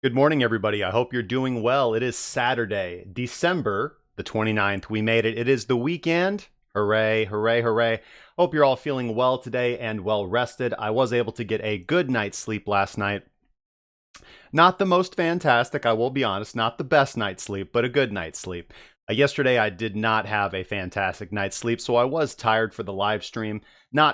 Good morning, everybody. I hope you're doing well. It is Saturday, December the 29th. We made it. It is the weekend. Hooray, hooray, hooray. Hope you're all feeling well today and well rested. I was able to get a good night's sleep last night. Not the most fantastic, I will be honest, not the best night's sleep, but a good night's sleep. Yesterday, I did not have a fantastic night's sleep, so I was tired for the live stream.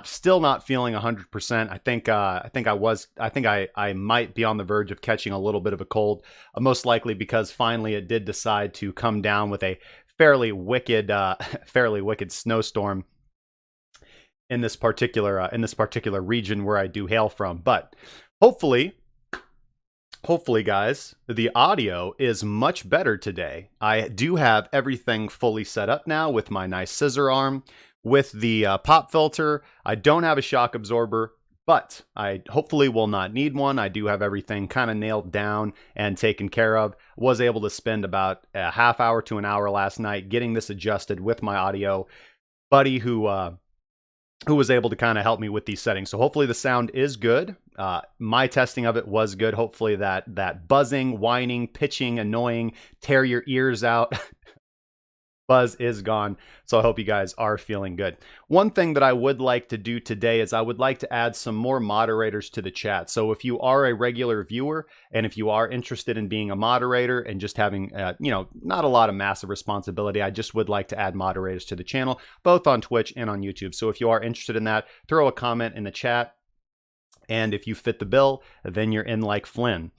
Still not feeling 100%. I think I might be on the verge of catching a little bit of a cold, most likely because finally it did decide to come down with a fairly wicked snowstorm in this particular region where I do hail from. But hopefully, guys, the audio is much better today. I do have everything fully set up now with my nice scissor arm, with the pop filter. I don't have a shock absorber, but I hopefully will not need one. I do have everything kind of nailed down and taken care of. Was able to spend about a half hour to an hour last night getting this adjusted with my audio buddy who was able to kind of help me with these settings. So hopefully the sound is good. My testing of it was good. Hopefully that buzzing, whining, pitching, annoying, tear your ears out buzz is gone. So I hope you guys are feeling good. One thing that I would like to do today is I would like to add some more moderators to the chat. So if you are a regular viewer and if you are interested in being a moderator and just having, not a lot of massive responsibility, I just would like to add moderators to the channel, both on Twitch and on YouTube. So if you are interested in that, throw a comment in the chat. And if you fit the bill, then you're in like Flynn.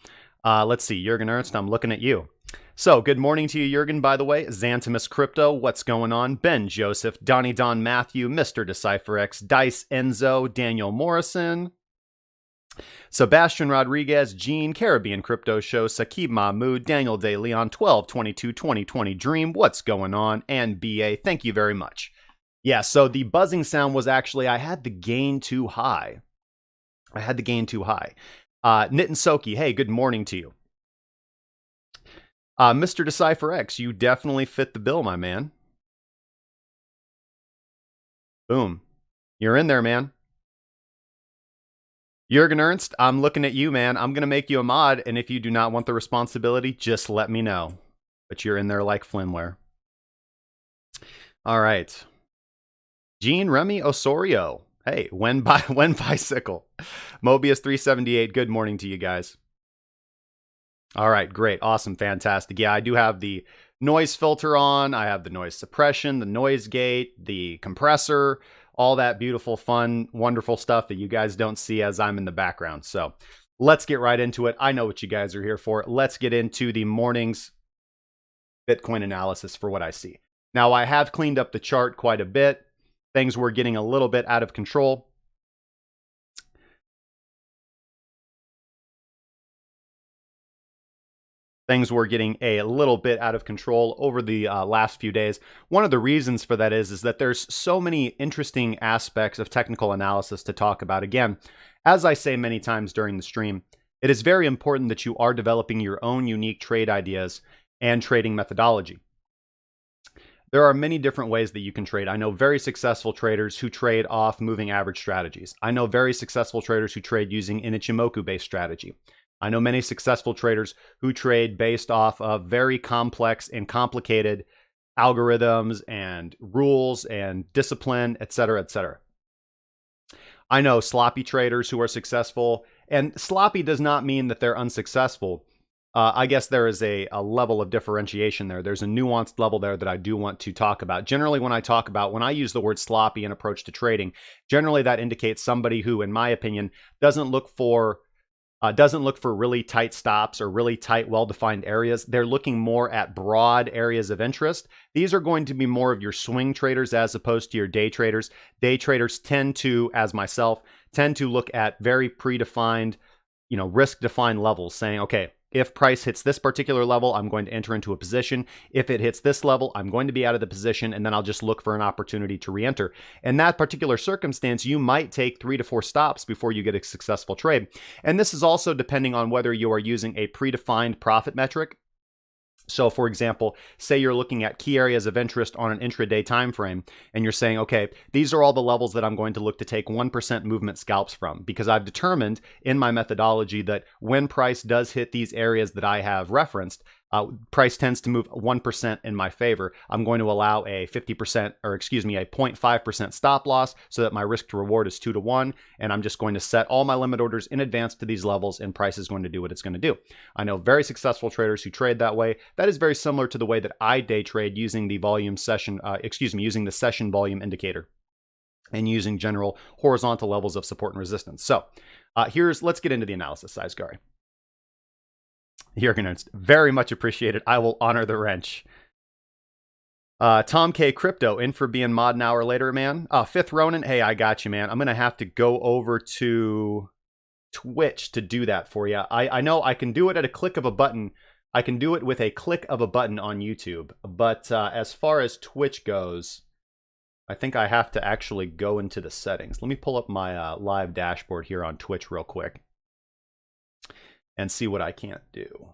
Let's see, Jürgen Ernst, I'm looking at you. So, good morning to you, Jürgen, by the way. Xantimus Crypto, what's going on? Ben Joseph, Donnie Don Matthew, Mr. DecipherX, Dice Enzo, Daniel Morrison, Sebastian Rodriguez, Gene, Caribbean Crypto Show, Sakib Mahmood, Daniel De Leon, 12/22/2020 Dream, what's going on? And BA, thank you very much. Yeah, so the buzzing sound was actually, I had the gain too high. Nitten Soki, hey, good morning to you. Mr. DecipherX, you definitely fit the bill, my man. Boom. You're in there, man. Jürgen Ernst, I'm looking at you, man. I'm going to make you a mod, and if you do not want the responsibility, just let me know. But you're in there like Flimware. All right. Gene Remy Osorio. Hey, when bicycle. Mobius 378, good morning to you guys. All right, great, awesome, fantastic. Yeah, I do have the noise filter on. I have the noise suppression, the noise gate, the compressor, all that beautiful, fun, wonderful stuff that you guys don't see as I'm in the background. So let's get right into it. I know what you guys are here for. Let's get into the morning's Bitcoin analysis for what I see. Now, I have cleaned up the chart quite a bit. Things were getting a little bit out of control. Things were getting a little bit out of control over the last few days. One of the reasons for that is that there's so many interesting aspects of technical analysis to talk about. Again, as I say many times during the stream, it is very important that you are developing your own unique trade ideas and trading methodology. There are many different ways that you can trade. I know very successful traders who trade off moving average strategies. I know very successful traders who trade using an Ichimoku-based strategy. I know many successful traders who trade based off of very complex and complicated algorithms and rules and discipline, etc., etc. I know sloppy traders who are successful, and sloppy does not mean that they're unsuccessful. I guess there is a level of differentiation there. There's a nuanced level there that I do want to talk about. Generally, when I use the word sloppy in approach to trading, generally that indicates somebody who, in my opinion, doesn't look for really tight stops or really tight, well-defined areas. They're looking more at broad areas of interest. These are going to be more of your swing traders as opposed to your day traders. Day traders tend to, as myself, look at very predefined, risk-defined levels, saying, okay, if price hits this particular level, I'm going to enter into a position. If it hits this level, I'm going to be out of the position, and then I'll just look for an opportunity to re-enter. In that particular circumstance, you might take 3 to 4 stops before you get a successful trade. And this is also depending on whether you are using a predefined profit metric. So for example, say you're looking at key areas of interest on an intraday time frame, and you're saying, okay, these are all the levels that I'm going to look to take 1% movement scalps from, because I've determined in my methodology that when price does hit these areas that I have referenced, price tends to move 1% in my favor. I'm going to allow a 0.5% stop loss so that my risk to reward is 2 to 1. And I'm just going to set all my limit orders in advance to these levels, and price is going to do what it's going to do. I know very successful traders who trade that way. That is very similar to the way that I day trade using the using the session volume indicator and using general horizontal levels of support and resistance. So let's get into the analysis, size Gary. You're going to very much appreciate it. I will honor the wrench. Tom K. Crypto, in for being mod an hour later, man. Fifth Ronin, hey, I got you, man. I'm going to have to go over to Twitch to do that for you. I know I can do it at a click of a button. I can do it with a click of a button on YouTube. But as far as Twitch goes, I think I have to actually go into the settings. Let me pull up my live dashboard here on Twitch real quick and see what I can't do.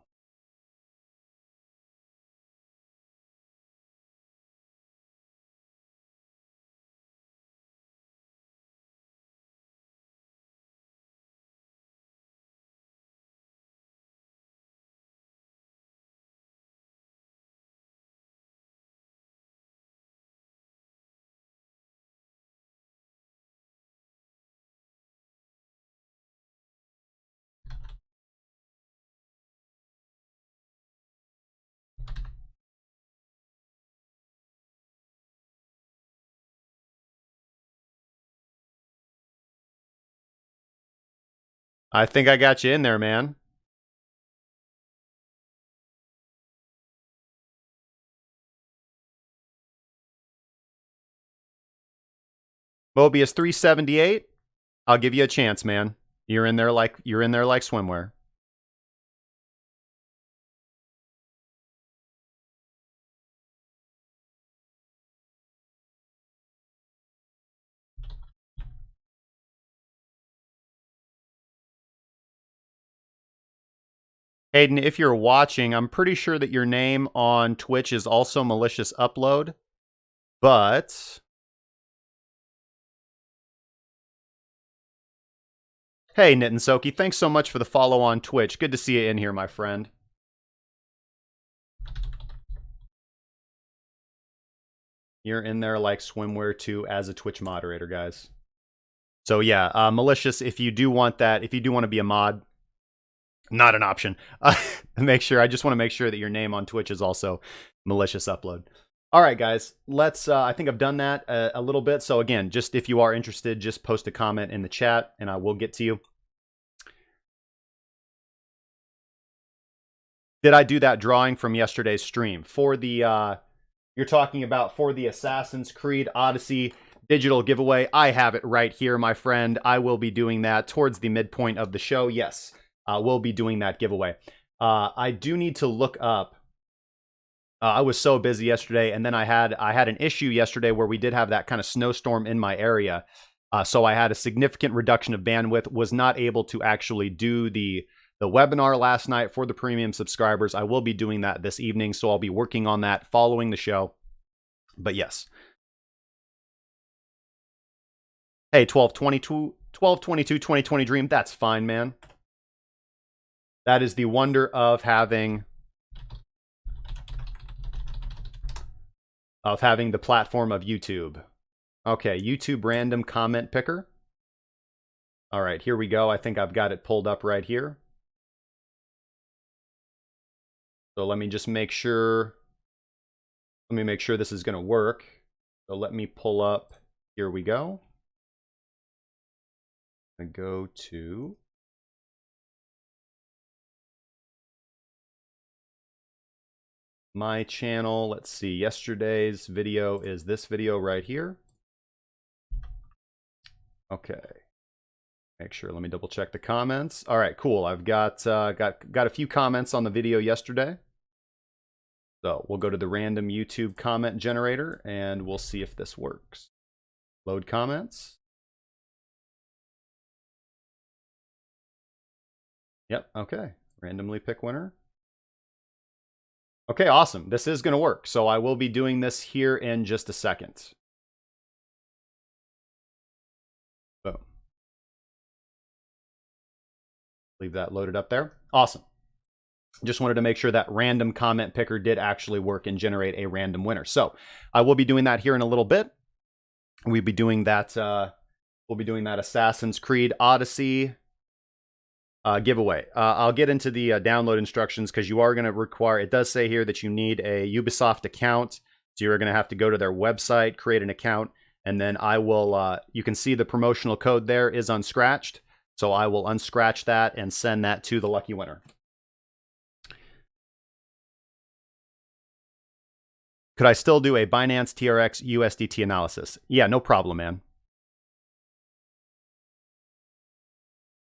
I think I got you in there, man. Mobius 378. I'll give you a chance, man. You're in there like swimwear. Hayden, if you're watching, I'm pretty sure that your name on Twitch is also malicious upload, but hey, Knit and Soki, thanks so much for the follow on Twitch. Good to see you in here, my friend. You're in there like swimwear too as a Twitch moderator, guys. So yeah, malicious, if you do want that, if you do want to be a mod, not an option. I just want to make sure that your name on Twitch is also malicious upload. All right, guys, let's, I think I've done that a little bit. So again, just if you are interested, just post a comment in the chat and I will get to you. Did I do that drawing from yesterday's stream? For the, you're talking about for the Assassin's Creed Odyssey digital giveaway. I have it right here, my friend. I will be doing that towards the midpoint of the show. Yes, we'll be doing that giveaway. I do need to look up. I was so busy yesterday, and then I had an issue yesterday where we did have that kind of snowstorm in my area. So I had a significant reduction of bandwidth, was not able to actually do the webinar last night for the premium subscribers. I will be doing that this evening, so I'll be working on that following the show. But yes. Hey, 2020 dream, that's fine, man. That is the wonder of having the platform of YouTube. Okay, YouTube random comment picker. All right, here we go. I think I've got it pulled up right here. So let me just make sure. Let me make sure this is going to work. So let me pull up. Here we go. I go to my channel. Let's see. Yesterday's video is this video right here. Okay. Make sure. Let me double check the comments. All right, cool. I've got a few comments on the video yesterday. So we'll go to the random YouTube comment generator and we'll see if this works. Load comments. Yep. Okay. Randomly pick winner. Okay, awesome. This is going to work. So I will be doing this here in just a second. Boom. Leave that loaded up there. Awesome. Just wanted to make sure that random comment picker did actually work and generate a random winner. So I will be doing that here in a little bit. We'll be doing that Assassin's Creed Odyssey giveaway. I'll get into the download instructions because you are going to require, it does say here that you need a Ubisoft account. So you're going to have to go to their website, create an account, and then I will, you can see the promotional code there is unscratched. So I will unscratch that and send that to the lucky winner. Could I still do a Binance TRX USDT analysis? Yeah, no problem, man.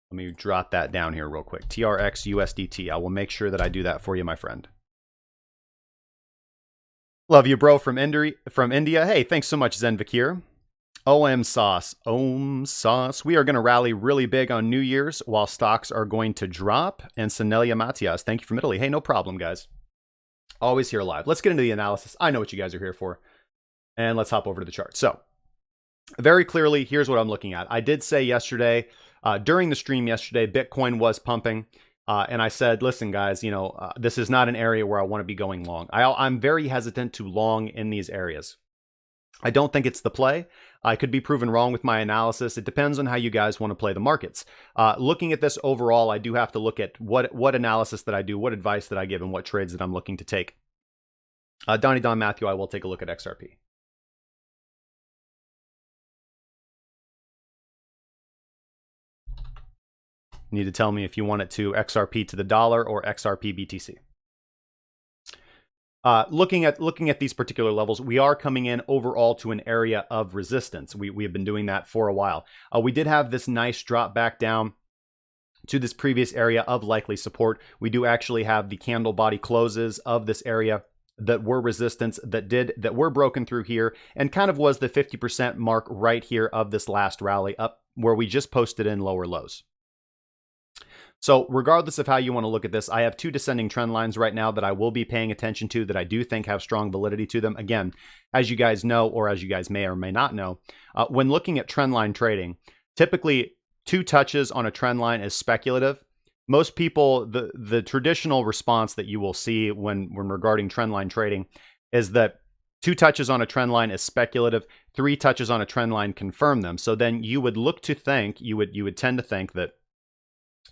Let me drop that down here real quick. TRX USDT. I will make sure that I do that for you, my friend. Love you, bro, from India. Hey, thanks so much, Zen Vakir. OM sauce. OM sauce. We are going to rally really big on New Year's while stocks are going to drop. And Sanelia Matias, thank you from Italy. Hey, no problem, guys. Always here live. Let's get into the analysis. I know what you guys are here for. And let's hop over to the chart. So, very clearly, here's what I'm looking at. I did say yesterday, during the stream yesterday, Bitcoin was pumping. And I said, listen, guys, you know, this is not an area where I want to be going long. I'm very hesitant to long in these areas. I don't think it's the play. I could be proven wrong with my analysis. It depends on how you guys want to play the markets. Looking at this overall, I do have to look at what analysis that I do, what advice that I give, and what trades that I'm looking to take. Donnie Don Matthew, I will take a look at XRP. You need to tell me if you want it to XRP to the dollar or XRP BTC. Looking at these particular levels, we are coming in overall to an area of resistance. We have been doing that for a while. We did have this nice drop back down to this previous area of likely support. We do actually have the candle body closes of this area that were resistance that were broken through here and kind of was the 50% mark right here of this last rally up where we just posted in lower lows. So regardless of how you want to look at this, I have two descending trend lines right now that I will be paying attention to that I do think have strong validity to them. Again, as you guys know, or as you guys may or may not know, when looking at trend line trading, typically 2 touches on a trend line is speculative. Most people, the traditional response that you will see when regarding trend line trading is that 2 touches on a trend line is speculative, 3 touches on a trend line confirm them. So then you would look to think, you would tend to think that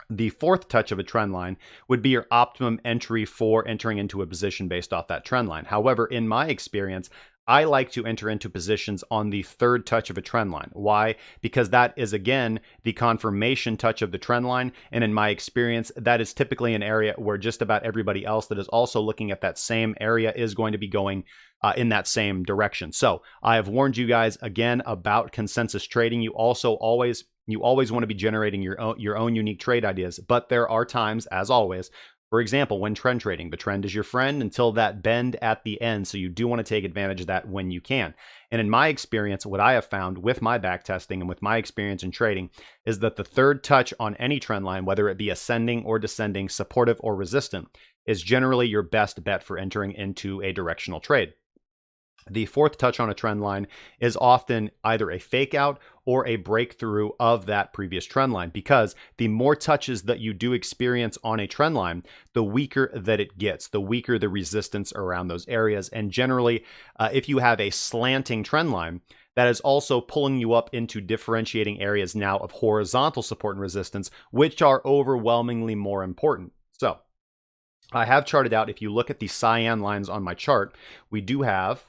the 4th touch of a trend line would be your optimum entry for entering into a position based off that trend line. However, in my experience, I like to enter into positions on the 3rd touch of a trend line. Why? Because that is, again, the confirmation touch of the trend line. And in my experience, that is typically an area where just about everybody else that is also looking at that same area is going to be going in that same direction. So I have warned you guys again about consensus trading. You always want to be generating your own unique trade ideas, but there are times, as always, for example, when trend trading, the trend is your friend until that bend at the end. So you do want to take advantage of that when you can. And in my experience, what I have found with my back testing and with my experience in trading is that the 3rd touch on any trend line, whether it be ascending or descending, supportive or resistant, is generally your best bet for entering into a directional trade. The 4th touch on a trend line is often either a fake out or a breakthrough of that previous trend line, because the more touches that you do experience on a trend line, the weaker that it gets, the weaker the resistance around those areas. And generally, if you have a slanting trend line, that is also pulling you up into differentiating areas now of horizontal support and resistance, which are overwhelmingly more important. So I have charted out, if you look at the cyan lines on my chart, we do have,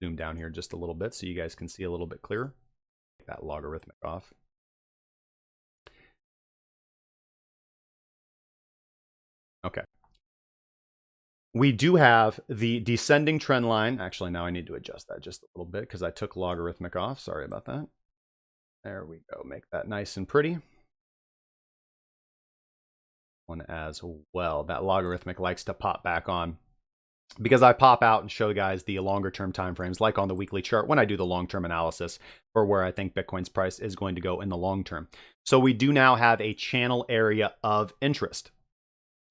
zoom down here just a little bit so you guys can see a little bit clearer. Take that logarithmic off. Okay. We do have the descending trend line. Actually, now I need to adjust that just a little bit because I took logarithmic off. Sorry about that. There we go. Make that nice and pretty. One as well. That logarithmic likes to pop back on because I pop out and show guys the longer term time frames, like on the weekly chart when I do the long term analysis for where I think Bitcoin's price is going to go in the long term. So we do now have a channel area of interest.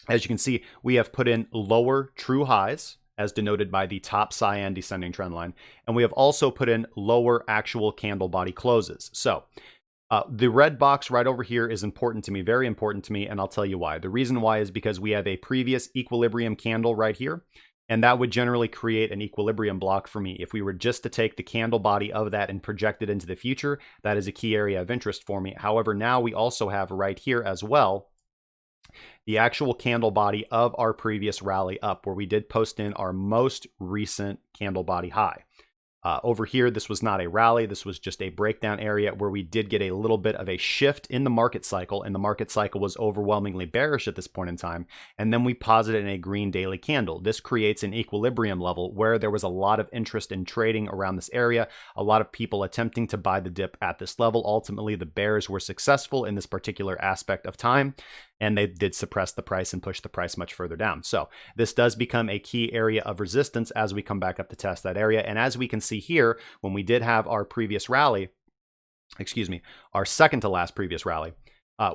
As you can see, we have put in lower true highs, as denoted by the top cyan descending trend line, and we have also put in lower actual candle body closes. So the red box right over here is important to me, very important to me, and I'll tell you why. The reason why is because we have a previous equilibrium candle right here, and that would generally create an equilibrium block for me. If we were just to take the candle body of that and project it into the future, that is a key area of interest for me. However, now we also have right here as well the actual candle body of our previous rally up, where we did post in our most recent candle body high. Over here, this was not a rally. This was just a breakdown area where we did get a little bit of a shift in the market cycle, and the market cycle was overwhelmingly bearish at this point in time. And then we posited in a green daily candle. This creates an equilibrium level where there was a lot of interest in trading around this area, a lot of people attempting to buy the dip at this level. Ultimately, the bears were successful in this particular aspect of time, and they did suppress the price and push the price much further down. So this does become a key area of resistance as we come back up to test that area. And as we can see here, when we did have our previous rally, our second to last previous rally,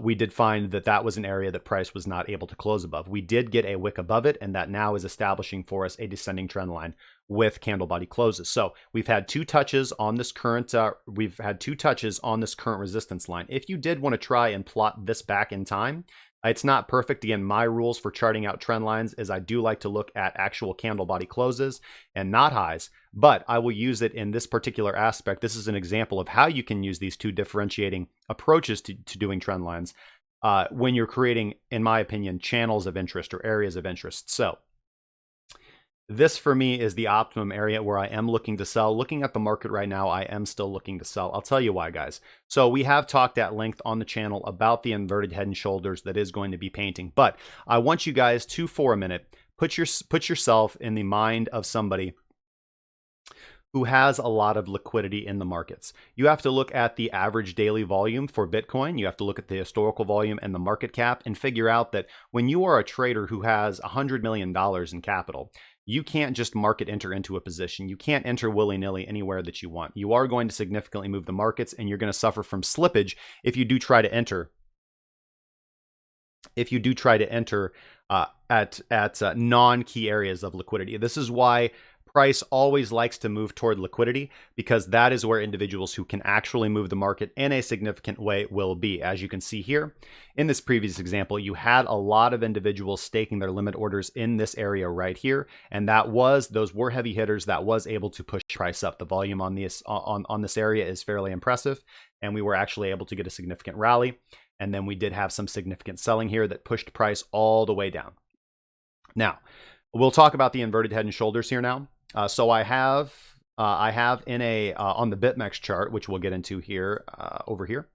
we did find that that was an area that price was not able to close above. We did get a wick above it, and that now is establishing for us a descending trend line with candle body closes. So we've had two touches on this current resistance line. If you did want to try and plot this back in time, it's not perfect. Again, my rules for charting out trend lines is I do like to look at actual candle body closes and not highs, but I will use it in this particular aspect. This is an example of how you can use these two differentiating approaches to doing trend lines when you're creating, in my opinion, channels of interest or areas of interest. So this for me is the optimum area where I am looking to sell. Looking at the market right now, I am still looking to sell. I'll tell you why, guys. So we have talked at length on the channel about the inverted head and shoulders that is going to be painting, but I want you guys to, for a minute, put yourself in the mind of somebody who has a lot of liquidity in the markets. You have to look at the average daily volume for Bitcoin. You have to look at the historical volume and the market cap and figure out that when you are a trader who has $100 million in capital, you can't just market enter into a position. You can't enter willy-nilly anywhere that you want. You are going to significantly move the markets, and you're going to suffer from slippage if you do try to enter. If you do try to enter at non-key areas of liquidity. This is why price always likes to move toward liquidity, because that is where individuals who can actually move the market in a significant way will be. As you can see here in this previous example, you had a lot of individuals staking their limit orders in this area right here, and those were heavy hitters that was able to push price up. The volume on this area is fairly impressive, and we were actually able to get a significant rally, and then we did have some significant selling here that pushed price all the way down. Now we'll talk about the inverted head and shoulders here now. So I have in a on the BitMEX chart, which we'll get into here over here.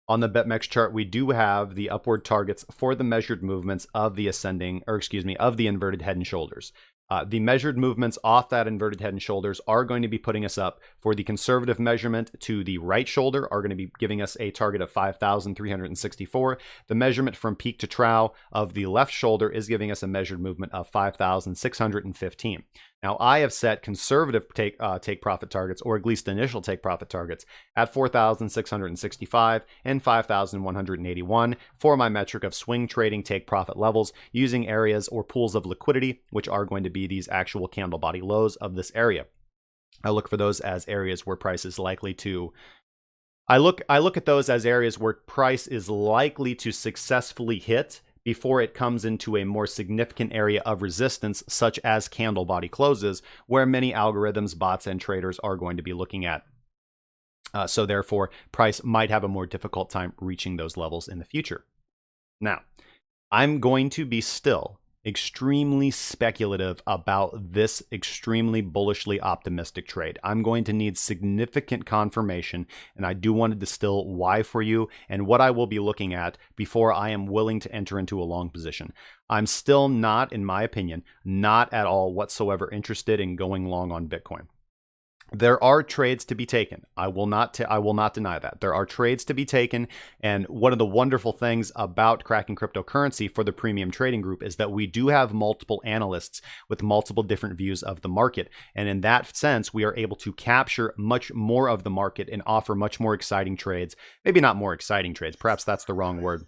On the BitMEX chart, we do have the upward targets for the measured movements of the of the inverted head and shoulders. The measured movements off that inverted head and shoulders are going to be putting us up for the conservative measurement to the right shoulder, are going to be giving us a target of 5,364. The measurement from peak to trough of the left shoulder is giving us a measured movement of 5,615. Now, I have set conservative take profit targets, or at least initial take profit targets, at 4,665 and 5,181 for my metric of swing trading take profit levels, using areas or pools of liquidity, which are going to be these actual candle body lows of this area. I look for those as areas where price is likely to I look at those as areas where price is likely to successfully hit before it comes into a more significant area of resistance, such as candle body closes, where many algorithms, bots, and traders are going to be looking at. So therefore, price might have a more difficult time reaching those levels in the future. Now, I'm going to be still extremely speculative about this extremely bullishly optimistic trade. I'm going to need significant confirmation, and I do want to distill why for you and what I will be looking at before I am willing to enter into a long position. I'm still not, in my opinion, not at all whatsoever interested in going long on Bitcoin. There are trades to be taken. I will not deny that. There are trades to be taken. And one of the wonderful things about Cracking Cryptocurrency for the premium trading group is that we do have multiple analysts with multiple different views of the market. And in that sense, we are able to capture much more of the market and offer much more exciting trades. Maybe not more exciting trades. Perhaps that's the wrong word.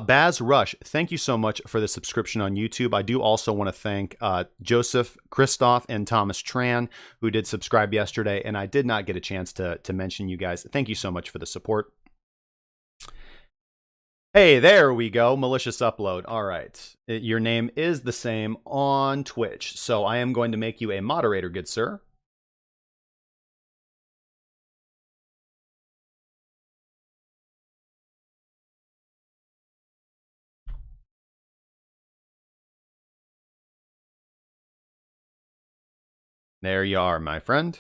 Baz Rush, thank you so much for the subscription on YouTube. I do also want to thank Joseph, Christoph, and Thomas Tran, who did subscribe yesterday, and I did not get a chance to mention you guys. Thank you so much for the support. Hey, there we go. Malicious upload. All right. Your name is the same on Twitch, so I am going to make you a moderator, good sir. There you are, my friend.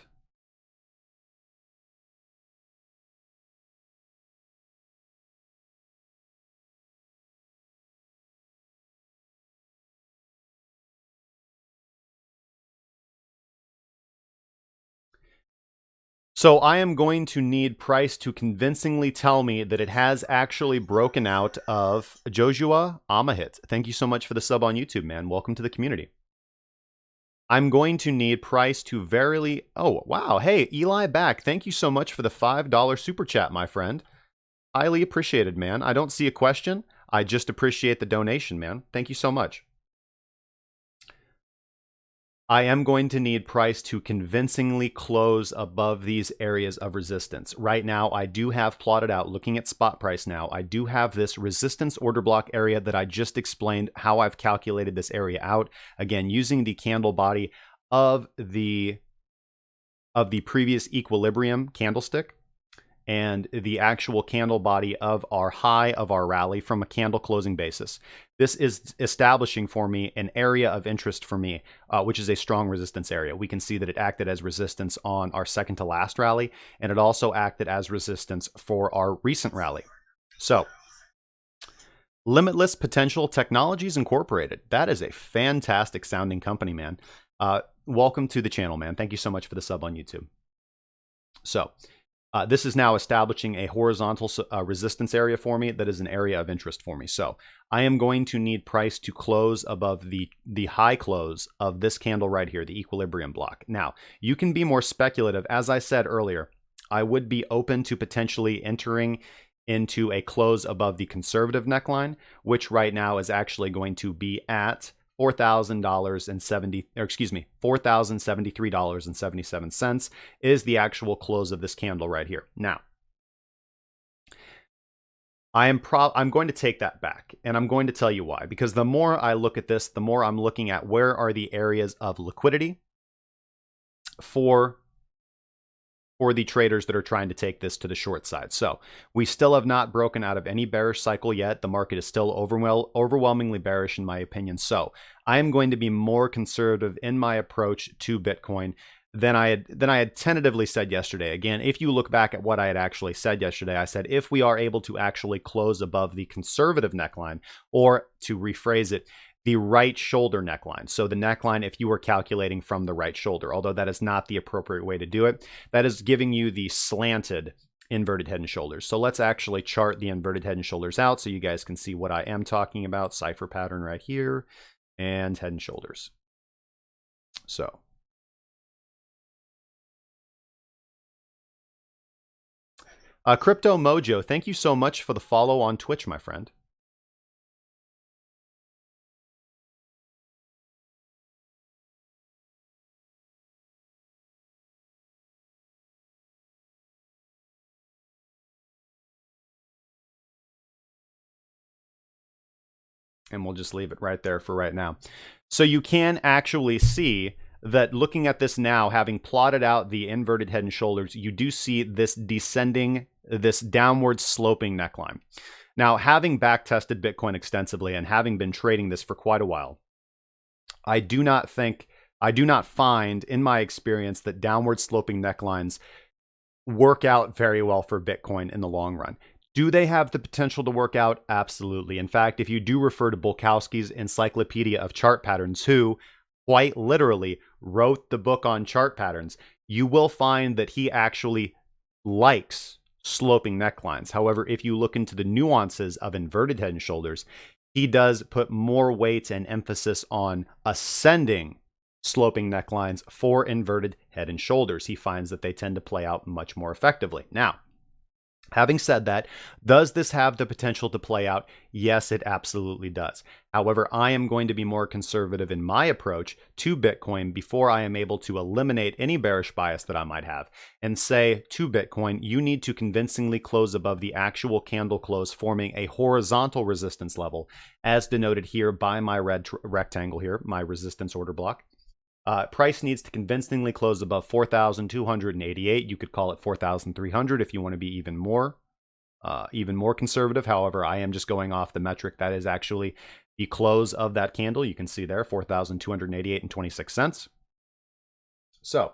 So I am going to need price to convincingly tell me that it has actually broken out of Joshua Amahit. Thank you so much for the sub on YouTube, man. Welcome to the community. I'm going to need price to verily... Oh, wow. Hey, Eli back. Thank you so much for the $5 super chat, my friend. Highly appreciated, man. I don't see a question. I just appreciate the donation, man. Thank you so much. I am going to need price to convincingly close above these areas of resistance. Right now, I do have plotted out, looking at spot price now, I do have this resistance order block area that I just explained how I've calculated this area out. Again, using the candle body of the previous equilibrium candlestick and the actual candle body of our high of our rally from a candle closing basis. This is establishing for me an area of interest for me, which is a strong resistance area. We can see that it acted as resistance on our second to last rally, and it also acted as resistance for our recent rally. So, Limitless Potential Technologies Incorporated. That is a fantastic sounding company, man. Welcome to the channel, man. Thank you so much for the sub on YouTube. So, this is now establishing a horizontal resistance area for me that is an area of interest for me. So I am going to need price to close above the high close of this candle right here, the equilibrium block. Now, you can be more speculative. As I said earlier, I would be open to potentially entering into a close above the conservative neckline, which right now is actually going to be at $4,073.77 is the actual close of this candle right here. Now, I'm going to take that back, and I'm going to tell you why. Because the more I look at this, the more I'm looking at where are the areas of liquidity for the traders that are trying to take this to the short side. So we still have not broken out of any bearish cycle yet. The market is still overwhelmingly bearish in my opinion. So I am going to be more conservative in my approach to Bitcoin than I had tentatively said yesterday. Again, if you look back at what I had actually said yesterday, I said if we are able to actually close above the conservative neckline, or to rephrase it, the right shoulder neckline. So the neckline, if you were calculating from the right shoulder, although that is not the appropriate way to do it, that is giving you the slanted inverted head and shoulders. So let's actually chart the inverted head and shoulders out so you guys can see what I am talking about. Cipher pattern right here and head and shoulders. So Crypto Mojo, thank you so much for the follow on Twitch, my friend. And we'll just leave it right there for right now. So you can actually see that looking at this now, having plotted out the inverted head and shoulders, you do see this descending, this downward sloping neckline. Now, having backtested Bitcoin extensively and having been trading this for quite a while, I do not find in my experience that downward sloping necklines work out very well for Bitcoin in the long run. Do they have the potential to work out? Absolutely. In fact, if you do refer to Bulkowski's Encyclopedia of Chart Patterns, who quite literally wrote the book on chart patterns, you will find that he actually likes sloping necklines. However, if you look into the nuances of inverted head and shoulders, he does put more weight and emphasis on ascending sloping necklines for inverted head and shoulders. He finds that they tend to play out much more effectively. Now, having said that, does this have the potential to play out? Yes, it absolutely does. However, I am going to be more conservative in my approach to Bitcoin before I am able to eliminate any bearish bias that I might have and say to Bitcoin, you need to convincingly close above the actual candle close, forming a horizontal resistance level, as denoted here by my red rectangle here, my resistance order block. Price needs to convincingly close above 4,288. You could call it 4,300 if you want to be even more conservative. However, I am just going off the metric that is actually the close of that candle. You can see there 4,288 and 26 cents. So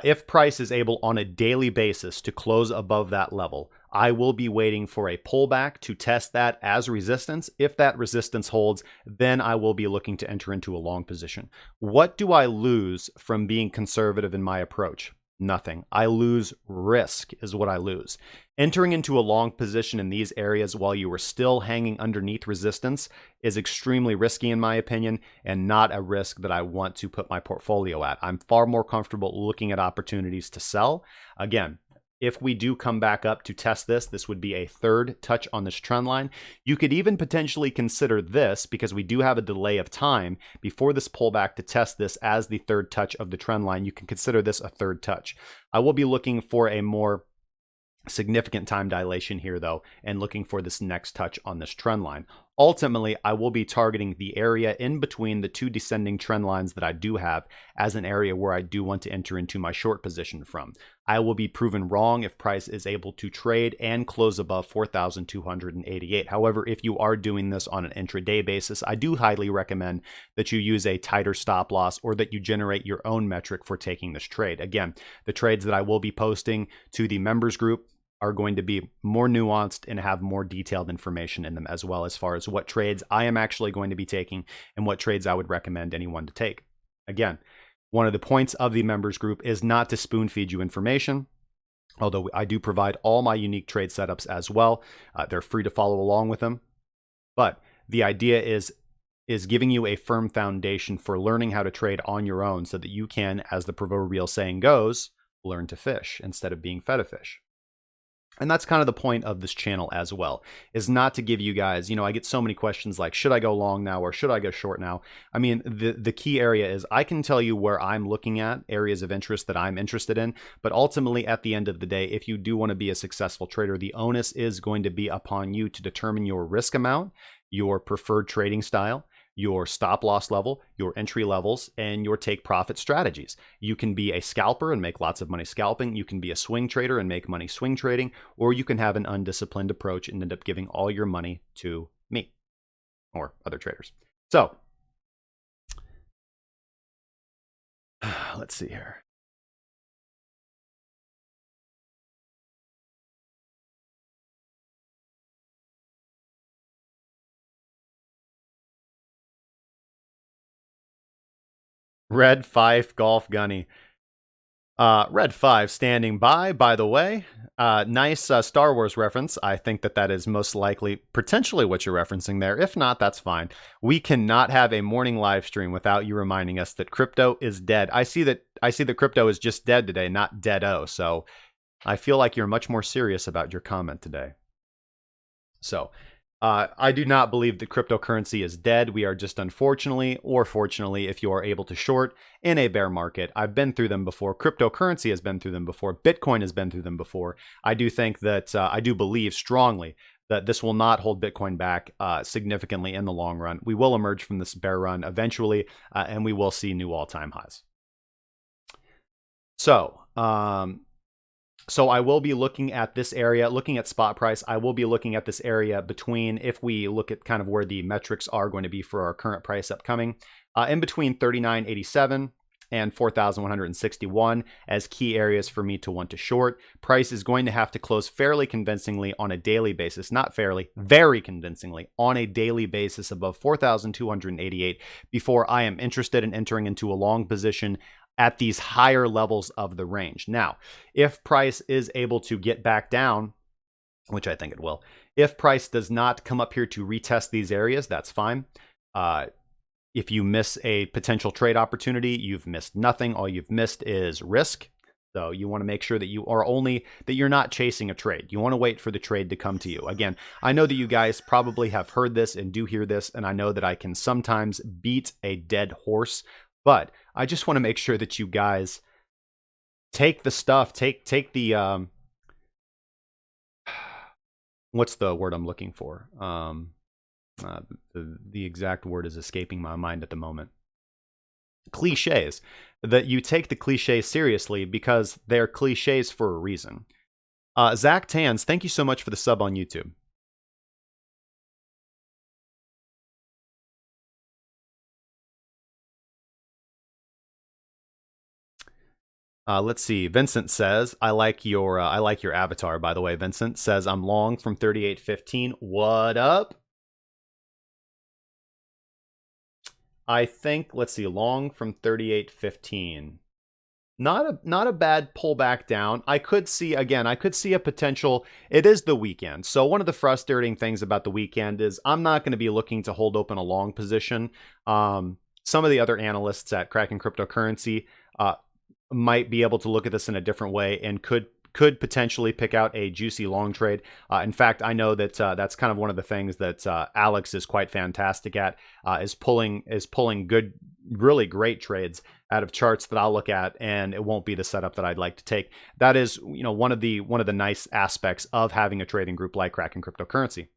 if price is able on a daily basis to close above that level, I will be waiting for a pullback to test that as resistance. If that resistance holds, then I will be looking to enter into a long position. What do I lose from being conservative in my approach? Nothing. I lose risk is what I lose. Entering into a long position in these areas while you are still hanging underneath resistance is extremely risky in my opinion, and not a risk that I want to put my portfolio at. I'm far more comfortable looking at opportunities to sell. Again, if we do come back up to test this, this would be a third touch on this trend line. You could even potentially consider this, because we do have a delay of time before this pullback, to test this as the third touch of the trend line. You can consider this a third touch. I will be looking for a more significant time dilation here though, and looking for this next touch on this trend line. Ultimately, I will be targeting the area in between the two descending trend lines that I do have as an area where I do want to enter into my short position from. I will be proven wrong if price is able to trade and close above 4,288. However, if you are doing this on an intraday basis, I do highly recommend that you use a tighter stop loss, or that you generate your own metric for taking this trade. Again, the trades that I will be posting to the members group are going to be more nuanced and have more detailed information in them, as well as far as what trades I am actually going to be taking and what trades I would recommend anyone to take. Again, one of the points of the members group is not to spoon feed you information, although I do provide all my unique trade setups as well. They're free to follow along with them. But the idea is giving you a firm foundation for learning how to trade on your own, so that you can, as the proverbial saying goes, learn to fish instead of being fed a fish. And that's kind of the point of this channel as well, is not to give you guys, I get so many questions like, should I go long now or should I go short now? I mean, the key area is I can tell you where I'm looking at, areas of interest that I'm interested in, but ultimately at the end of the day, if you do want to be a successful trader, the onus is going to be upon you to determine your risk amount, your preferred trading style, your stop loss level, your entry levels, and your take profit strategies. You can be a scalper and make lots of money scalping. You can be a swing trader and make money swing trading, or you can have an undisciplined approach and end up giving all your money to me or other traders. So let's see here. Red 5 Golf Gunny. Red 5 standing by the way. Nice Star Wars reference. I think that is most likely potentially what you're referencing there. If not, that's fine. We cannot have a morning live stream without you reminding us that crypto is dead. I see that crypto is just dead today, not dead-o. So I feel like you're much more serious about your comment today. So I do not believe that cryptocurrency is dead. We are just unfortunately, or fortunately, if you are able to short in a bear market. I've been through them before. Cryptocurrency has been through them before. Bitcoin has been through them before. I do think that, I do believe strongly that this will not hold Bitcoin back significantly in the long run. We will emerge from this bear run eventually, and we will see new all-time highs. So, so I will be looking at this area, looking at spot price. I will be looking at this area between, if we look at kind of where the metrics are going to be for our current price upcoming, in between 39.87 and 4,161 as key areas for me to want to short. Price is going to have to close fairly convincingly on a daily basis, not fairly, very convincingly on a daily basis above 4,288 before I am interested in entering into a long position at these higher levels of the range. Now, if price is able to get back down, which I think it will, if price does not come up here to retest these areas, that's fine. If you miss a potential trade opportunity, you've missed nothing. All you've missed is risk. So you want to make sure that you're not chasing a trade. You want to wait for the trade to come to you. Again, I know that you guys probably have heard this and do hear this, and I know that I can sometimes beat a dead horse, but I just want to make sure that you guys take the stuff, take the what's the word I'm looking for? The exact word is escaping my mind at the moment. Cliches. That you take the cliches seriously because they're cliches for a reason. Zach Tans, thank you so much for the sub on YouTube. Let's see. Vincent says, I like your avatar, by the way. Vincent says, I'm long from 38.15. What up? I think, let's see, long from 38.15. Not a bad pullback down. I could see a potential. It is the weekend. So one of the frustrating things about the weekend is I'm not going to be looking to hold open a long position. Some of the other analysts at Kraken Cryptocurrency might be able to look at this in a different way and could potentially pick out a juicy long trade. In fact, I know that that's kind of one of the things that Alex is quite fantastic at, is pulling good, really great trades out of charts that I'll look at, and it won't be the setup that I'd like to take. That is, one of the nice aspects of having a trading group like Kraken Cryptocurrency.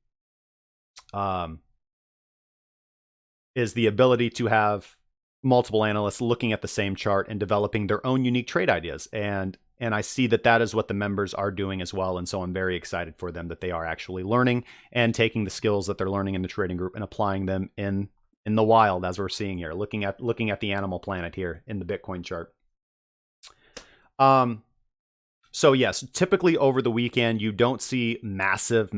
Is the ability to have multiple analysts looking at the same chart and developing their own unique trade ideas. And I see that is what the members are doing as well. And so I'm very excited for them that they are actually learning and taking the skills that they're learning in the trading group and applying them in the wild, as we're seeing here, looking at the animal planet here in the Bitcoin chart. So yes, typically over the weekend, you don't see massive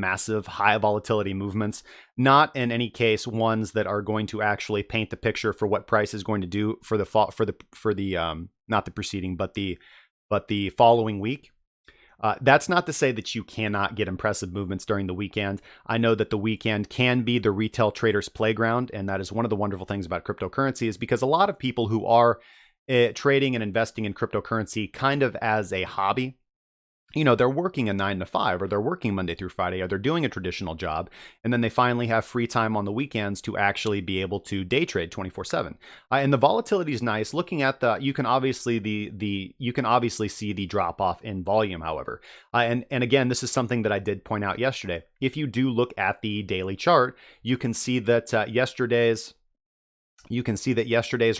high volatility movements, not in any case ones that are going to actually paint the picture for what price is going to do for the not the preceding, but the following week. That's not to say that you cannot get impressive movements during the weekend. I know that the weekend can be the retail trader's playground, and that is one of the wonderful things about cryptocurrency, is because a lot of people who are trading and investing in cryptocurrency kind of as a hobby, they're working a 9 to 5, or they're working Monday through Friday, or they're doing a traditional job, and then they finally have free time on the weekends to actually be able to day trade 24/7. And the volatility is nice. Looking at you can obviously see the drop off in volume, however. And again, this is something that I did point out yesterday. If you do look at the daily chart, you can see that yesterday's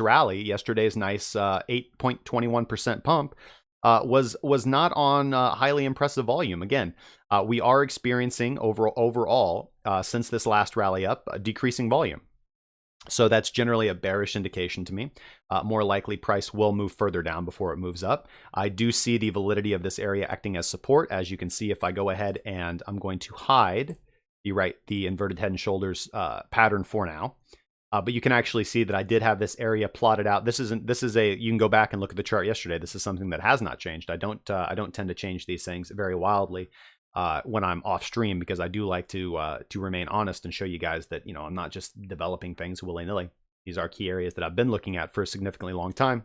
rally, yesterday's nice 8.21% pump, was not on highly impressive volume. Again, we are experiencing overall since this last rally up, decreasing volume. So that's generally a bearish indication to me. More likely price will move further down before it moves up. I do see the validity of this area acting as support. As you can see, if I go ahead and I'm going to hide the inverted head and shoulders pattern for now. But you can actually see that I did have this area plotted out. You can go back and look at the chart yesterday. This is something that has not changed. I don't tend to change these things very wildly when I'm off stream, because I do like to remain honest and show you guys that, I'm not just developing things willy-nilly. These are key areas that I've been looking at for a significantly long time.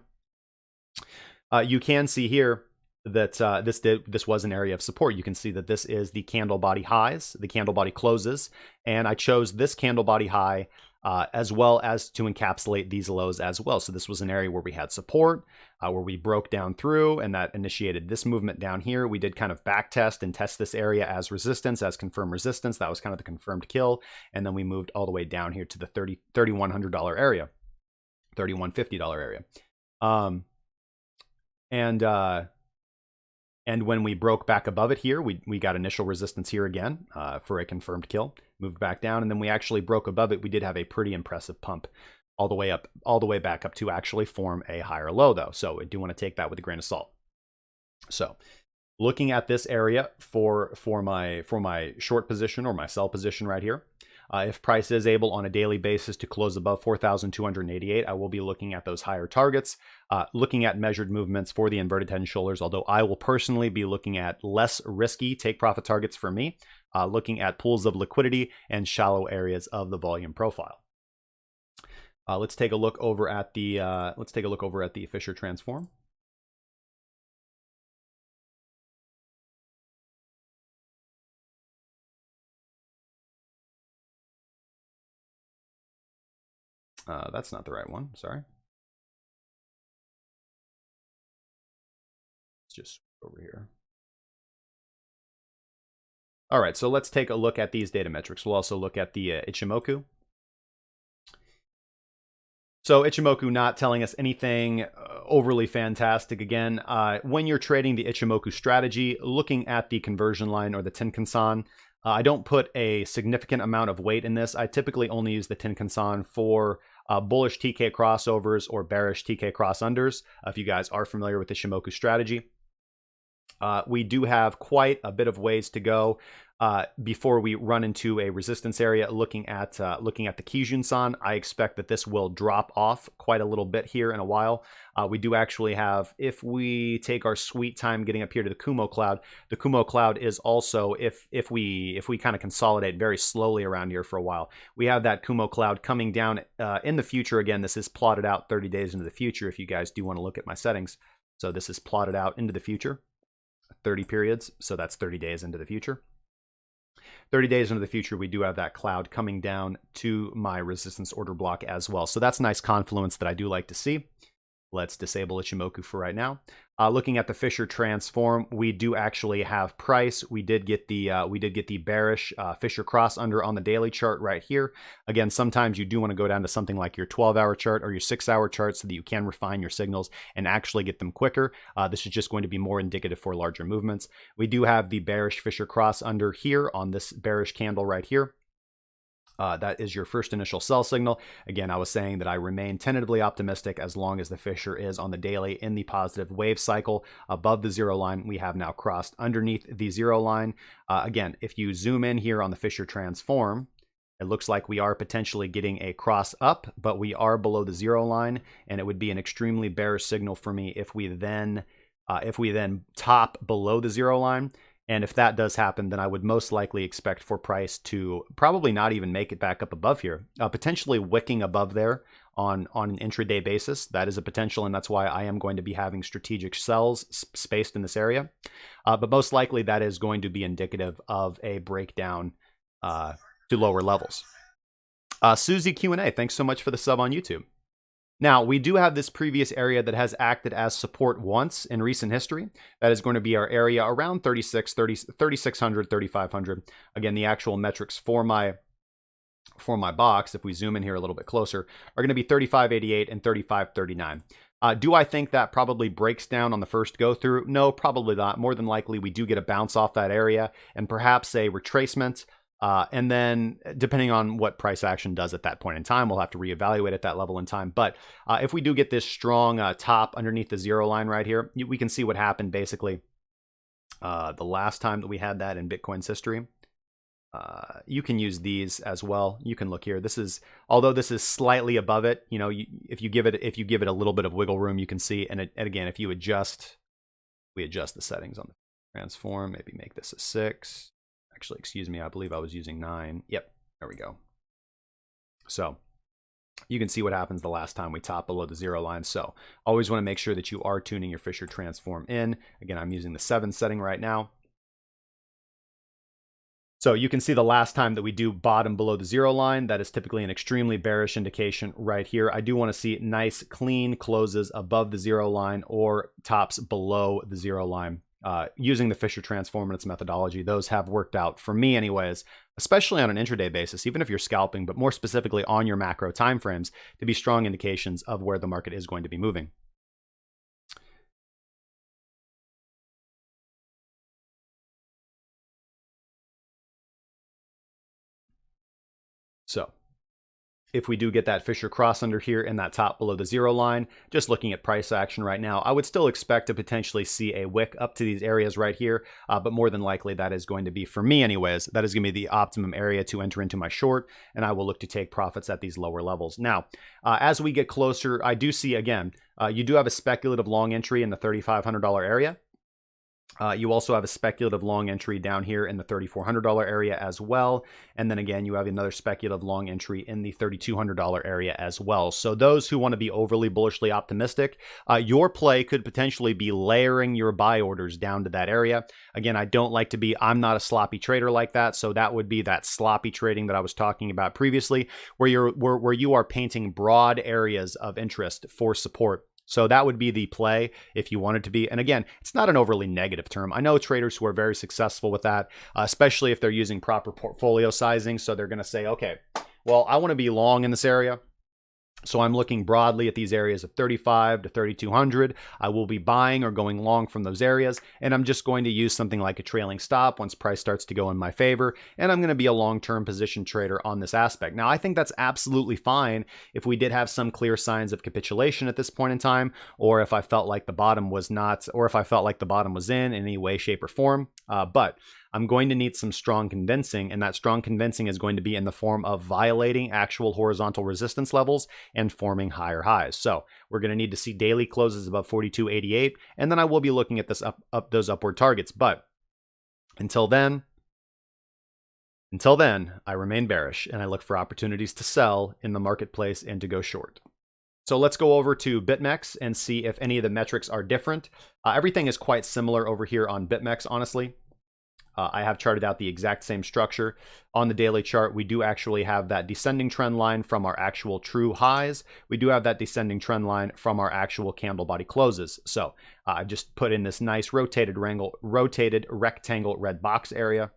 You can see here that this was an area of support. You can see that this is the candle body highs, the candle body closes, and I chose this candle body high as well as to encapsulate these lows as well. So this was an area where we had support, where we broke down through, and that initiated this movement down here. We did kind of back test and test this area as resistance, as confirmed resistance. That was kind of the confirmed kill. And then we moved all the way down here to the $3,100 area, $3,150 area. And when we broke back above it here, we got initial resistance here again for a confirmed kill, moved back down, and then we actually broke above it. We did have a pretty impressive pump all the way up, all the way back up to actually form a higher low though. So I do want to take that with a grain of salt. So looking at this area for my short position or my sell position right here, if price is able on a daily basis to close above 4,288, I will be looking at those higher targets, looking at measured movements for the inverted head and shoulders, although I will personally be looking at less risky take profit targets for me, looking at pools of liquidity and shallow areas of the volume profile. Let's take a look over at the Fisher transform. That's not the right one, sorry. Let's just over here. All right, so let's take a look at these data metrics. We'll also look at the Ichimoku. So Ichimoku not telling us anything overly fantastic. Again, when you're trading the Ichimoku strategy, looking at the conversion line or the Tenkan-san, I don't put a significant amount of weight in this. I typically only use the Tenkan-san for bullish TK crossovers or bearish TK cross unders. If you guys are familiar with the Ichimoku strategy, we do have quite a bit of ways to go before we run into a resistance area. Looking at the Kijun-san, I expect that this will drop off quite a little bit here in a while. We do actually have, if we take our sweet time getting up here to the Kumo cloud, the Kumo cloud is also, if we kind of consolidate very slowly around here for a while, we have that Kumo cloud coming down in the future. Again, this is plotted out 30 days into the future if you guys do want to look at my settings. So this is plotted out into the future, 30 periods, so that's 30 days into the future. 30 days into the future, we do have that cloud coming down to my resistance order block as well. So that's a nice confluence that I do like to see. Let's disable Ichimoku for right now. Looking at the Fisher transform, we do actually have price. We did get the bearish Fisher cross under on the daily chart right here. Again, sometimes you do want to go down to something like your 12-hour chart or your 6-hour chart so that you can refine your signals and actually get them quicker. This is just going to be more indicative for larger movements. We do have the bearish Fisher cross under here on this bearish candle right here. That is your first initial sell signal. Again, I was saying that I remain tentatively optimistic as long as the Fisher is on the daily in the positive wave cycle above the zero line. We have now crossed underneath the zero line. Again, if you zoom in here on the Fisher transform, it looks like we are potentially getting a cross up, but we are below the zero line, and it would be an extremely bearish signal for me if we then top below the zero line. And if that does happen, then I would most likely expect for price to probably not even make it back up above here, potentially wicking above there on an intraday basis. That is a potential, and that's why I am going to be having strategic sells spaced in this area. But most likely that is going to be indicative of a breakdown to lower levels. Susie Q&A, thanks so much for the sub on YouTube. Now, we do have this previous area that has acted as support once in recent history. That is going to be our area around 3,600, 3,500. Again, the actual metrics for my box, if we zoom in here a little bit closer, are going to be 35.88 and 35.39. Do I think that probably breaks down on the first go through? No, probably not. More than likely, we do get a bounce off that area and perhaps a retracement. And then depending on what price action does at that point in time, we'll have to reevaluate at that level in time. But if we do get this strong top underneath the zero line right here, we can see what happened basically the last time that we had that in Bitcoin's history. You can use these as well. You can look here. This is, although this is slightly above it, you know, if you give it a little bit of wiggle room, you can see. And again, if you adjust, we adjust the settings on the transform, maybe make this a 6. Actually, excuse me, I believe I was using 9. Yep, there we go. So you can see what happens the last time we top below the zero line. So always want to make sure that you are tuning your Fisher transform in. Again, I'm using the 7 setting right now. So you can see the last time that we do bottom below the zero line, that is typically an extremely bearish indication right here. I do want to see nice, clean closes above the zero line or tops below the zero line. Using the Fisher transform and its methodology, those have worked out for me anyways, especially on an intraday basis, even if you're scalping, but more specifically on your macro timeframes, to be strong indications of where the market is going to be moving. So if we do get that Fisher cross under here in that top below the zero line, just looking at price action right now, I would still expect to potentially see a wick up to these areas right here. But more than likely, that is going to be, for me anyways, that is going to be the optimum area to enter into my short. And I will look to take profits at these lower levels. Now, as we get closer, I do see, again, you do have a speculative long entry in the $3,500 area. You also have a speculative long entry down here in the $3,400 area as well. And then again, you have another speculative long entry in the $3,200 area as well. So those who want to be overly bullishly optimistic, your play could potentially be layering your buy orders down to that area. Again, I'm not a sloppy trader like that. So that would be that sloppy trading that I was talking about previously, where you are painting broad areas of interest for support. So that would be the play if you wanted to be. And again, it's not an overly negative term. I know traders who are very successful with that, especially if they're using proper portfolio sizing. So they're going to say, okay, well, I want to be long in this area. So I'm looking broadly at these areas of 35 to 3,200. I will be buying or going long from those areas. And I'm just going to use something like a trailing stop once price starts to go in my favor. And I'm going to be a long-term position trader on this aspect. Now, I think that's absolutely fine if we did have some clear signs of capitulation at this point in time, or if I felt like the bottom was not, or if I felt like the bottom was in any way, shape, or form. But I'm going to need some strong convincing, and that strong convincing is going to be in the form of violating actual horizontal resistance levels and forming higher highs. So we're going to need to see daily closes above 42.88, and then I will be looking at this those upward targets. But until then, I remain bearish, and I look for opportunities to sell in the marketplace and to go short. So let's go over to BitMEX and see if any of the metrics are different. Everything is quite similar over here on BitMEX, honestly. I have charted out the exact same structure. On the daily chart, we do actually have that descending trend line from our actual true highs. We do have that descending trend line from our actual candle body closes. So I've just put in this nice rotated rectangle red box area,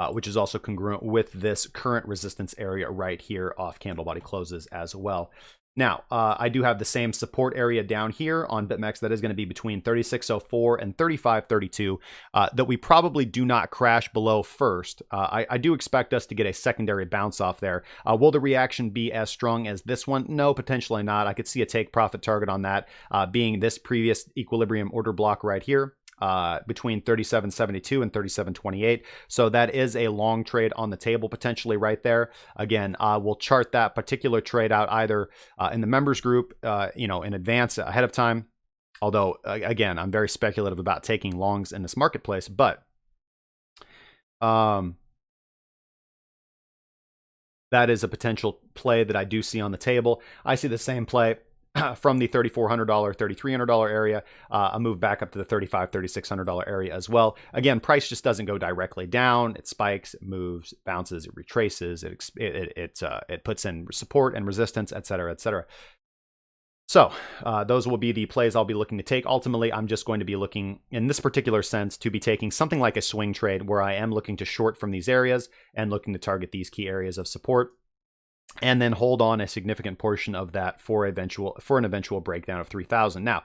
which is also congruent with this current resistance area right here off candle body closes as well. Now, I do have the same support area down here on BitMEX that is going to be between 36.04 and 35.32 that we probably do not crash below first. I do expect us to get a secondary bounce off there. Will the reaction be as strong as this one? No, potentially not. I could see a take profit target on that being this previous equilibrium order block right here. Between 37.72 and 37.28. So that is a long trade on the table potentially right there. Again, we'll chart that particular trade out either in the members group, in advance ahead of time. Although, again, I'm very speculative about taking longs in this marketplace, but that is a potential play that I do see on the table. I see the same play from the $3,400, $3,300 area, a move back up to the $3,500, $3,600 area as well. Again, price just doesn't go directly down. It spikes, it moves, it bounces, it retraces, it puts in support and resistance, et cetera, et cetera. So those will be the plays I'll be looking to take. Ultimately, I'm just going to be looking, in this particular sense, to be taking something like a swing trade where I am looking to short from these areas and looking to target these key areas of support, and then hold on a significant portion of that for an eventual breakdown of 3,000. Now,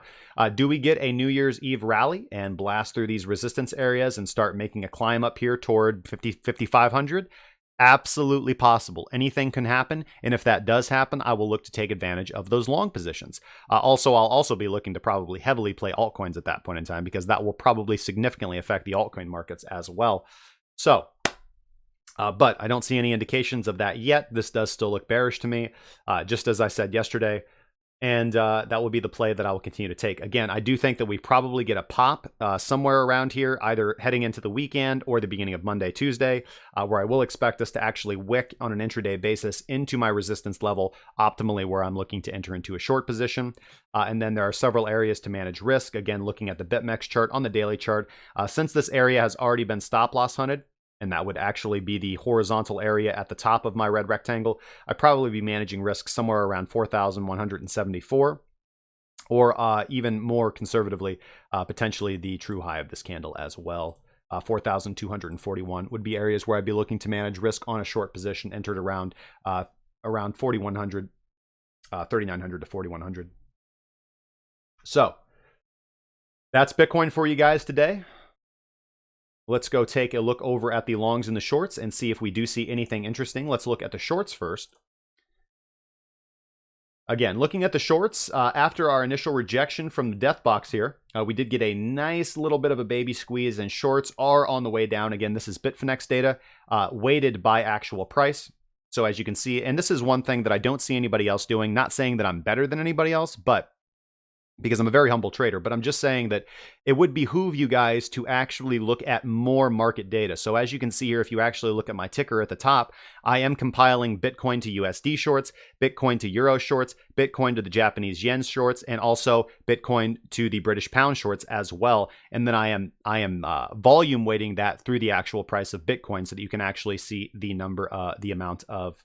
do we get a New Year's Eve rally and blast through these resistance areas and start making a climb up here toward 5,500? Absolutely possible. Anything can happen. And if that does happen, I will look to take advantage of those long positions. I'll also be looking to probably heavily play altcoins at that point in time, because that will probably significantly affect the altcoin markets as well. So, but I don't see any indications of that yet. This does still look bearish to me, just as I said yesterday. And that will be the play that I will continue to take. Again, I do think that we probably get a pop somewhere around here, either heading into the weekend or the beginning of Monday, Tuesday, where I will expect us to actually wick on an intraday basis into my resistance level, optimally where I'm looking to enter into a short position. And then there are several areas to manage risk. Again, looking at the BitMEX chart on the daily chart, since this area has already been stop loss hunted, and that would actually be the horizontal area at the top of my red rectangle, I'd probably be managing risk somewhere around 4,174, or even more conservatively, potentially the true high of this candle as well. 4,241 would be areas where I'd be looking to manage risk on a short position entered around 4,100, 3,900 to 4,100. So that's Bitcoin for you guys today. Let's go take a look over at the longs and the shorts and see if we do see anything interesting. Let's look at the shorts first. Again, looking at the shorts, after our initial rejection from the death box here, we did get a nice little bit of a baby squeeze, and shorts are on the way down. Again, this is Bitfinex data, weighted by actual price. So as you can see, and this is one thing that I don't see anybody else doing, not saying that I'm better than anybody else, but because I'm a very humble trader, but I'm just saying that it would behoove you guys to actually look at more market data. So as you can see here, if you actually look at my ticker at the top, I am compiling Bitcoin to USD shorts, Bitcoin to Euro shorts, Bitcoin to the Japanese yen shorts, and also Bitcoin to the British pound shorts as well. And then I am volume weighting that through the actual price of Bitcoin so that you can actually see the number, the amount of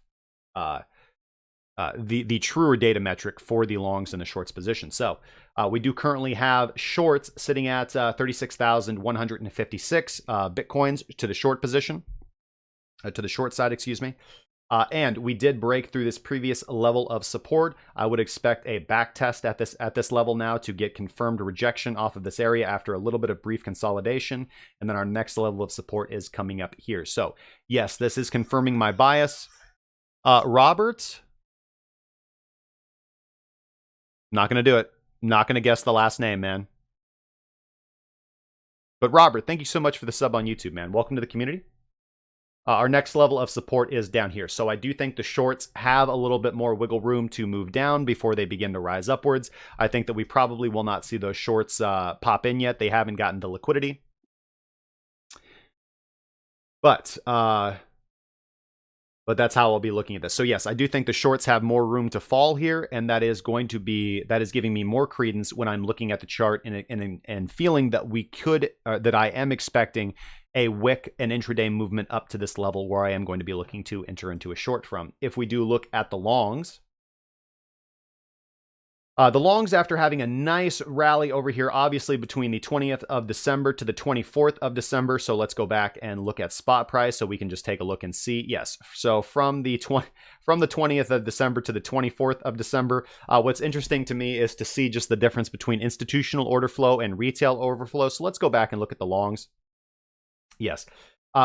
the truer data metric for the longs and the shorts position. So we do currently have shorts sitting at 36,156 Bitcoins to the short position, to the short side, excuse me. And we did break through this previous level of support. I would expect a back test at this level now to get confirmed rejection off of this area after a little bit of brief consolidation. And then our next level of support is coming up here. So yes, this is confirming my bias. Robert, not going to do it. Not going to guess the last name, man. But Robert, thank you so much for the sub on YouTube, man. Welcome to the community. Our next level of support is down here. So I do think the shorts have a little bit more wiggle room to move down before they begin to rise upwards. I think that we probably will not see those shorts pop in yet. They haven't gotten the liquidity. But that's how I'll be looking at this. So yes, I do think the shorts have more room to fall here, and that is giving me more credence when I'm looking at the chart and feeling that we could, that I am expecting a wick and intraday movement up to this level where I am going to be looking to enter into a short from. If we do look at the longs, after having a nice rally over here, obviously between the 20th of December to the 24th of December. So let's go back and look at spot price so we can just take a look and see. Yes. So from the 20th of December to the 24th of December, what's interesting to me is to see just the difference between institutional order flow and retail order flow. So let's go back and look at the longs. Yes.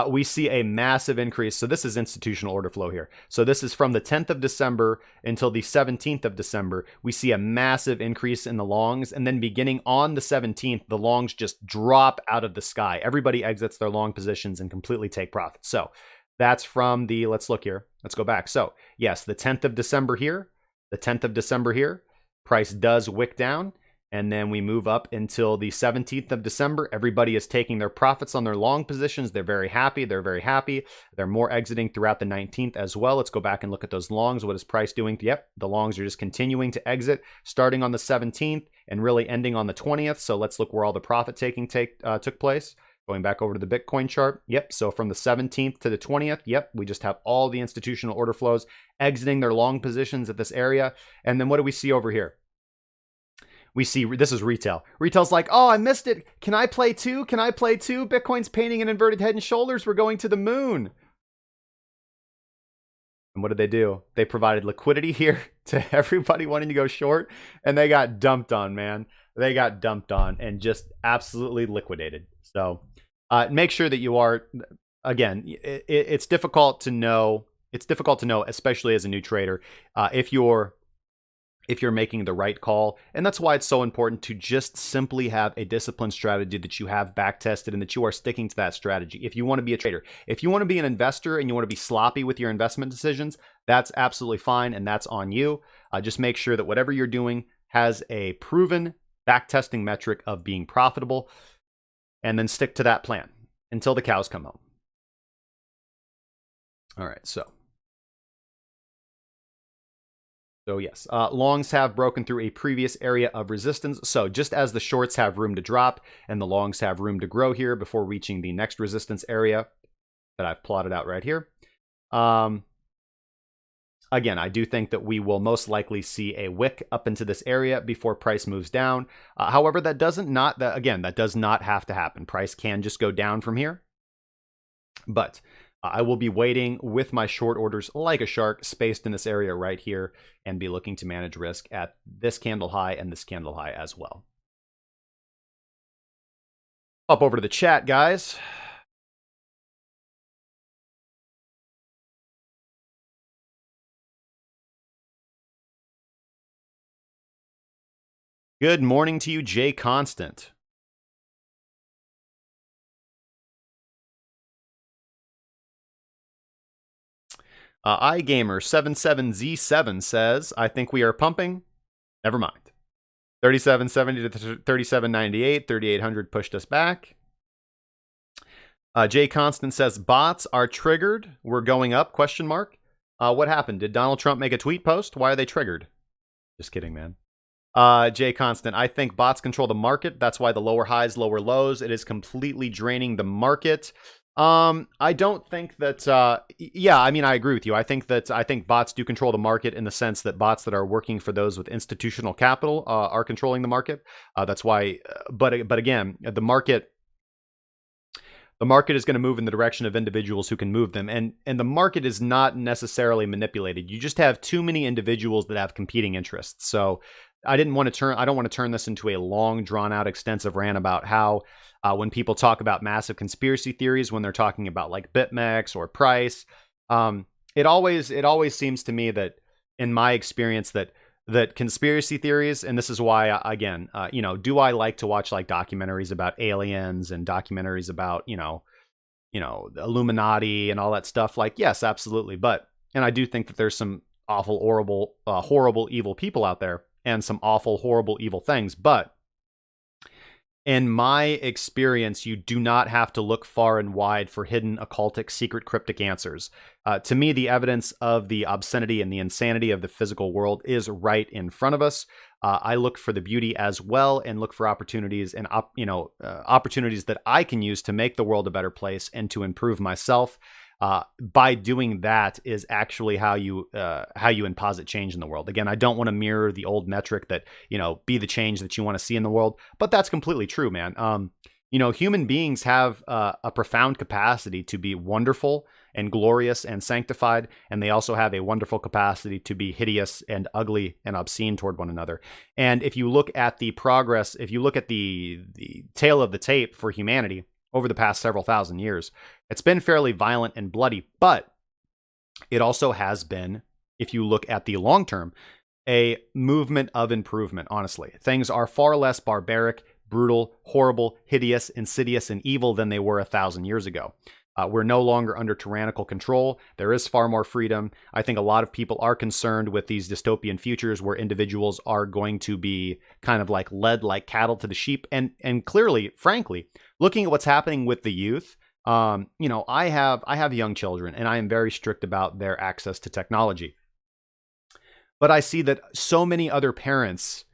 We see a massive increase. So this is institutional order flow here. So this is from the 10th of December until the 17th of December. We see a massive increase in the longs. And then beginning on the 17th, the longs just drop out of the sky. Everybody exits their long positions and completely take profit. So that's from the, let's look here. Let's go back. So yes, the 10th of December here, the 10th of December here, price does wick down. And then we move up until the 17th of December. Everybody is taking their profits on their long positions. They're very happy. They're very happy. They're more exiting throughout the 19th as well. Let's go back and look at those longs. What is price doing? Yep, the longs are just continuing to exit, starting on the 17th and really ending on the 20th. So let's look where all the profit taking took place. Going back over to the Bitcoin chart. Yep, so from the 17th to the 20th, yep, we just have all the institutional order flows exiting their long positions at this area. And then what do we see over here? We see, this is retail. Retail's like, oh, I missed it. Can I play too? Can I play too? Bitcoin's painting an inverted head and shoulders. We're going to the moon. And what did they do? They provided liquidity here to everybody wanting to go short, and they got dumped on, man. They got dumped on and just absolutely liquidated. So make sure that you are, again, it's difficult to know. It's difficult to know, especially as a new trader, if you're making the right call. And that's why it's so important to just simply have a disciplined strategy that you have back tested and that you are sticking to that strategy. If you want to be a trader, if you want to be an investor and you want to be sloppy with your investment decisions, that's absolutely fine. And that's on you. Just make sure that whatever you're doing has a proven back testing metric of being profitable, and then stick to that plan until the cows come home. All right. So yes, longs have broken through a previous area of resistance. So just as the shorts have room to drop and the longs have room to grow here before reaching the next resistance area, that I've plotted out right here. Again, I do think that we will most likely see a wick up into this area before price moves down. However, that does not have to happen. Price can just go down from here. But I will be waiting with my short orders like a shark spaced in this area right here and be looking to manage risk at this candle high and this candle high as well. Up over to the chat, guys. Good morning to you, Jay Constant. iGamer77Z7 says, I think we are pumping. Never mind. 3770 to 3798, 3800 pushed us back. Jay Constant says, bots are triggered. We're going up, question mark. What happened? Did Donald Trump make a tweet post? Why are they triggered? Just kidding, man. Jay Constant, I think bots control the market. That's why the lower highs, lower lows. It is completely draining the market. I don't think that, yeah, I mean, I agree with you. I think bots do control the market in the sense that bots that are working for those with institutional capital, are controlling the market. That's why, but again, the market is going to move in the direction of individuals who can move them. And the market is not necessarily manipulated. You just have too many individuals that have competing interests. So I don't want to turn this into a long, drawn out, extensive rant about how, when people talk about massive conspiracy theories, when they're talking about like BitMEX or price, it always seems to me that, in my experience, that conspiracy theories, and this is why, again, do I like to watch like documentaries about aliens and documentaries about, the Illuminati and all that stuff? Like, yes, absolutely. And I do think that there's some awful, horrible, evil people out there and some awful, horrible, evil things. But in my experience, you do not have to look far and wide for hidden, occultic, secret, cryptic answers. To me, the evidence of the obscenity and the insanity of the physical world is right in front of us. I look for the beauty as well, and look for opportunities and opportunities that I can use to make the world a better place and to improve myself. By doing that is actually how you imposit change in the world. Again, I don't want to mirror the old metric that, be the change that you want to see in the world, but that's completely true, man. Human beings have a profound capacity to be wonderful and glorious and sanctified, and they also have a wonderful capacity to be hideous and ugly and obscene toward one another. And if you look at the progress, if you look at the tail of the tape for humanity over the past several thousand years, it's been fairly violent and bloody, but it also has been, if you look at the long term, a movement of improvement, honestly. Things are far less barbaric, brutal, horrible, hideous, insidious, and evil than they were 1,000 years ago. We're no longer under tyrannical control. There is far more freedom. I think a lot of people are concerned with these dystopian futures where individuals are going to be kind of like led like cattle to the sheep. And clearly, frankly, looking at what's happening with the youth, I have young children, and I am very strict about their access to technology. But I see that so many other parents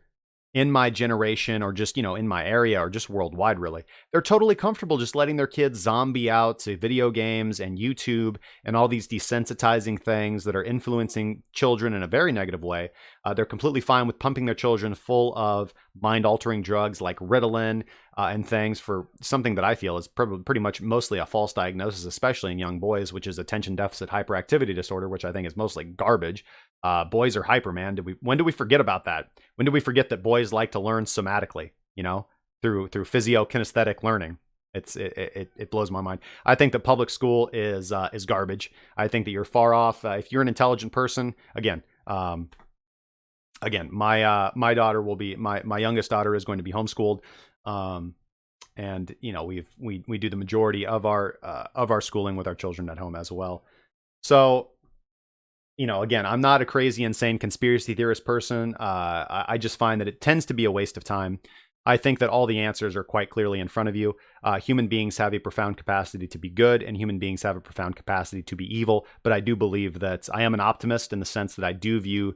in my generation, or just, in my area, or just worldwide, really, they're totally comfortable just letting their kids zombie out to video games and YouTube and all these desensitizing things that are influencing children in a very negative way. They're completely fine with pumping their children full of mind-altering drugs like Ritalin and things for something that I feel is pretty much mostly a false diagnosis, especially in young boys, which is attention deficit hyperactivity disorder, which I think is mostly garbage. Boys are hyper, man. When do we forget about that? When do we forget that boys like to learn somatically, through physio-kinesthetic learning? It blows my mind. I think that public school is garbage. I think that you're far off. If you're an intelligent person, again, my daughter will be, my youngest daughter is going to be homeschooled. And we do the majority of our schooling with our children at home as well. So, again, I'm not a crazy, insane conspiracy theorist person. I just find that it tends to be a waste of time. I think that all the answers are quite clearly in front of you. Human beings have a profound capacity to be good, and human beings have a profound capacity to be evil. But I do believe that I am an optimist in the sense that I do view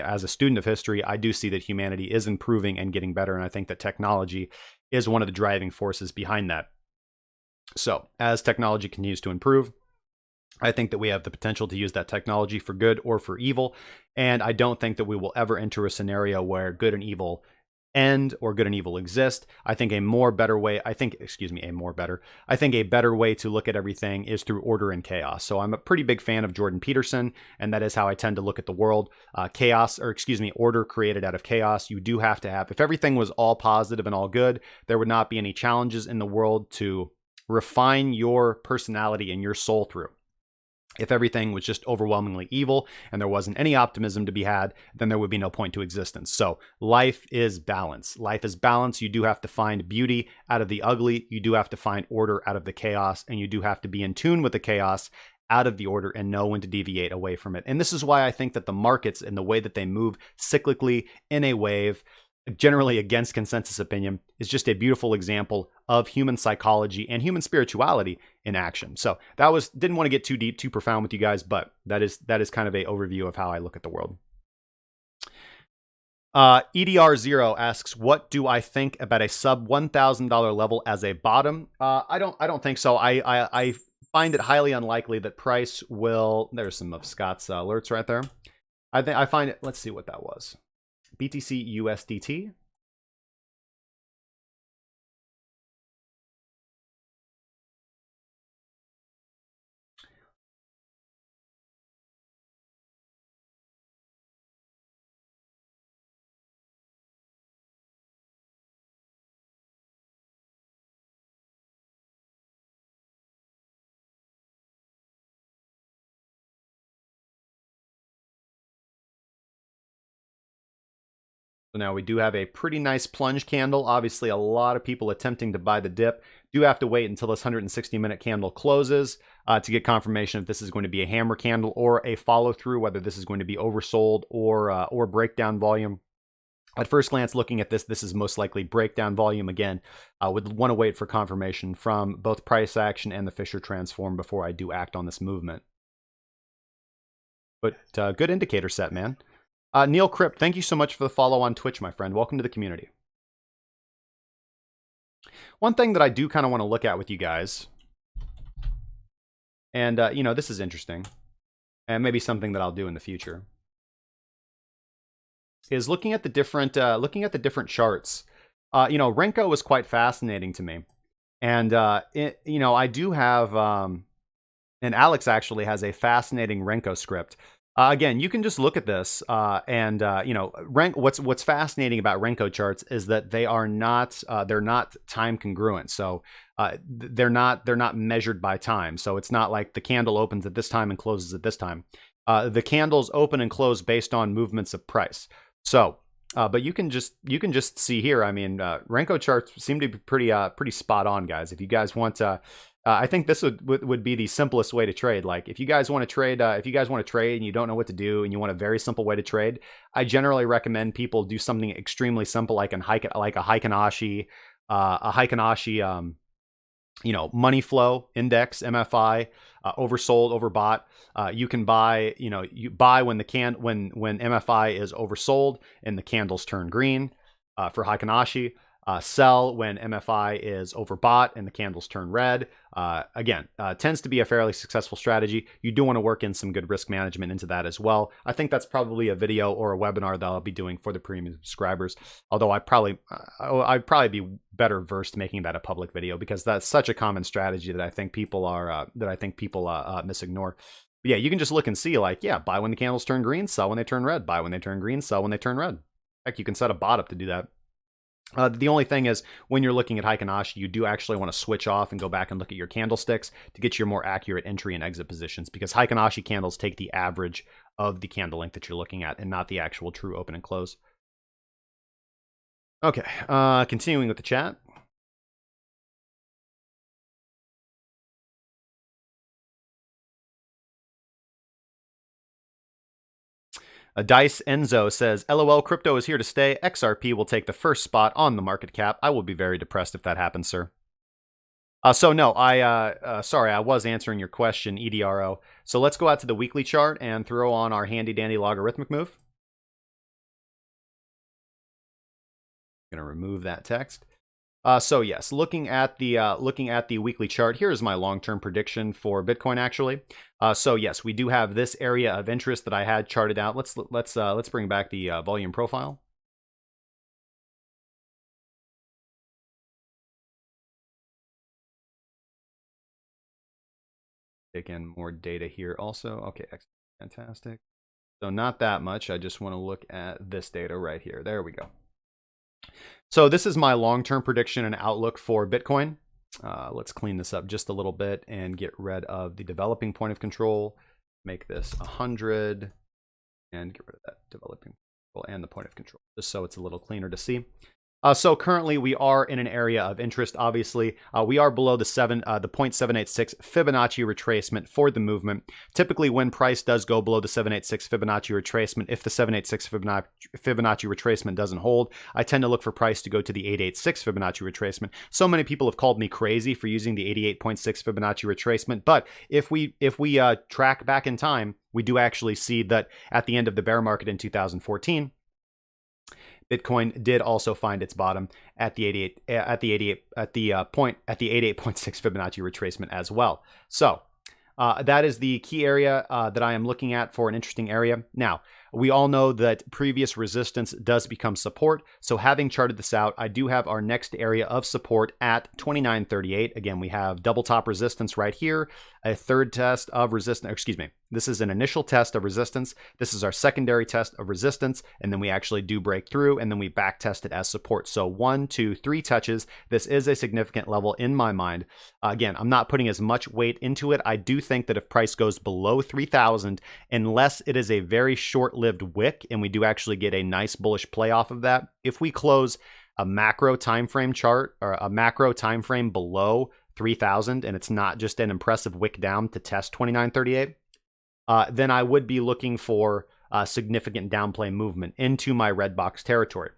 as a student of history, I do see that humanity is improving and getting better. And I think that technology is one of the driving forces behind that. So as technology continues to improve, I think that we have the potential to use that technology for good or for evil. And I don't think that we will ever enter a scenario where good and evil end or good and evil exist. I think a better way to look at everything is through order and chaos. So I'm a pretty big fan of Jordan Peterson, and that is how I tend to look at the world. Order created out of chaos. You do have to have, if everything was all positive and all good, there would not be any challenges in the world to refine your personality and your soul through. If everything was just overwhelmingly evil and there wasn't any optimism to be had, then there would be no point to existence. So life is balance. Life is balance. You do have to find beauty out of the ugly. You do have to find order out of the chaos. And you do have to be in tune with the chaos out of the order and know when to deviate away from it. And this is why I think that the markets and the way that they move cyclically in a wave, generally against consensus opinion, is just a beautiful example of human psychology and human spirituality in action. So didn't want to get too deep, too profound with you guys, but that is kind of a overview of how I look at the world. EDR0 asks, what do I think about a sub $1,000 level as a bottom? I don't think so. I find it highly unlikely that price will. There's some of Scott's alerts right there. I find it. Let's see what that was. BTC USDT. So now we do have a pretty nice plunge candle. Obviously, a lot of people attempting to buy the dip do have to wait until this 160-minute candle closes to get confirmation if this is going to be a hammer candle or a follow through, whether this is going to be oversold or breakdown volume. At first glance, looking at this is most likely breakdown volume. Again, would want to wait for confirmation from both price action and the Fisher transform before I do act on this movement. But good indicator set, man. Neil Cripp, thank you so much for the follow on Twitch, my friend. Welcome to the community. One thing that I do kind of want to look at with you guys, and this is interesting, and maybe something that I'll do in the future, is looking at the different charts. Renko was quite fascinating to me, and I do have, and Alex actually has a fascinating Renko script. Again, you can just look at this, what's fascinating about Renko charts is that they are not they're not time congruent. So they're not measured by time. So it's not like the candle opens at this time and closes at this time. The candles open and close based on movements of price. So, but you can just see here. I mean, Renko charts seem to be pretty spot on, guys. If you guys want to. I think this would be the simplest way to trade. Like if you guys want to trade, and you don't know what to do and you want a very simple way to trade, I generally recommend people do something extremely simple like a Heikinashi, money flow index, MFI, oversold, overbought. You can buy, you buy when when MFI is oversold and the candles turn green for Heikinashi. Sell when MFI is overbought and the candles turn red. Again, tends to be a fairly successful strategy. You do want to work in some good risk management into that as well. I think that's probably a video or a webinar that I'll be doing for the premium subscribers. Although I'd probably be better versed making that a public video because that's such a common strategy that I think people misignore. But yeah, you can just look and see buy when the candles turn green, sell when they turn red, buy when they turn green, sell when they turn red. Heck, you can set a bot up to do that. The only thing is when you're looking at Heikinashi, you do actually want to switch off and go back and look at your candlesticks to get your more accurate entry and exit positions because Heikinashi candles take the average of the candle length that you're looking at and not the actual true open and close. Okay, continuing with the chat. Dice Enzo says, LOL, crypto is here to stay. XRP will take the first spot on the market cap. I will be very depressed if that happens, sir. Sorry, I was answering your question, EDRO. So let's go out to the weekly chart and throw on our handy dandy logarithmic move. I'm going to remove that text. So yes, looking at the weekly chart, here is my long-term prediction for Bitcoin. Actually, so yes, we do have this area of interest that I had charted out. Let's bring back the volume profile. Take in more data here also. Okay, excellent, fantastic. So not that much. I just want to look at this data right here. There we go. So this is my long-term prediction and outlook for Bitcoin. Let's clean this up just a little bit and get rid of the developing point of control. Make this 100 and get rid of that developing control and the point of control, just so it's a little cleaner to see. So currently we are in an area of interest. Obviously, we are below the 0.786 Fibonacci retracement for the movement. Typically, when price does go below the 786 Fibonacci retracement, if the 786 Fibonacci retracement doesn't hold, I tend to look for price to go to the 886 Fibonacci retracement. So many people have called me crazy for using the 88.6 Fibonacci retracement, but if we track back in time, we do actually see that at the end of the bear market in 2014. Bitcoin did also find its bottom at the 88.6 Fibonacci retracement as well. So that is the key area that I am looking at for an interesting area. Now, we all know that previous resistance does become support. So having charted this out, I do have our next area of support at 29.38. Again, we have double top resistance right here, a third test of resistance. Excuse me. This is an initial test of resistance. This is our secondary test of resistance. And then we actually do break through and then we back test it as support. So 1, 2, 3 touches. This is a significant level in my mind. Again, I'm not putting as much weight into it. I do think that if price goes below 3,000, unless it is a very short-lived wick and we do actually get a nice bullish play off of that, if we close a macro time frame chart or a macro time frame below 3,000 and it's not just an impressive wick down to test 29.38, then I would be looking for significant downplay movement into my red box territory.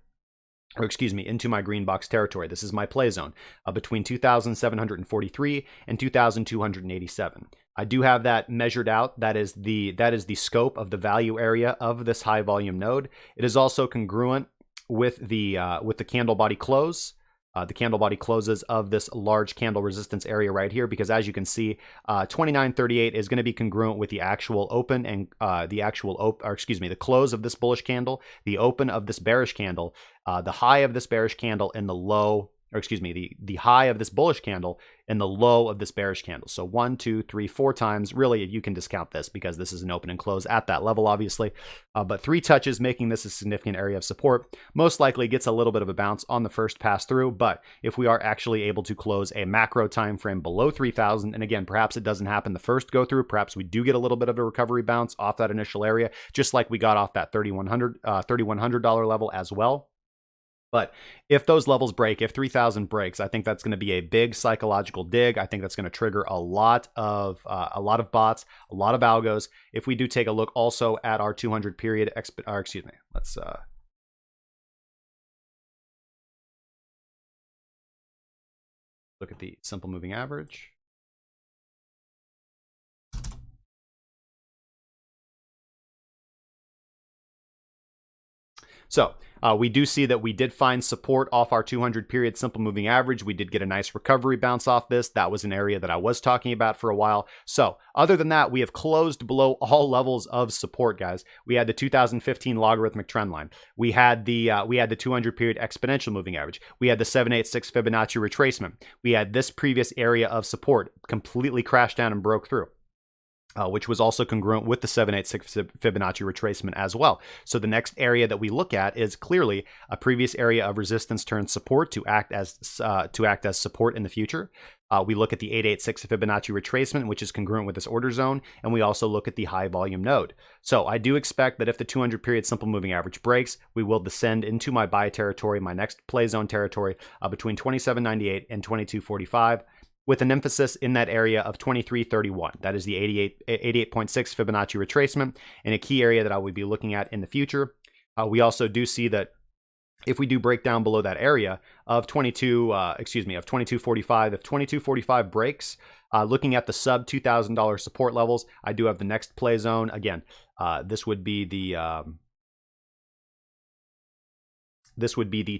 Or excuse me, into my green box territory. This is my play zone between 2,743 and 2,287. I do have that measured out. That is the scope of the value area of this high volume node. It is also congruent with the candle body close. The candle body closes of this large candle resistance area right here, because as you can see, 29.38 is going to be congruent with the actual open and the close of this bullish candle, the open of this bearish candle, the high of this bearish candle, and the low, or excuse me, the high of this bullish candle and the low of this bearish candle. So 1, 2, 3, 4 times. Really, you can discount this because this is an open and close at that level, obviously. But 3 touches, making this a significant area of support. Most likely gets a little bit of a bounce on the first pass through. But if we are actually able to close a macro time frame below 3,000, and again, perhaps it doesn't happen the first go through. Perhaps we do get a little bit of a recovery bounce off that initial area, just like we got off that $3,100 level as well. But if those levels break, if 3,000 breaks, I think that's going to be a big psychological dig. I think that's going to trigger a lot of bots, a lot of algos. If we do take a look also at our 200 period, let's look at the simple moving average. So we do see that we did find support off our 200 period simple moving average. We did get a nice recovery bounce off this. That was an area that I was talking about for a while. So other than that, we have closed below all levels of support, guys. We had the 2015 logarithmic trend line. We had the 200 period exponential moving average. We had the 786 Fibonacci retracement. We had this previous area of support completely crashed down and broke through. Which was also congruent with the 786 Fibonacci retracement as well. So the next area that we look at is clearly a previous area of resistance turned support to act as support in the future. We look at the 886 Fibonacci retracement, which is congruent with this order zone, and we also look at the high volume node. So I do expect that if the 200 period simple moving average breaks, we will descend into my buy territory, my next play zone territory, between 27.98 and 22.45. With an emphasis in that area of 23.31. That is the 88.6 Fibonacci retracement, and a key area that I would be looking at in the future. We also do see that if we do break down below that area of 22.45, if 22.45 breaks, looking at the sub $2,000 support levels, I do have the next play zone. Again, this would be the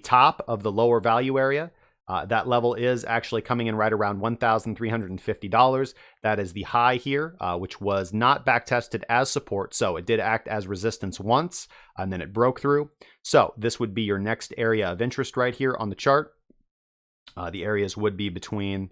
top of the lower value area. That level is actually coming in right around $1,350. That is the high here, which was not back tested as support. So it did act as resistance once, and then it broke through. So this would be your next area of interest right here on the chart. The areas would be between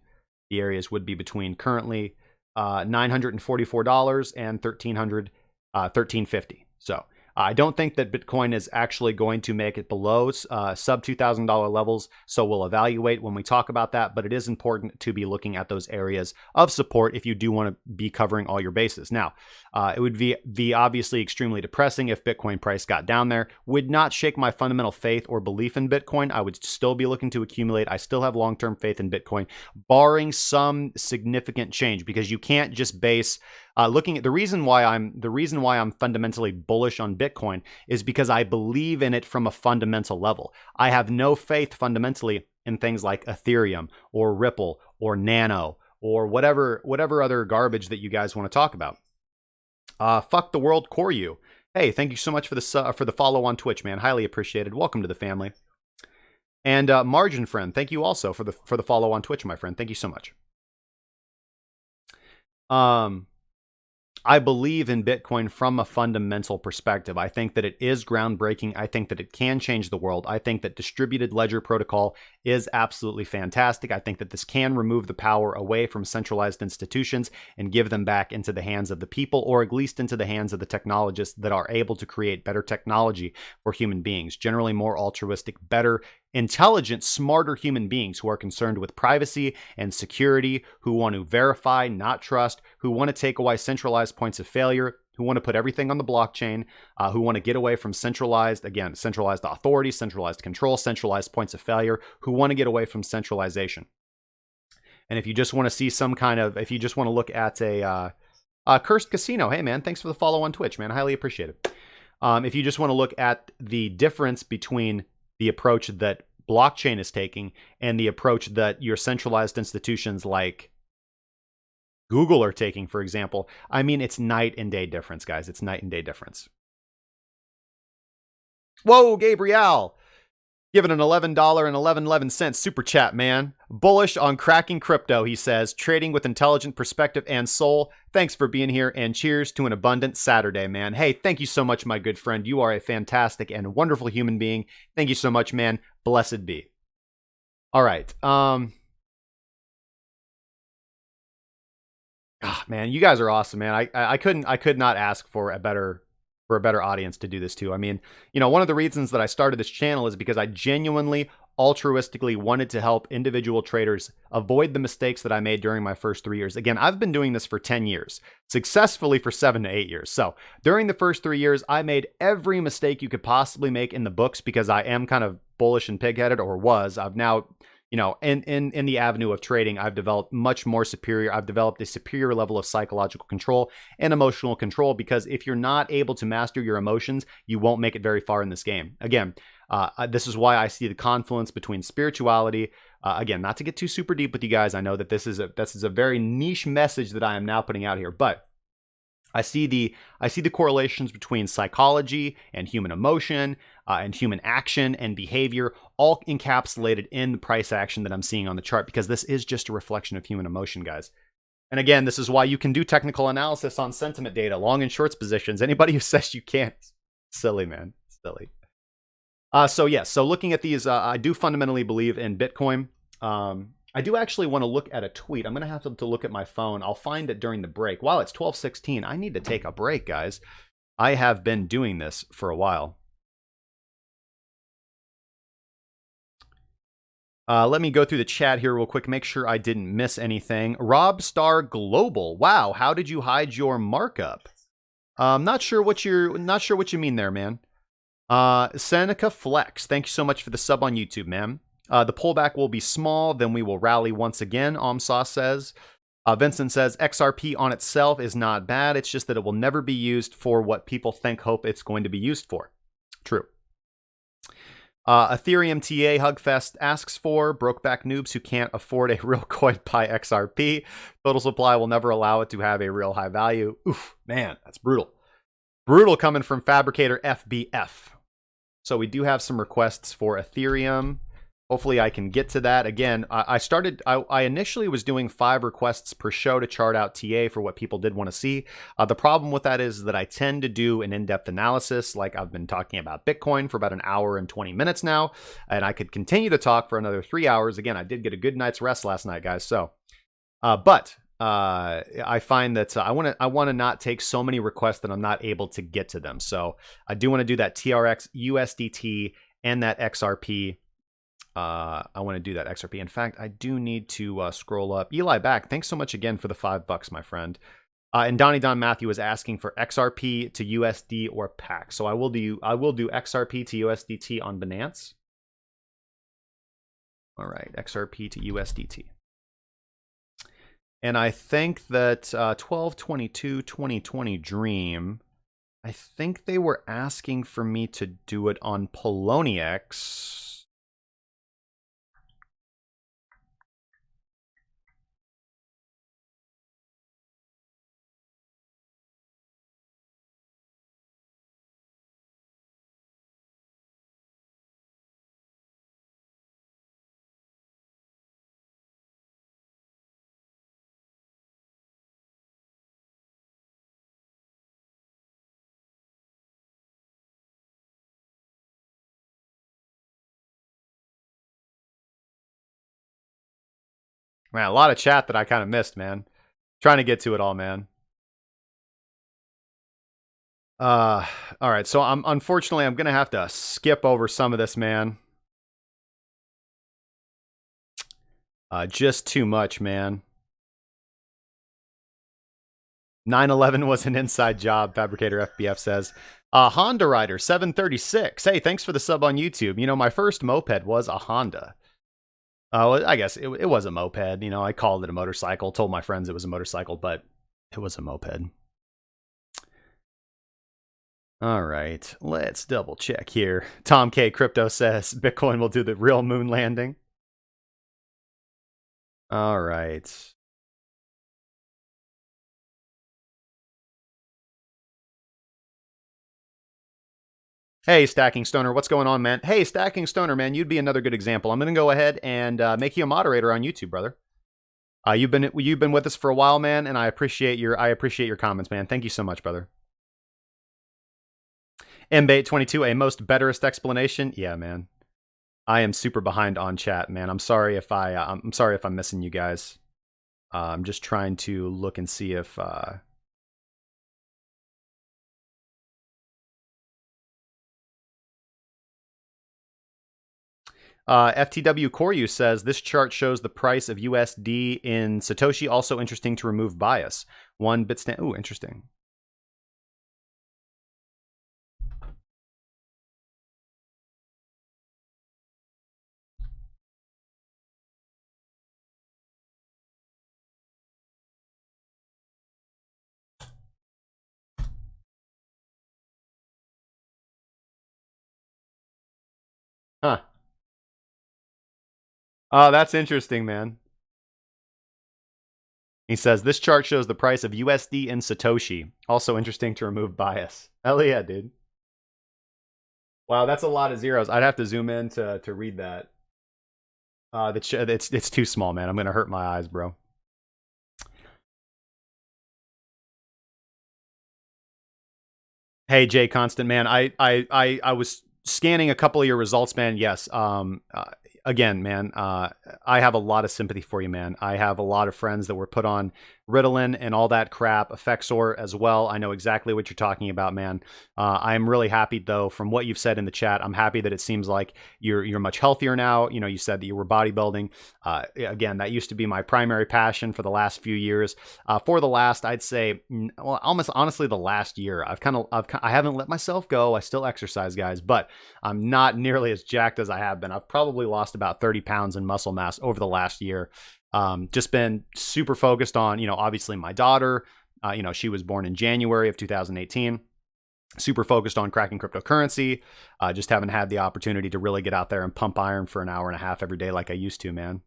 currently $944 and $1,350. So I don't think that Bitcoin is actually going to make it below sub $2,000 levels, so we'll evaluate when we talk about that, but it is important to be looking at those areas of support if you do want to be covering all your bases. Now, it would be obviously extremely depressing if Bitcoin price got down there. Would not shake my fundamental faith or belief in Bitcoin. I would still be looking to accumulate. I still have long-term faith in Bitcoin, barring some significant change, because you can't just base looking at the reason why I'm fundamentally bullish on Bitcoin is because I believe in it from a fundamental level. I have no faith fundamentally in things like Ethereum or Ripple or Nano or whatever other garbage that you guys want to talk about. Fuck the world, core you. Hey, thank you so much for the follow on Twitch, man. Highly appreciated. Welcome to the family. And Margin Friend, thank you also for the follow on Twitch, my friend. Thank you so much. I believe in Bitcoin from a fundamental perspective. I think that it is groundbreaking. I think that it can change the world. I think that distributed ledger protocol is absolutely fantastic. I think that this can remove the power away from centralized institutions and give them back into the hands of the people, or at least into the hands of the technologists that are able to create better technology for human beings, generally more altruistic, better, intelligent, smarter human beings who are concerned with privacy and security, who want to verify, not trust, who want to take away centralized points of failure, who want to put everything on the blockchain, who want to get away from centralized authority, centralized control, centralized points of failure, who want to get away from centralization. And if you just want to see if you just want to look at a Cursed Casino, hey man, thanks for the follow on Twitch, man. Highly appreciate it. If you just want to look at the difference between the approach that blockchain is taking and the approach that your centralized institutions like Google are taking, for example, I mean, it's night and day difference, guys. It's night and day difference. Whoa, Gabriel, giving an $11.11 super chat, man. Bullish on cracking crypto, he says. Trading with intelligent perspective and soul. Thanks for being here, and cheers to an abundant Saturday, man. Hey, thank you so much, my good friend. You are a fantastic and wonderful human being. Thank you so much, man. Blessed be. All right. Man, you guys are awesome, man. I could not ask for a better audience to do this to. I mean, one of the reasons that I started this channel is because I genuinely, altruistically wanted to help individual traders avoid the mistakes that I made during my first 3 years. Again, I've been doing this for 10 years, successfully for 7 to 8 years. So during the first 3 years, I made every mistake you could possibly make in the books because I am kind of bullish and pig-headed, or was. I've now, in the avenue of trading, I've developed I've developed a superior level of psychological control and emotional control, because if you're not able to master your emotions, you won't make it very far in this game. Again, this is why I see the confluence between spirituality. Again, not to get too super deep with you guys. I know that this is a very niche message that I am now putting out here, but I see the correlations between psychology and human emotion and human action and behavior, all encapsulated in the price action that I'm seeing on the chart, because this is just a reflection of human emotion, guys. And again, this is why you can do technical analysis on sentiment data, long and shorts positions. Anybody who says you can't, silly, man, silly. So looking at these, I do fundamentally believe in Bitcoin. I do actually want to look at a tweet. I'm going to have to look at my phone. I'll find it during the break. Wow, it's 12:16. I need to take a break, guys. I have been doing this for a while. Let me go through the chat here real quick, make sure I didn't miss anything. Rob Star Global. Wow, how did you hide your markup? Not sure what you mean there, man. Seneca Flex, thank you so much for the sub on YouTube, man. The pullback will be small, then we will rally once again, Omsaw says. Vincent says, XRP on itself is not bad. It's just that it will never be used for what people hope it's going to be used for. True. Ethereum TA Hugfest asks for brokeback noobs who can't afford a real coin by XRP. Total supply will never allow it to have a real high value. Oof, man, that's brutal. Brutal coming from Fabricator FBF. So we do have some requests for Ethereum. Hopefully I can get to that. Again, I initially was doing 5 requests per show to chart out TA for what people did want to see. The problem with that is that I tend to do an in-depth analysis, like I've been talking about Bitcoin for about an hour and 20 minutes now, and I could continue to talk for another 3 hours. Again, I did get a good night's rest last night, guys. So, I find that I want to not take so many requests that I'm not able to get to them. So I do want to do that TRX, USDT, and that XRP. I want to do that XRP. In fact, I do need to scroll up. Eli back. Thanks so much again for the $5, my friend. And Donnie Don Matthew was asking for XRP to USD or PAC. So I will do XRP to USDT on Binance. All right, XRP to USDT. And I think that 12/22/2020 Dream, I think they were asking for me to do it on Poloniex. Man, a lot of chat that I kind of missed, man. Trying to get to it all, man. All right, so unfortunately I'm gonna have to skip over some of this, man. Just too much, man. 9/11 was an inside job, Fabricator FBF says. Honda Rider 736. Hey, thanks for the sub on YouTube. You know, my first moped was a Honda. I guess it was a moped. You know, I called it a motorcycle, told my friends it was a motorcycle, but it was a moped. All right, let's double check here. Tom K. Crypto says Bitcoin will do the real moon landing. All right. Hey, Stacking Stoner, what's going on, man? Hey, Stacking Stoner, man, you'd be another good example. I'm going to go ahead and make you a moderator on YouTube, brother. You've been with us for a while, man, and I appreciate your comments, man. Thank you so much, brother. Mbait22, a most betterest explanation. Yeah, man. I am super behind on chat, man. I'm sorry if I'm missing you guys. I'm just trying to look and see if FTW Koryu says this chart shows the price of USD in Satoshi. Also interesting to remove bias. 1 bit stand. Ooh, interesting. Huh. Oh, that's interesting, man. He says, this chart shows the price of USD in Satoshi. Also interesting to remove bias. Hell yeah, dude. Wow, that's a lot of zeros. I'd have to zoom in to read that. It's too small, man. I'm going to hurt my eyes, bro. Hey, Jay Constant, man. I was scanning a couple of your results, man. Yes. Again, man, I have a lot of sympathy for you, man. I have a lot of friends that were put on Ritalin and all that crap, Effexor as well. I know exactly what you're talking about, man. I'm really happy, though, from what you've said in the chat. I'm happy that it seems like you're much healthier now. You know, you said that you were bodybuilding. Again, that used to be my primary passion for the last few years. For the last, I'd say, well, almost honestly, the last year, I haven't let myself go. I still exercise, guys, but I'm not nearly as jacked as I have been. I've probably lost about 30 pounds in muscle mass over the last year. Just been super focused on, you know, obviously my daughter, you know, she was born in January of 2018. Super focused on cracking cryptocurrency. Just haven't had the opportunity to really get out there and pump iron for an hour and a half every day like I used to, man.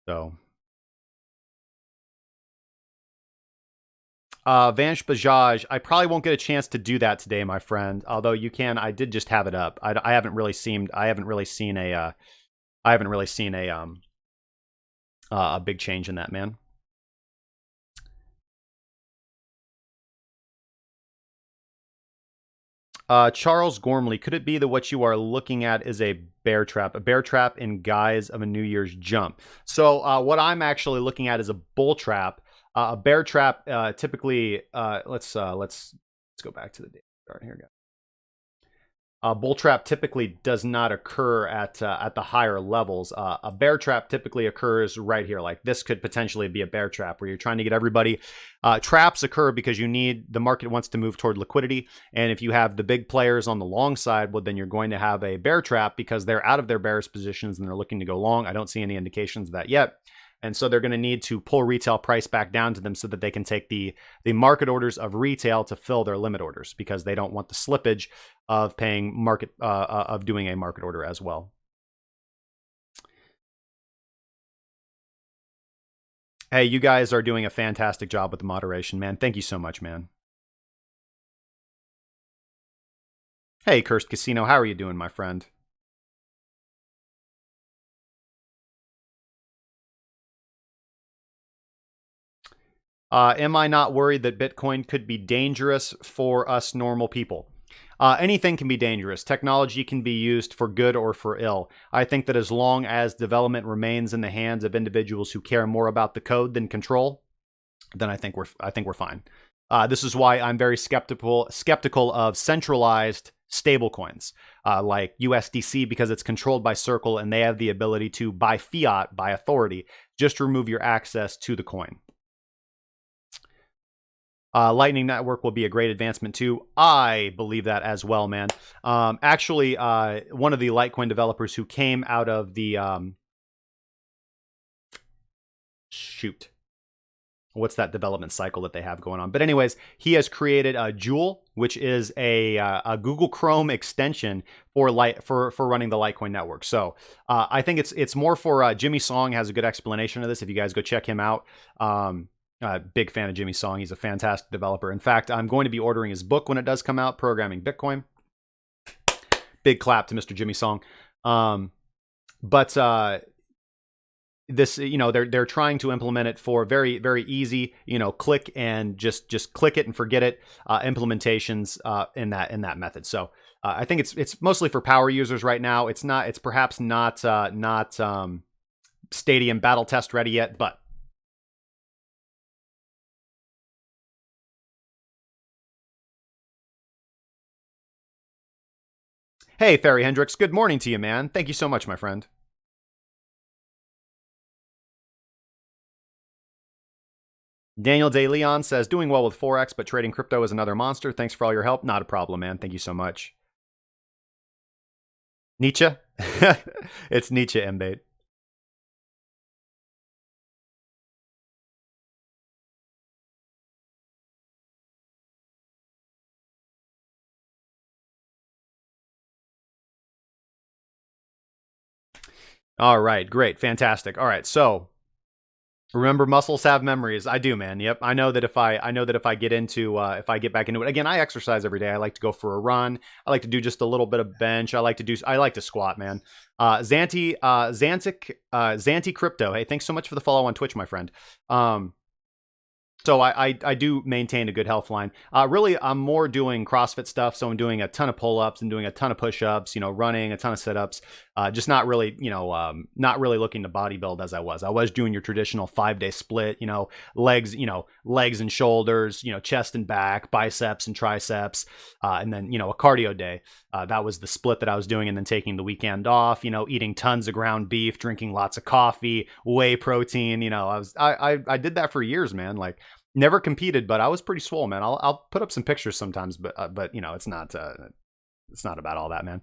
So Vanish Bajaj, I probably won't get a chance to do that today, my friend. Although you can, I did just have it up. I haven't really seen a big change in that, man. Charles Gormley, could it be that what you are looking at is a bear trap in guise of a New Year's jump? So what I'm actually looking at is a bull trap. A bear trap typically, let's go back to the data chart here, guys. Bull trap typically does not occur at the higher levels. A bear trap typically occurs right here. Like this could potentially be a bear trap where you're trying to get everybody. Traps occur because the market wants to move toward liquidity. And if you have the big players on the long side, well, then you're going to have a bear trap because they're out of their bearish positions and they're looking to go long. I don't see any indications of that yet. And so they're going to need to pull retail price back down to them so that they can take the market orders of retail to fill their limit orders because they don't want the slippage of paying market of doing a market order as well. Hey, you guys are doing a fantastic job with the moderation, man. Thank you so much, man. Hey, Cursed Casino, how are you doing, my friend? Am I not worried that Bitcoin could be dangerous for us normal people? Anything can be dangerous. Technology can be used for good or for ill. I think that as long as development remains in the hands of individuals who care more about the code than control, then I think we're fine. This is why I'm very skeptical of centralized stablecoins like USDC because it's controlled by Circle and they have the ability to, by fiat, by authority, just remove your access to the coin. Lightning Network will be a great advancement too. I believe that as well, man. Actually, one of the Litecoin developers who came out of the what's that development cycle that they have going on? But anyways, he has created a Joule, which is a Google Chrome extension for running the Litecoin network. So I think it's more for Jimmy Song has a good explanation of this. If you guys go check him out. Big fan of Jimmy Song. He's a fantastic developer. In fact, I'm going to be ordering his book when it does come out, Programming Bitcoin. Big clap to Mr. Jimmy Song. This, they're trying to implement it for very, very easy, click and just click it and forget it implementations in that method. So I think it's mostly for power users right now. It's perhaps not Stadium battle test ready yet, but hey, Ferry Hendricks, good morning to you, man. Thank you so much, my friend. Daniel De Leon says, doing well with Forex, but trading crypto is another monster. Thanks for all your help. Not a problem, man. Thank you so much. Nietzsche? It's Nietzsche, Mbate. All right, great, fantastic. All right, so remember, muscles have memories. I do, man. Yep, I know that if I get back into it again, I exercise every day. I like to go for a run. I like to do just a little bit of bench. I like to squat, man. Zanti Crypto. Hey, thanks so much for the follow on Twitch, my friend. So I do maintain a good health line. Really, I'm more doing CrossFit stuff. So I'm doing a ton of pull-ups and doing a ton of push-ups, running a ton of sit-ups. Just not really, not really looking to bodybuild as I was. I was doing your traditional 5-day split, legs and shoulders, chest and back, biceps and triceps, and then, a cardio day. That was the split that I was doing, and then taking the weekend off, eating tons of ground beef, drinking lots of coffee, whey protein. I did that for years, man. Like, never competed, but I was pretty swole, man. I'll put up some pictures sometimes, but it's not about all that, man.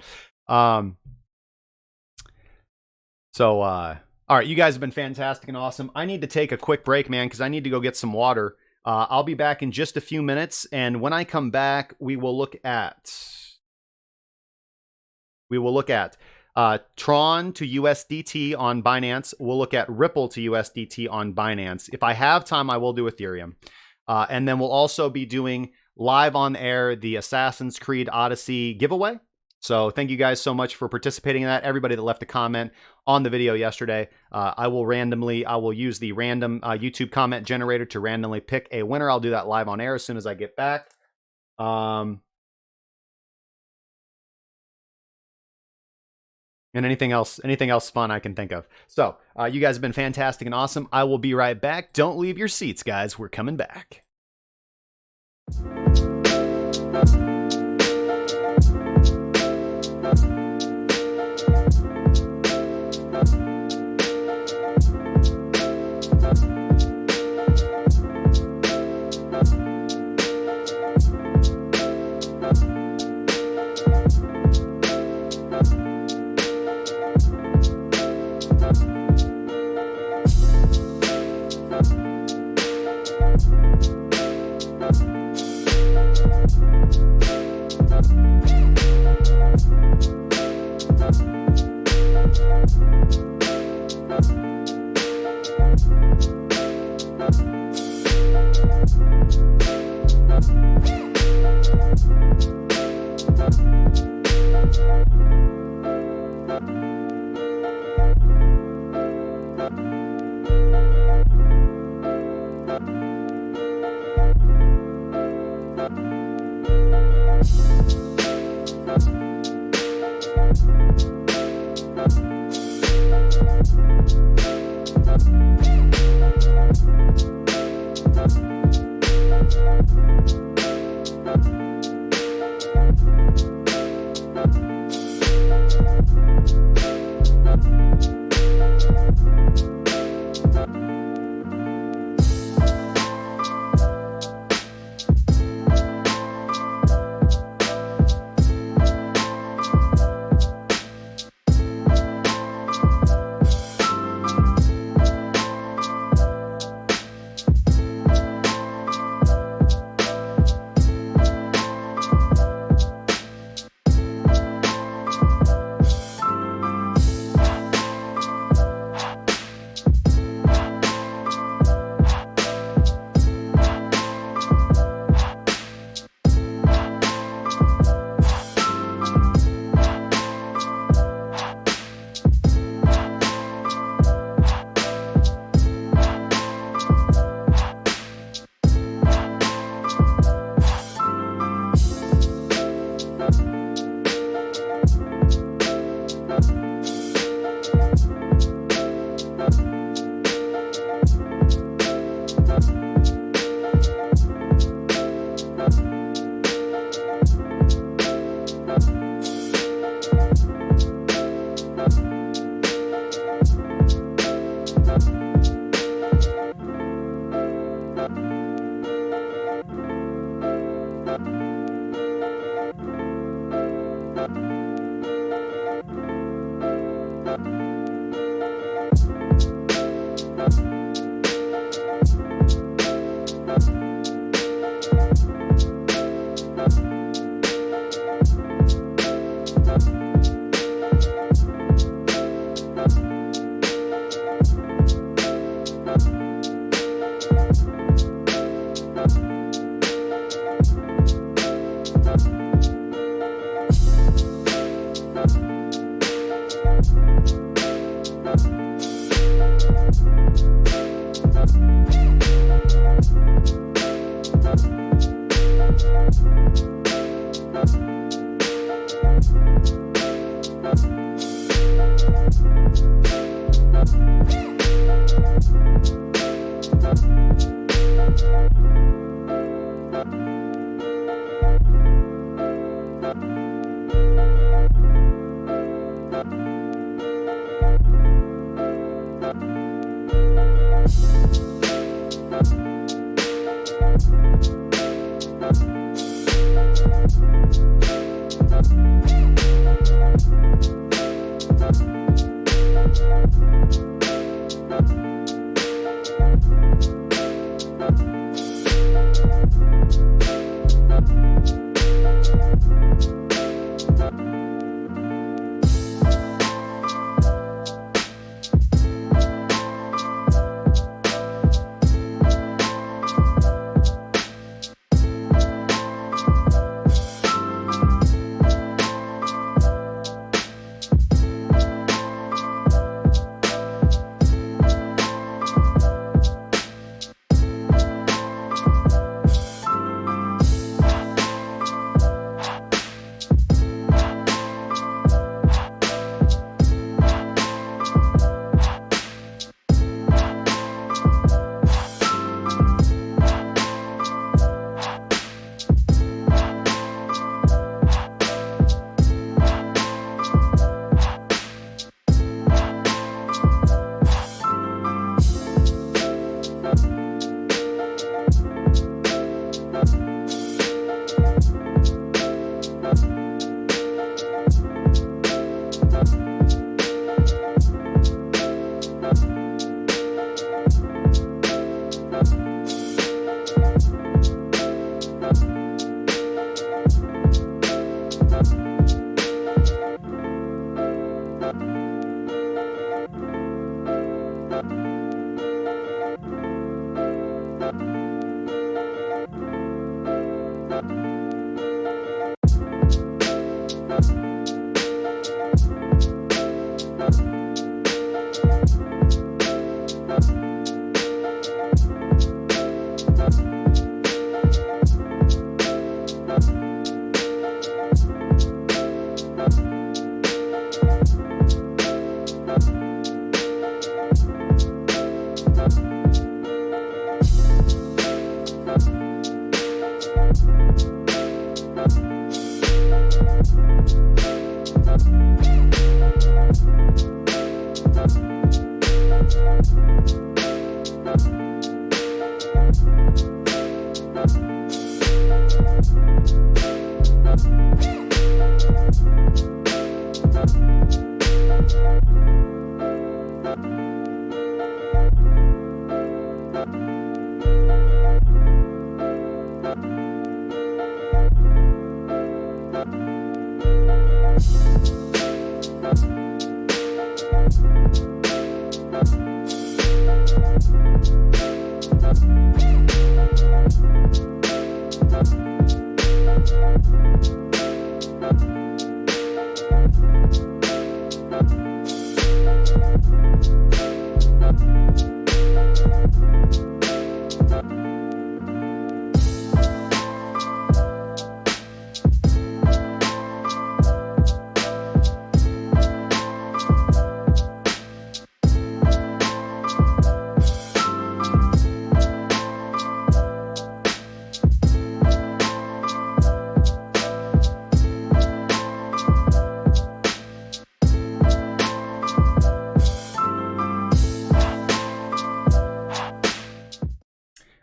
So all right, you guys have been fantastic and awesome. I need to take a quick break, man, because I need to go get some water. I'll be back in just a few minutes, and when I come back, we will look at Tron to USDT on Binance. We'll look at Ripple to USDT on Binance. If I have time, I will do Ethereum. And then we'll also be doing live on air the Assassin's Creed Odyssey giveaway. So thank you guys so much for participating in that. Everybody that left a comment on the video yesterday, I will use the random YouTube comment generator to randomly pick a winner. I'll do that live on air as soon as I get back. And anything else fun I can think of. So you guys have been fantastic and awesome. I will be right back. Don't leave your seats, guys. We're coming back.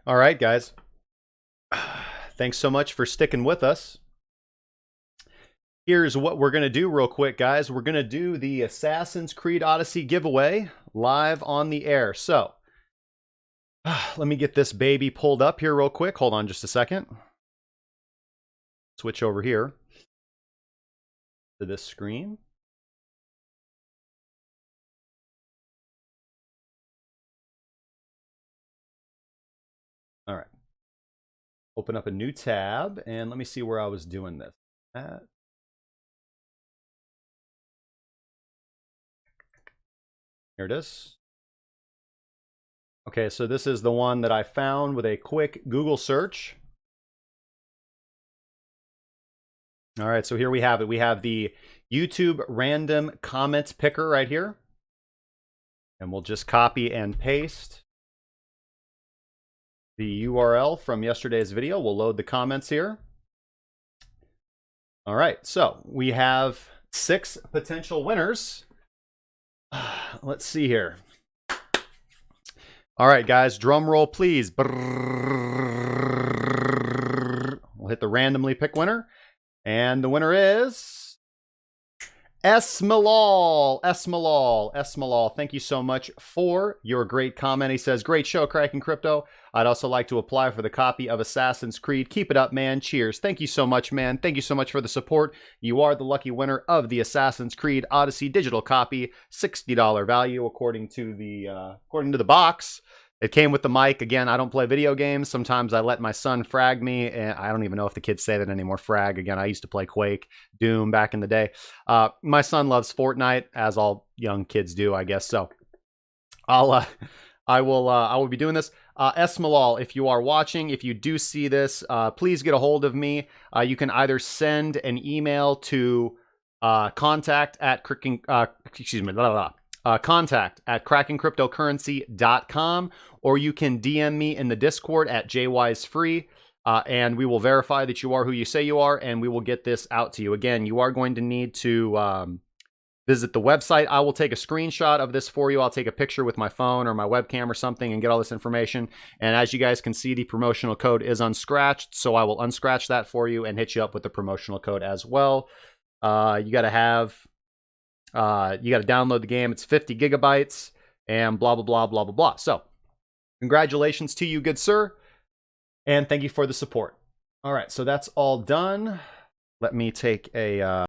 All right, guys. Thanks so much for sticking with us. Here's what we're going to do real quick, guys. We're going to do the Assassin's Creed Odyssey giveaway live on the air. So, let me get this baby pulled up here real quick. Hold on just a second. Switch over here to this screen. All right. Open up a new tab, and let me see where I was doing this at. Here it is. Okay, so this is the one that I found with a quick Google search. All right, so here we have it. We have the YouTube random comments picker right here. And we'll just copy and paste the URL from yesterday's video. We'll load the comments here. All right, so we have 6 potential winners. Let's see here. All right, guys, drum roll, please. We'll hit the randomly pick winner. And the winner is Esmalal. Thank you so much for your great comment. He says, great show, Cracking Crypto. I'd also like to apply for the copy of Assassin's Creed. Keep it up, man. Cheers. Thank you so much, man. Thank you so much for the support. You are the lucky winner of the Assassin's Creed Odyssey digital copy. $60 value according to the box. It came with the mic. Again, I don't play video games. Sometimes I let my son frag me, and I don't even know if the kids say that anymore. Frag. Again, I used to play Quake, Doom back in the day. My son loves Fortnite, as all young kids do, I guess. So I will be doing this. Esmalal, if you are watching, if you do see this, please get a hold of me. You can either send an email to contact at crackingcryptocurrency.com, or you can DM me in the Discord at jwisefree, and we will verify that you are who you say you are, and we will get this out to you. Again, you are going to need to visit the website. I will take a screenshot of this for you. I'll take a picture with my phone or my webcam or something and get all this information. And as you guys can see, the promotional code is unscratched, so I will unscratch that for you and hit you up with the promotional code as well. You got to download the game. It's 50 gigabytes and blah, blah, blah, blah, blah, blah. So congratulations to you, good sir. And thank you for the support. All right, so that's all done. Let me take a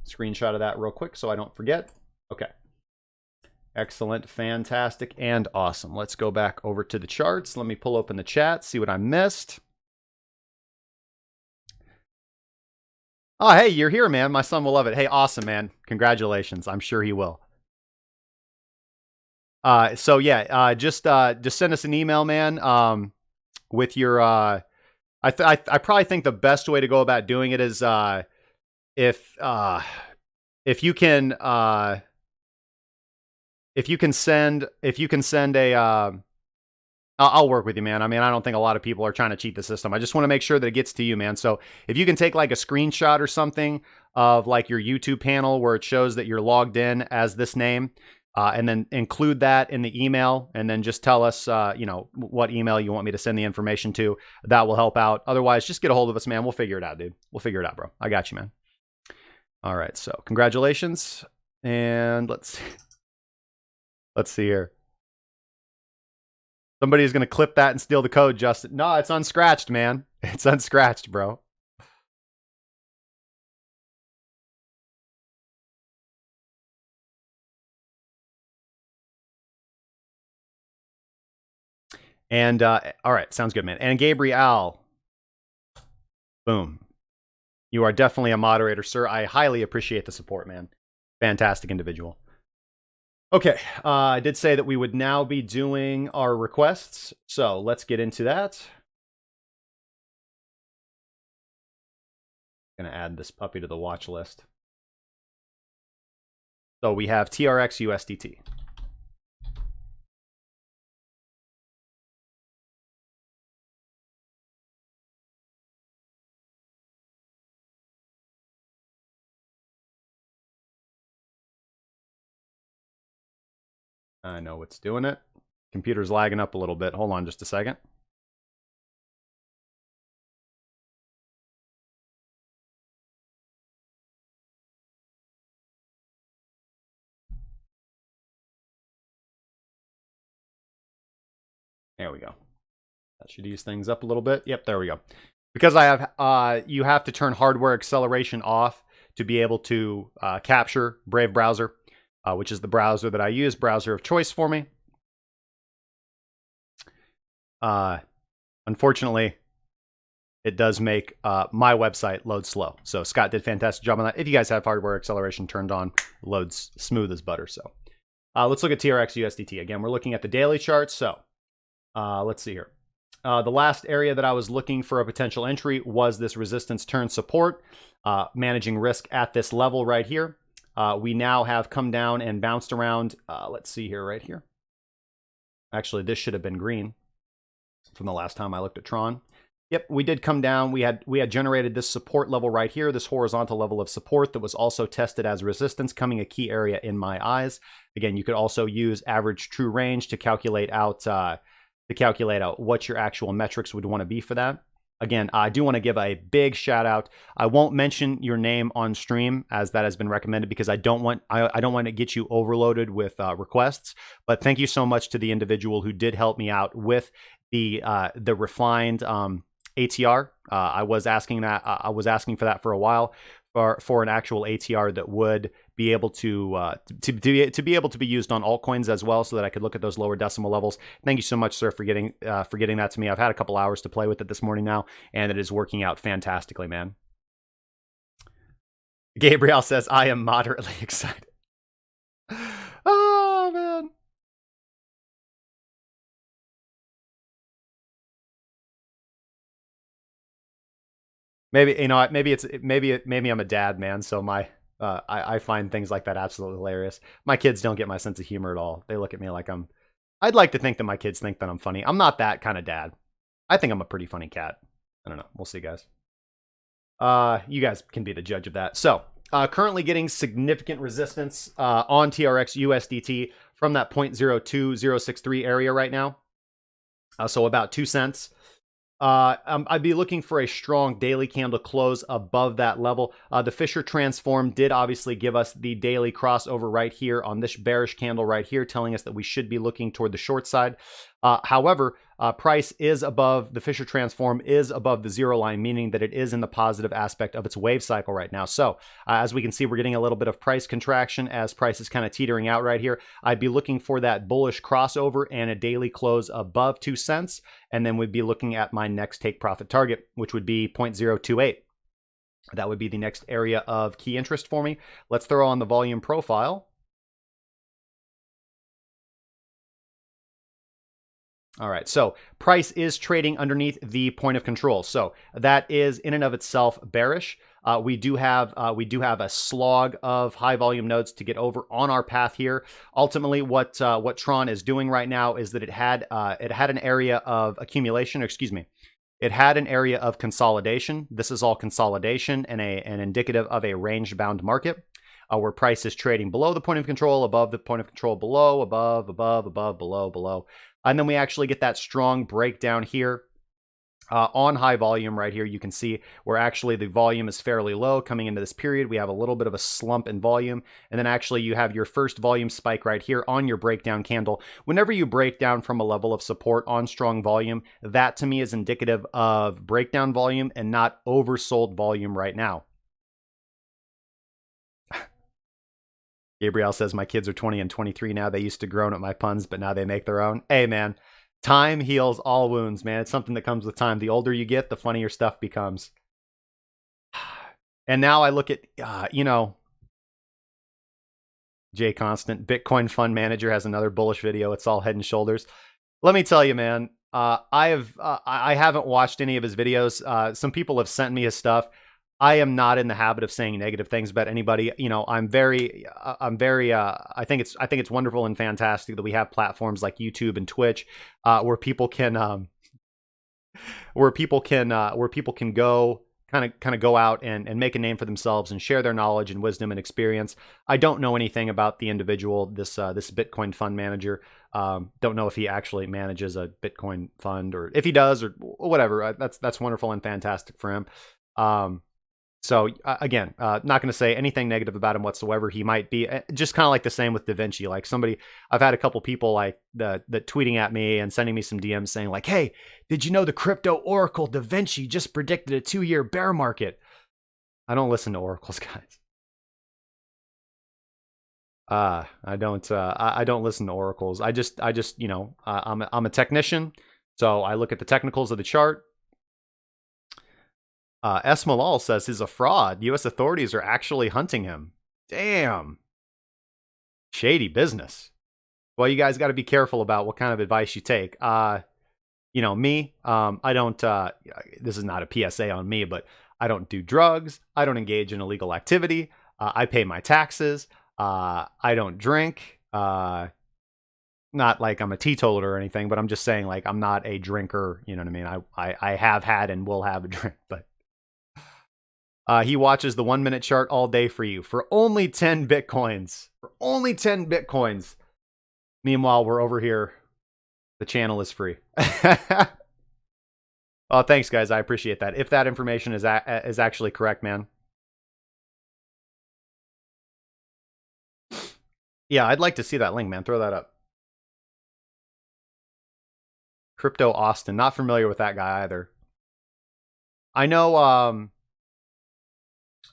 screenshot of that real quick so I don't forget. Okay. Excellent, fantastic, and awesome. Let's go back over to the charts. Let me pull open the chat, see what I missed. Oh, hey, you're here, man. My son will love it. Hey, awesome, man. Congratulations. I'm sure he will. So yeah, just send us an email, man. With your I probably think the best way to go about doing it is if uh if you can send a I'll work with you, man. I mean, I don't think a lot of people are trying to cheat the system. I just want to make sure that it gets to you, man. So if you can take like a screenshot or something of like your YouTube panel where it shows that you're logged in as this name, and then include that in the email, and then just tell us, what email you want me to send the information to. That will help out. Otherwise, just get a hold of us, man. We'll figure it out, dude. We'll figure it out, bro. I got you, man. All right. So congratulations. And let's see here. Somebody's going to clip that and steal the code, Justin. No, it's unscratched, man. It's unscratched, bro. And, all right, sounds good, man. And Gabriel, boom. You are definitely a moderator, sir. I highly appreciate the support, man. Fantastic individual. Okay, I did say that we would now be doing our requests, so let's get into that. I'm going to add this puppy to the watch list. So we have TRX USDT. I know what's doing it. Computer's lagging up a little bit. Hold on just a second. There we go. That should ease things up a little bit. Yep, there we go. Because I have, you have to turn hardware acceleration off to be able to capture Brave browser, which is the browser that I use, browser of choice for me. Unfortunately, it does make my website load slow. So Scott did a fantastic job on that. If you guys have hardware acceleration turned on, loads smooth as butter. So let's look at TRX USDT. Again, we're looking at the daily chart. So let's see here. The last area that I was looking for a potential entry was this resistance turn support, managing risk at this level right here. We now have come down and bounced around. Let's see here, right here. Actually, this should have been green from the last time I looked at Tron. Yep, we did come down. We had generated this support level right here, this horizontal level of support that was also tested as resistance, coming a key area in my eyes. Again, you could also use average true range to calculate out what your actual metrics would want to be for that. Again, I do want to give a big shout out. I won't mention your name on stream as that has been recommended because I don't want to get you overloaded with requests. But thank you so much to the individual who did help me out with the refined ATR. I was asking for that for a while for an actual ATR that would be able to be able to be used on altcoins as well, so that I could look at those lower decimal levels. Thank you so much, sir, for getting that to me. I've had a couple hours to play with it this morning now, and it is working out fantastically, man. Gabriel says, I am moderately excited. Oh, man. Maybe, you know, maybe I'm a dad, man, so my I find things like that absolutely hilarious. My kids don't get my sense of humor at all. They look at me like I'd like to think that my kids think that I'm funny. I'm not that kind of dad. I think I'm a pretty funny cat. I don't know. We'll see, guys. You guys can be the judge of that. So, currently getting significant resistance on TRX USDT from that 0.02063 area right now. So about 2 cents. I'd be looking for a strong daily candle close above that level. The Fisher transform did obviously give us the daily crossover right here on this bearish candle right here, telling us that we should be looking toward the short side. However, price is above, the Fisher transform is above the zero line, meaning that it is in the positive aspect of its wave cycle right now. So as we can see, we're getting a little bit of price contraction as price is kind of teetering out right here. I'd be looking for that bullish crossover and a daily close above 2 cents. And then we'd be looking at my next take profit target, which would be 0.028. That would be the next area of key interest for me. Let's throw on the volume profile. All right, so price is trading underneath the point of control. So that is in and of itself bearish. We do have a slog of high volume nodes to get over on our path here. Ultimately, what Tron is doing right now is that it had an area of accumulation. Excuse me. It had an area of consolidation. This is all consolidation and an indicative of a range-bound market where price is trading below the point of control, above the point of control, below, above, below, below. And then we actually get that strong breakdown here on high volume right here. You can see where actually the volume is fairly low coming into this period. We have a little bit of a slump in volume. And then actually you have your first volume spike right here on your breakdown candle. Whenever you break down from a level of support on strong volume, that to me is indicative of breakdown volume and not oversold volume right now. Gabriel says, my kids are 20 and 23 now. They used to groan at my puns, but now they make their own. Hey, man, time heals all wounds, man. It's something that comes with time. The older you get, the funnier stuff becomes. And now I look at, Jay Constant, Bitcoin Fund Manager has another bullish video. It's all head and shoulders. Let me tell you, man, I haven't watched any of his videos. Some people have sent me his stuff. I am not in the habit of saying negative things about anybody. I think it's wonderful and fantastic that we have platforms like YouTube and Twitch, where people can go kind of go out and make a name for themselves and share their knowledge and wisdom and experience. I don't know anything about the individual, this Bitcoin fund manager. Don't know if he actually manages a Bitcoin fund, or if he does, or whatever. That's wonderful and fantastic for him. So again, not going to say anything negative about him whatsoever. He might be just kind of like the same with Da Vinci. Like I've had a couple people like that tweeting at me and sending me some DMs saying like, hey, did you know the crypto oracle Da Vinci just predicted a 2-year bear market? I don't listen to oracles, guys. I don't listen to oracles. I just I'm a technician. So I look at the technicals of the chart. S. Malal says he's a fraud. U.S. authorities are actually hunting him. Damn. Shady business. Well, you guys got to be careful about what kind of advice you take. I don't, this is not a PSA on me, but I don't do drugs. I don't engage in illegal activity. I pay my taxes. I don't drink. Not like I'm a teetotaler or anything, but I'm just saying like I'm not a drinker. You know what I mean? I have had and will have a drink, but he watches the 1 minute chart all day for you for only 10 Bitcoins. For only 10 Bitcoins. Meanwhile, we're over here. The channel is free. Oh, thanks, guys. I appreciate that. If that information is actually correct, man. Yeah, I'd like to see that link, man. Throw that up. Crypto Austin. Not familiar with that guy either. I know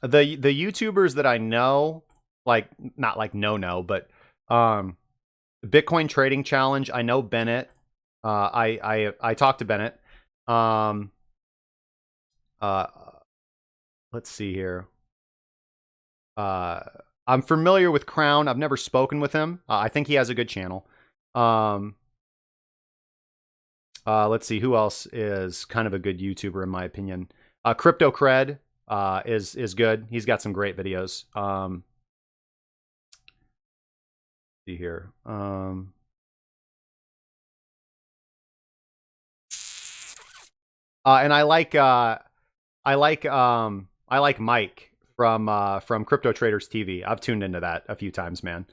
the YouTubers that I know, like not like but Bitcoin Trading Challenge. I know Bennett. I talked to Bennett. Let's see here. I'm familiar with Crown. I've never spoken with him. I think he has a good channel. Let's see who else is kind of a good YouTuber in my opinion. Crypto Cred is good. He's got some great videos. See here. And I like Mike from Crypto Traders TV. I've tuned into that a few times, man.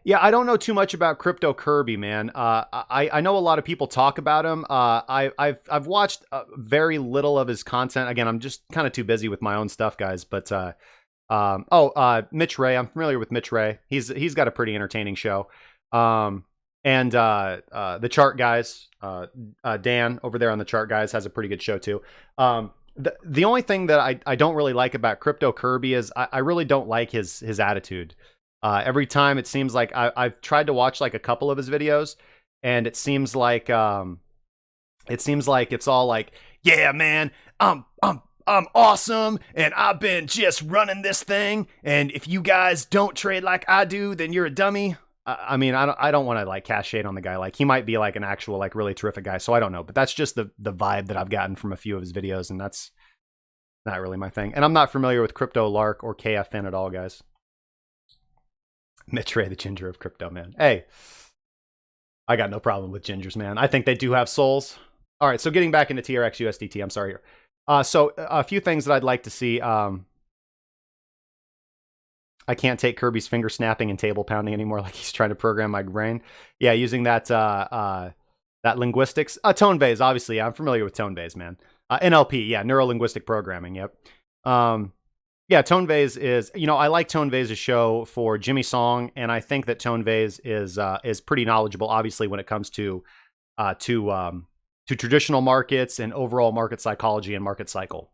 Yeah, I don't know too much about Crypto Kirby, man. I know a lot of people talk about him. I've watched very little of his content. Again, I'm just kind of too busy with my own stuff, guys. But Mitch Ray, I'm familiar with Mitch Ray. He's got a pretty entertaining show. And the Chart Guys, Dan over there on the Chart Guys has a pretty good show too. The only thing that I don't really like about Crypto Kirby is I really don't like his attitude. Every time it seems like I've tried to watch like a couple of his videos, and it seems like it's all like, yeah, man, I'm awesome, and I've been just running this thing. And if you guys don't trade like I do, then you're a dummy. I mean, I don't want to like cast shade on the guy. Like he might be like an actual like really terrific guy. So I don't know, but that's just the vibe that I've gotten from a few of his videos, and that's not really my thing. And I'm not familiar with Crypto Lark or KFN at all, guys. Mitre, the ginger of crypto, man. Hey, I got no problem with gingers, man. I think they do have souls. All right, so getting back into TRX USDT, I'm sorry here. So a few things that I'd like to see. I can't take Kirby's finger snapping and table pounding anymore, like he's trying to program my brain. Yeah, using that that linguistics. Tone Vase, obviously. I'm familiar with Tone Vase, man. NLP, yeah, neuro-linguistic programming, yep. Yeah, Tone Vase is, you know, I like Tone Vase's show for Jimmy Song, and I think that Tone Vase is pretty knowledgeable, obviously, when it comes to traditional markets and overall market psychology and market cycle.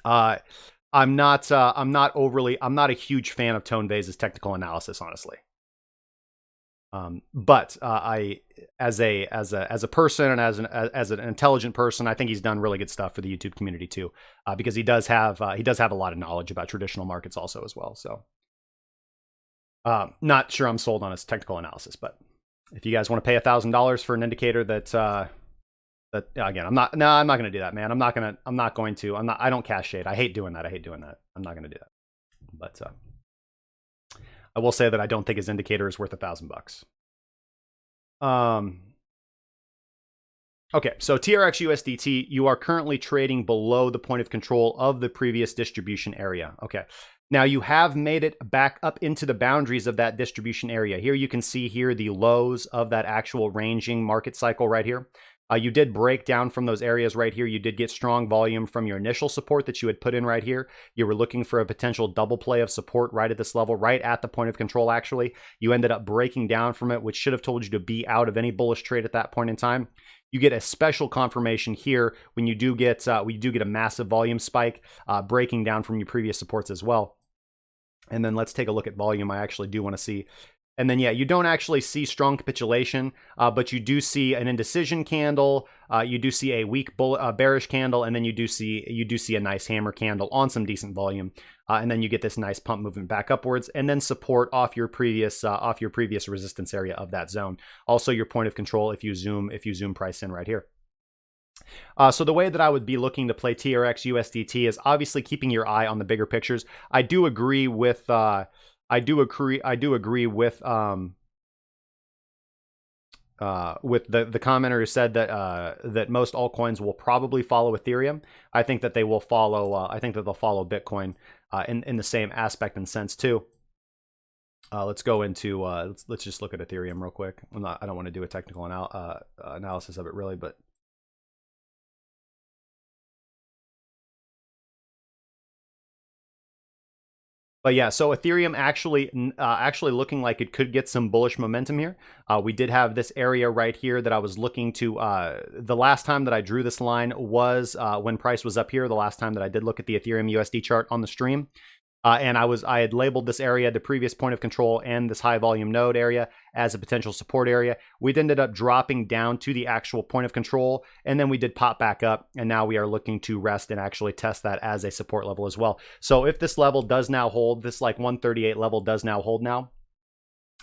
I'm not a huge fan of Tone Vase's technical analysis, honestly. But I, as a person and as an intelligent person, I think he's done really good stuff for the YouTube community too, because he does have a lot of knowledge about traditional markets also as well. So, not sure I'm sold on his technical analysis, but if you guys want to pay $1,000 for an indicator that again, I'm not going to do that, man. I don't cast shade. I hate doing that. I'm not going to do that. But I will say that I don't think his indicator is worth $1,000. Okay, so TRX USDT, you are currently trading below the point of control of the previous distribution area. Okay, now you have made it back up into the boundaries of that distribution area. Here you can see here the lows of that actual ranging market cycle right here. You did break down from those areas right here. You did get strong volume from your initial support that you had put in right here. You were looking for a potential double play of support right at this level, right at the point of control, actually. You ended up breaking down from it, which should have told you to be out of any bullish trade at that point in time. You get a special confirmation here when you do get a massive volume spike, breaking down from your previous supports as well. And then let's take a look at volume. I actually do want to see. And then, yeah, you don't actually see strong capitulation, but you do see an indecision candle. You do see a weak bearish candle, and then you do see a nice hammer candle on some decent volume, and then you get this nice pump movement back upwards, and then support off your previous resistance area of that zone. Also, your point of control if you zoom price in right here. So the way that I would be looking to play TRX USDT is obviously keeping your eye on the bigger pictures. I do agree with the commenter who said that most altcoins will probably follow Ethereum. I think that they will follow. I think that they'll follow Bitcoin in the same aspect and sense too. Let's go into let's just look at Ethereum real quick. I don't want to do a technical analysis of it really, but. But yeah, so Ethereum actually looking like it could get some bullish momentum here. We did have this area right here that I was looking to. The last time that I drew this line was when price was up here. The last time that I did look at the Ethereum USD chart on the stream. And I had labeled this area, the previous point of control and this high volume node area, as a potential support area. We ended up dropping down to the actual point of control, and then we did pop back up, and now we are looking to rest and actually test that as a support level as well. So if this level does now hold, this like 138 level does now hold now,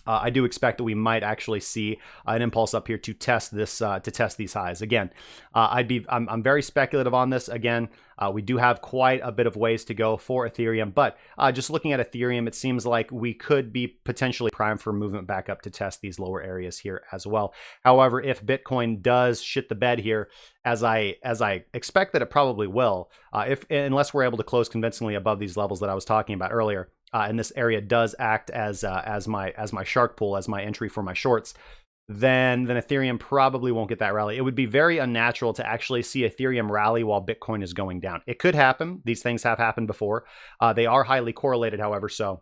I do expect that we might actually see an impulse up here to test this, to test these highs. Again, I'm very speculative on this. Again, we do have quite a bit of ways to go for Ethereum, but just looking at Ethereum, it seems like we could be potentially primed for movement back up to test these lower areas here as well. However, if Bitcoin does shit the bed here, as I expect that it probably will, unless we're able to close convincingly above these levels that I was talking about earlier. And this area does act as my shark pool, as my entry for my shorts, then Ethereum probably won't get that rally. It would be very unnatural to actually see Ethereum rally while Bitcoin is going down. It could happen. These things have happened before. They are highly correlated, however, so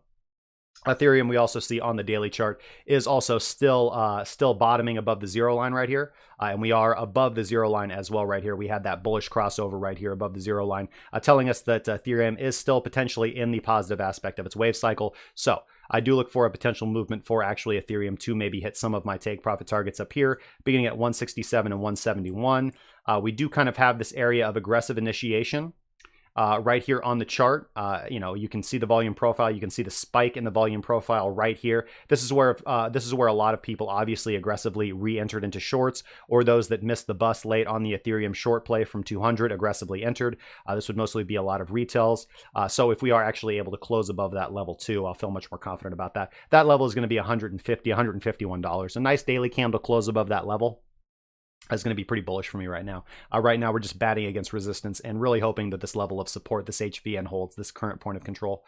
Ethereum, we also see on the daily chart, is also still bottoming above the zero line right here. And we are above the zero line as well right here. We had that bullish crossover right here above the zero line, telling us that Ethereum is still potentially in the positive aspect of its wave cycle. So I do look for a potential movement for actually Ethereum to maybe hit some of my take profit targets up here, beginning at 167 and 171. We do kind of have this area of aggressive initiation. Right here on the chart, you can see the volume profile. You can see the spike in the volume profile right here. This is where a lot of people obviously aggressively re-entered into shorts, or those that missed the bus late on the Ethereum short play from 200 aggressively entered. This would mostly be a lot of retails. So if we are actually able to close above that level too, I'll feel much more confident about that. That level is going to be $150, $151. A nice daily candle close above that level is going to be pretty bullish for me right now. Right now, we're just batting against resistance and really hoping that this level of support, this HVN holds, this current point of control.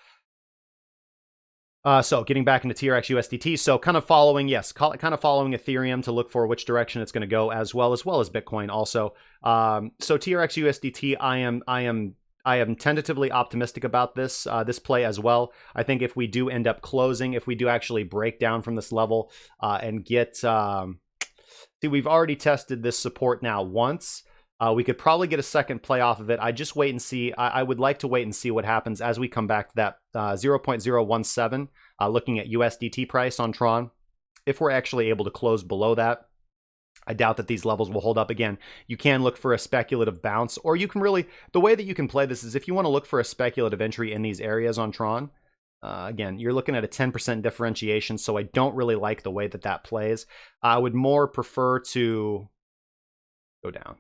So getting back into TRX USDT, so kind of following Ethereum to look for which direction it's going to go, as well as Bitcoin also. So TRX USDT, I am tentatively optimistic about this play as well. I think if we do end up closing, if we do actually break down from this level and get see, we've already tested this support now once. We could probably get a second play off of it. I just wait and see. I would like to wait and see what happens as we come back to that 0.017, looking at USDT price on Tron. If we're actually able to close below that, I doubt that these levels will hold up again. You can look for a speculative bounce, or you can really, the way that you can play this is if you want to look for a speculative entry in these areas on Tron, again, you're looking at a 10% differentiation, so I don't really like the way that that plays. I would more prefer to go down.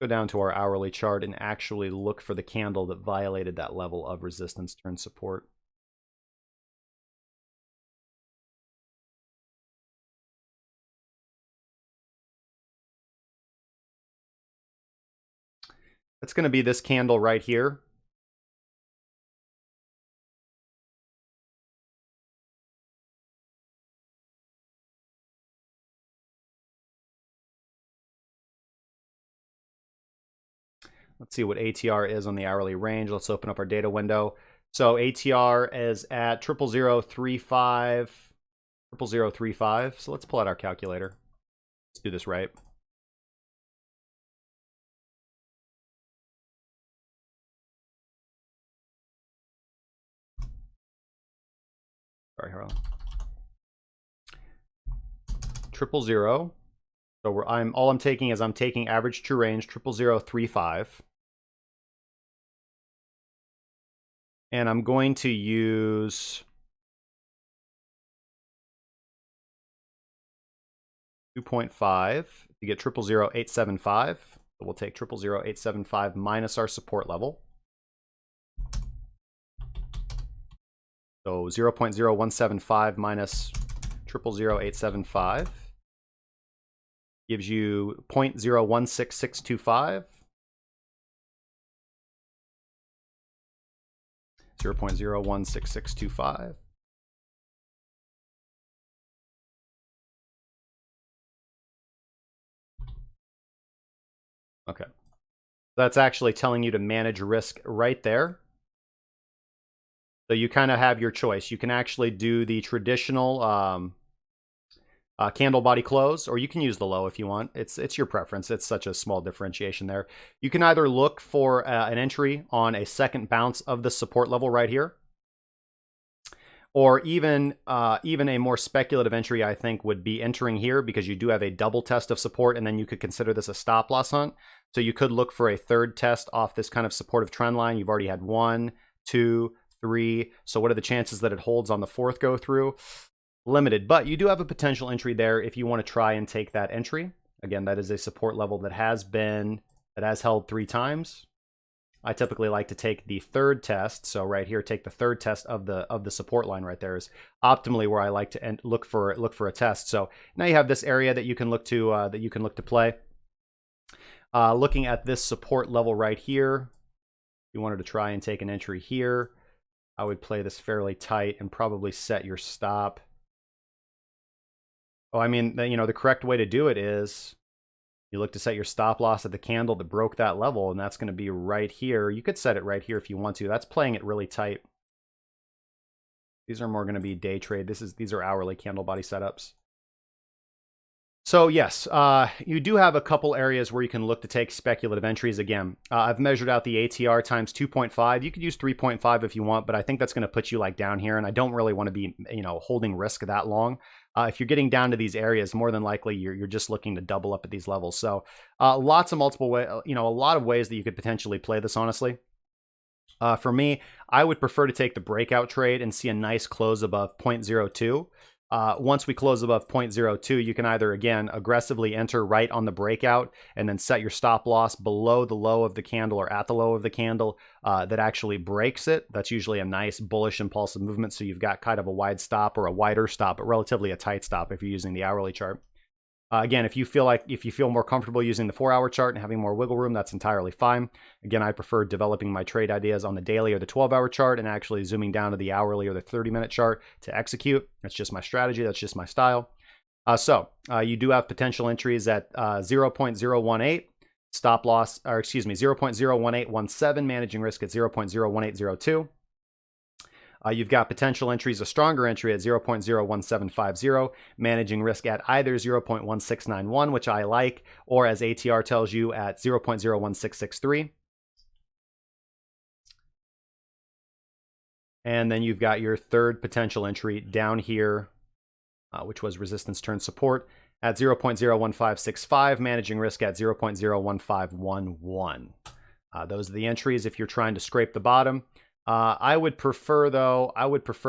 Go down to our hourly chart and actually look for the candle that violated that level of resistance turn support. It's going to be this candle right here. Let's see what ATR is on the hourly range. Let's open up our data window. So ATR is at 0.035, 0.035. So let's pull out our calculator. Let's do this right. Sorry, hold on. 0.000. So all I'm taking is I'm taking average true range 0.035. And I'm going to use 2.5 to get 0.00875. So we'll take 0.00875 minus our support level. So 0.0175 minus 0.00875 gives you 0.016625. 0.016625. Okay. That's actually telling you to manage risk right there. So you kind of have your choice. You can actually do the traditional candle body close, or you can use the low if you want. It's your preference. It's such a small differentiation there. You can either look for an entry on a second bounce of the support level right here, or even a more speculative entry, I think, would be entering here, because you do have a double test of support, and then you could consider this a stop loss hunt. So you could look for a third test off this kind of supportive trend line. You've already had 1, 2, 3. So what are the chances that it holds on the fourth go through? Limited, but you do have a potential entry there if you want to try and take that entry. Again, that is a support level that has held 3 times. I typically like to take the third test. So right here, take the third test of the support line right there is optimally where I like to look for a test. So now you have this area that you can look to play. Looking at this support level right here, if you wanted to try and take an entry here, I would play this fairly tight and probably set your stop. Oh, I mean, the correct way to do it is you look to set your stop loss at the candle that broke that level, and that's going to be right here. You could set it right here if you want to. That's playing it really tight. These are more going to be day trade. These are hourly candle body setups. So yes, you do have a couple areas where you can look to take speculative entries. Again, I've measured out the ATR times 2.5. You could use 3.5 if you want, but I think that's going to put you like down here, and I don't really want to be, holding risk that long. If you're getting down to these areas, more than likely you're just looking to double up at these levels. So lots of multiple way, a lot of ways that you could potentially play this. Honestly, for me, I would prefer to take the breakout trade and see a nice close above 0.02. Once we close above 0.02, you can either, again, aggressively enter right on the breakout and then set your stop loss below the low of the candle or at the low of the candle that actually breaks it. That's usually a nice bullish impulsive movement. So you've got kind of a wide stop or a wider stop, but relatively a tight stop if you're using the hourly chart. Again, if you feel more comfortable using the 4-hour chart and having more wiggle room, that's entirely fine. Again, I prefer developing my trade ideas on the daily or the 12-hour chart and actually zooming down to the hourly or the 30-minute chart to execute. That's just my strategy. That's just my style. So you do have potential entries at 0.018, stop loss, or excuse me, 0.01817, managing risk at 0.01802. You've got potential entries, a stronger entry at 0.01750, managing risk at either 0.1691, which I like, or as ATR tells you at 0.01663. And then you've got your third potential entry down here, which was resistance turn support at 0.01565, managing risk at 0.01511. Those are the entries if you're trying to scrape the bottom. I would prefer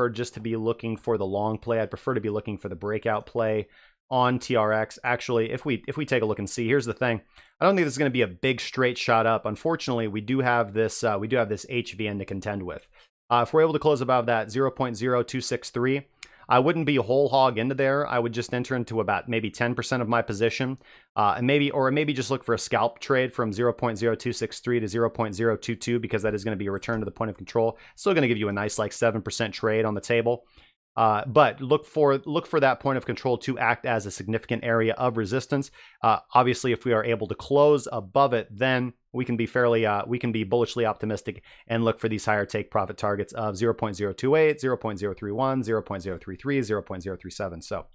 just to be looking for the long play. I'd prefer to be looking for the breakout play on TRX. Actually, if we take a look and see, here's the thing. I don't think this is going to be a big straight shot up. Unfortunately, we do have this HVN to contend with. If we're able to close above that 0.0263, I wouldn't be whole hog into there. I would just enter into about maybe 10% of my position, and maybe just look for a scalp trade from 0.0263 to 0.022 because that is going to be a return to the point of control. Still going to give you a nice like 7% trade on the table. But look for that point of control to act as a significant area of resistance. Obviously, if we are able to close above it, then we can be bullishly optimistic and look for these higher take profit targets of 0.028, 0.031, 0.033, 0.037. So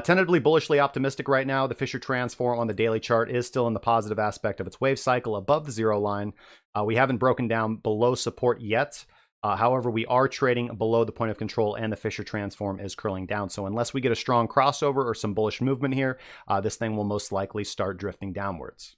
tentatively bullishly optimistic right now. The Fisher transform on the daily chart is still in the positive aspect of its wave cycle above the zero line. We haven't broken down below support yet. However, we are trading below the point of control and the Fisher transform is curling down. So unless we get a strong crossover or some bullish movement here, this thing will most likely start drifting downwards.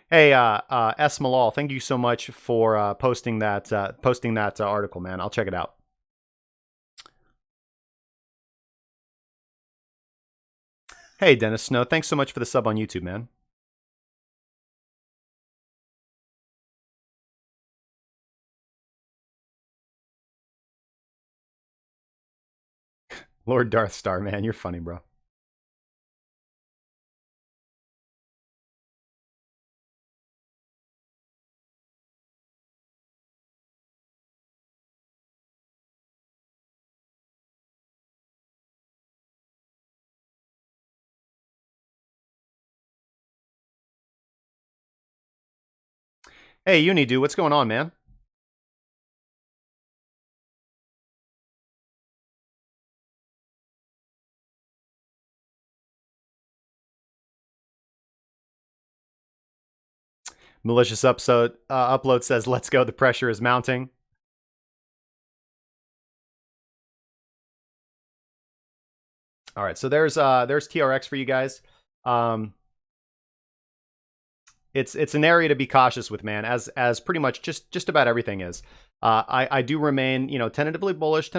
Hey, S. Malal, thank you so much for posting that article, man. I'll check it out. Hey, Dennis Snow, thanks so much for the sub on YouTube, man. Lord Darth Star, man, you're funny, bro. Hey, Unido, what's going on, man? Malicious upload says, let's go, the pressure is mounting. All right, so there's TRX for you guys. It's an area to be cautious with, man, as pretty much just about everything is. I do remain, tentatively bullish,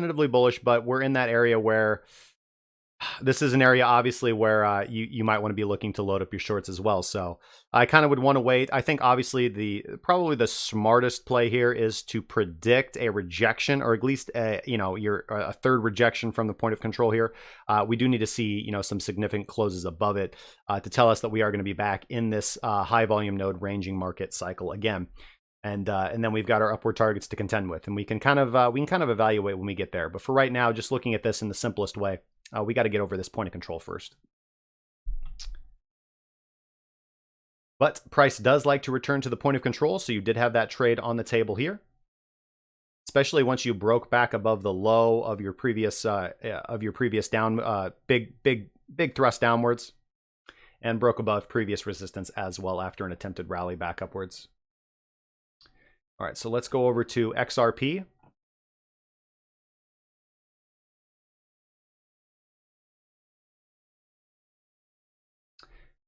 but we're in that area where this is an area, obviously, where you might want to be looking to load up your shorts as well. So I kind of would want to wait. I think, obviously, probably the smartest play here is to predict a rejection, or at least, a third rejection from the point of control here. We do need to see, some significant closes above it to tell us that we are going to be back in this high volume node ranging market cycle again. and then we've got our upward targets to contend with, and we can kind of evaluate when we get there. But for right now, just looking at this in the simplest way, we got to get over this point of control first. But price does like to return to the point of control, so you did have that trade on the table here, especially once you broke back above the low of your previous down big thrust downwards, and broke above previous resistance as well after an attempted rally back upwards. All right, so let's go over to XRP.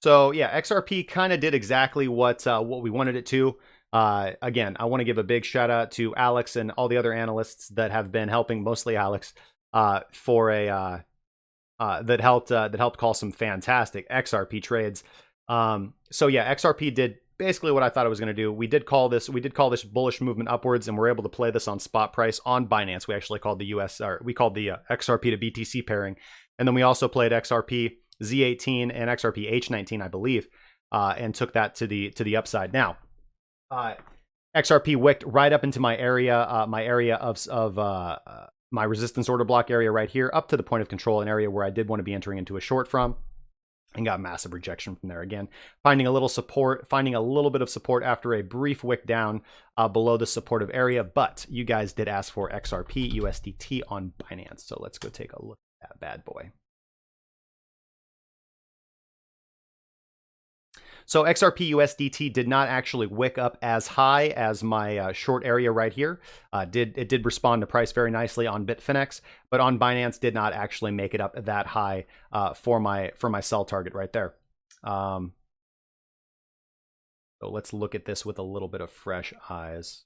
So yeah, XRP kind of did exactly what we wanted it to. Again, I want to give a big shout out to Alex and all the other analysts that have been helping, mostly Alex, for a that helped call some fantastic XRP trades. So yeah, XRP did basically what I thought it was going to do. We did call this bullish movement upwards, and we're able to play this on spot price on Binance. We actually called the XRP to BTC pairing, and then we also played XRP Z18 and XRP H19, I believe, and took that to the upside. Now, XRP wicked right up into my area of my resistance order block area right here, up to the point of control, an area where I did want to be entering into a short from, and got massive rejection from there again. Finding a little bit of support after a brief wick down below the supportive area, but you guys did ask for XRP USDT on Binance, so let's go take a look at that bad boy. So XRP USDT did not actually wick up as high as my short area right here. It did respond to price very nicely on Bitfinex, but on Binance did not actually make it up that high for my sell target right there. So let's look at this with a little bit of fresh eyes.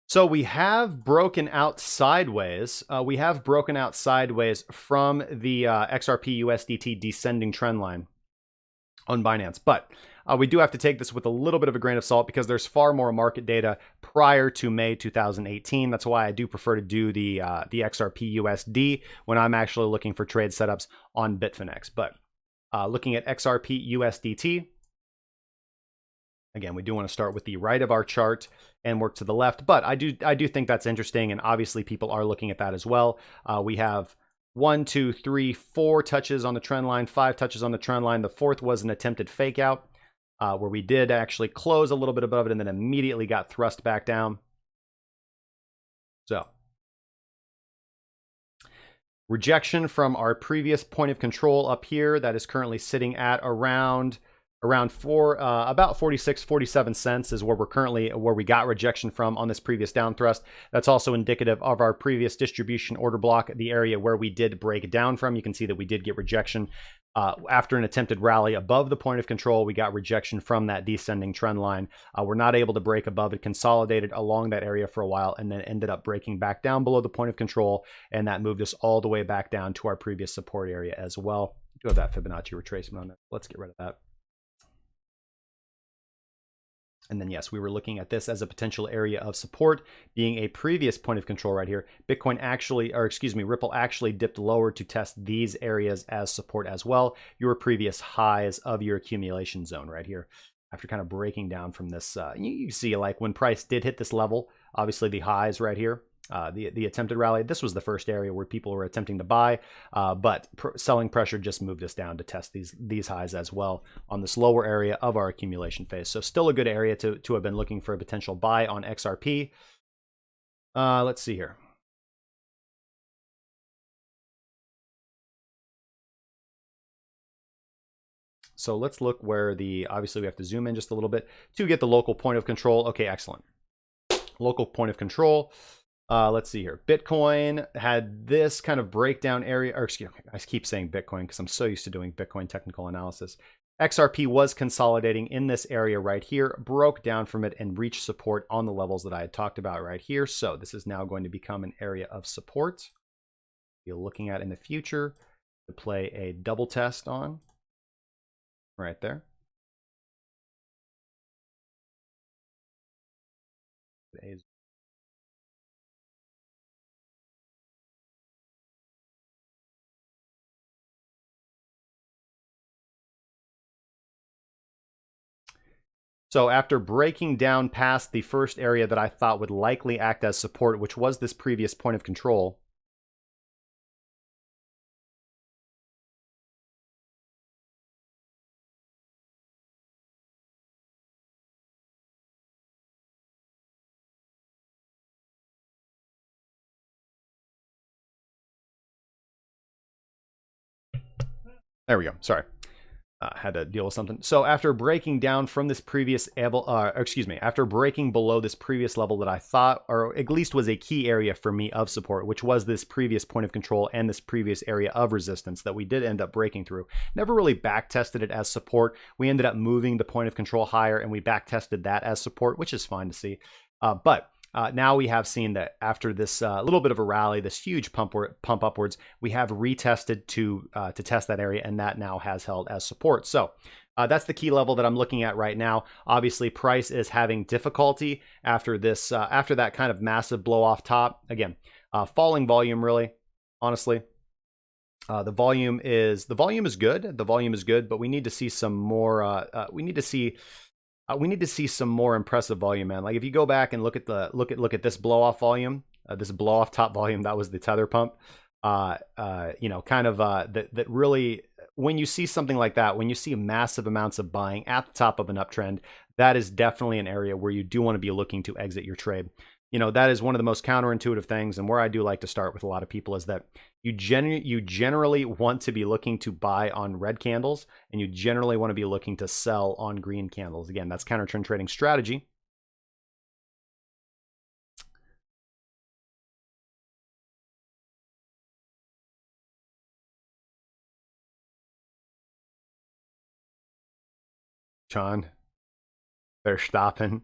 So we have broken out sideways. From the XRP USDT descending trend line on Binance, but we do have to take this with a little bit of a grain of salt because there's far more market data prior to May 2018. That's why I do prefer to do the XRP USD when I'm actually looking for trade setups on Bitfinex. But looking at XRP USDT. Again, we do want to start with the right of our chart and work to the left, but I do think that's interesting, and obviously people are looking at that as well. We have 1, 2, 3, 4 touches on the trend line, 5 touches on the trend line. The fourth was an attempted fake out where we did actually close a little bit above it and then immediately got thrust back down. So rejection from our previous point of control up here that is currently sitting at around about 47 cents is where we got rejection from on this previous down thrust. That's also indicative of our previous distribution order block, the area where we did break down from. You can see that we did get rejection after an attempted rally above the point of control. We got rejection from that descending trend line. We're not able to break above it, consolidated along that area for a while, and then ended up breaking back down below the point of control, and that moved us all the way back down to our previous support area as well. We do have that Fibonacci retracement on that. Let's get rid of that. And then, yes, we were looking at this as a potential area of support, being a previous point of control right here. Ripple actually dipped lower to test these areas as support as well. Your previous highs of your accumulation zone right here. After kind of breaking down from this, you see like when price did hit this level, obviously the highs right here, the attempted rally, this was the first area where people were attempting to buy, but selling pressure just moved us down to test these highs as well on this lower area of our accumulation phase. So still a good area to have been looking for a potential buy on XRP. Let's see here. So let's look where obviously we have to zoom in just a little bit to get the local point of control. Okay, excellent. Local point of control. Let's see here. Bitcoin had this kind of breakdown area, or excuse me, I keep saying Bitcoin because I'm so used to doing Bitcoin technical analysis. XRP was consolidating in this area right here, broke down from it and reached support on the levels that I had talked about right here. So this is now going to become an area of support you're looking at in the future to play a double test on right there. So after breaking down past the first area that I thought would likely act as support, which was this previous point of control, there we go. Sorry. Had to deal with something. So after breaking down from this previous after breaking below this previous level that I thought, or at least was a key area for me of support, which was this previous point of control and this previous area of resistance that we did end up breaking through. Never really back tested it as support. We ended up moving the point of control higher and we back tested that as support, which is fine to see. But now we have seen that after this little bit of a rally, this huge pump upwards, we have retested to test that area, and that now has held as support. So that's the key level that I'm looking at right now. Obviously, price is having difficulty after this, after that kind of massive blow off top. Again, falling volume, really, honestly. The volume is good. The volume is good, but we need to see some more. We need to see some more impressive volume, man. Like if you go back and look at this blow off volume, this blow off top volume, that was the tether pump. You know, kind of that really, when you see something like that, when you see massive amounts of buying at the top of an uptrend, that is definitely an area where you do want to be looking to exit your trade. You know, that is one of the most counterintuitive things, and where I do like to start with a lot of people is that you generally want to be looking to buy on red candles, and you generally want to be looking to sell on green candles. Again, that's counter trend trading strategy. John, they're stopping.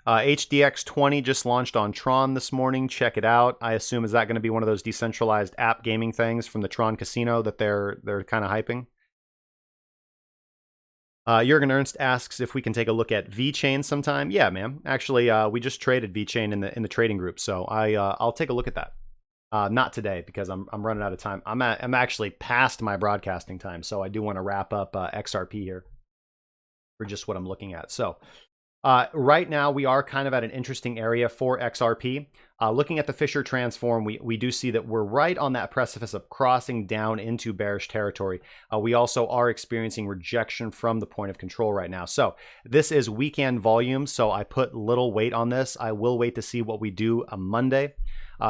HDX 20 just launched on Tron this morning. Check it out. I assume, is that going to be one of those decentralized app gaming things from the Tron Casino that they're kind of hyping? Jurgen Ernst asks if we can take a look at VeChain sometime. Yeah, man. Actually, we just traded VeChain in the trading group, so I'll take a look at that. Not today because I'm running out of time. I'm actually past my broadcasting time, so I do want to wrap up XRP here for just what I'm looking at. So right now, we are kind of at an interesting area for XRP. Looking at the Fisher transform, we do see that we're right on that precipice of crossing down into bearish territory. We also are experiencing rejection from the point of control right now. So this is weekend volume, so I put little weight on this. I will wait to see what we do on Monday.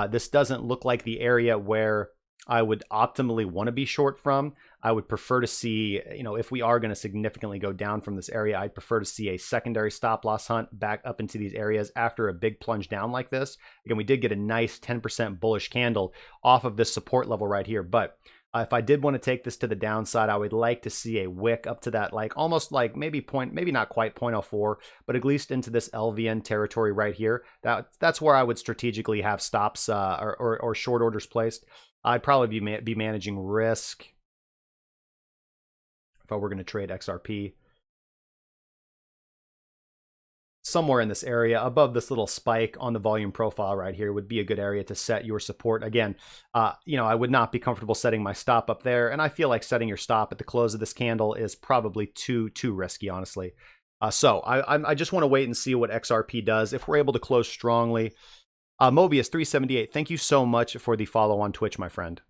This doesn't look like the area where I would optimally want to be short from. I would prefer to see, you know, if we are going to significantly go down from this area, I'd prefer to see a secondary stop loss hunt back up into these areas after a big plunge down like this. Again, we did get a nice 10% bullish candle off of this support level right here. But if I did want to take this to the downside, I would like to see a wick up to that, like almost like maybe not quite 0.04, but at least into this LVN territory right here. That's where I would strategically have stops or short orders placed. I'd probably be managing risk if I were going to trade XRP. Somewhere in this area above this little spike on the volume profile right here would be a good area to set your support. Again, you know, I would not be comfortable setting my stop up there, and I feel like setting your stop at the close of this candle is probably too risky, honestly. So I just want to wait and see what XRP does. If we're able to close strongly, Mobius 378, thank you so much for the follow on Twitch, my friend.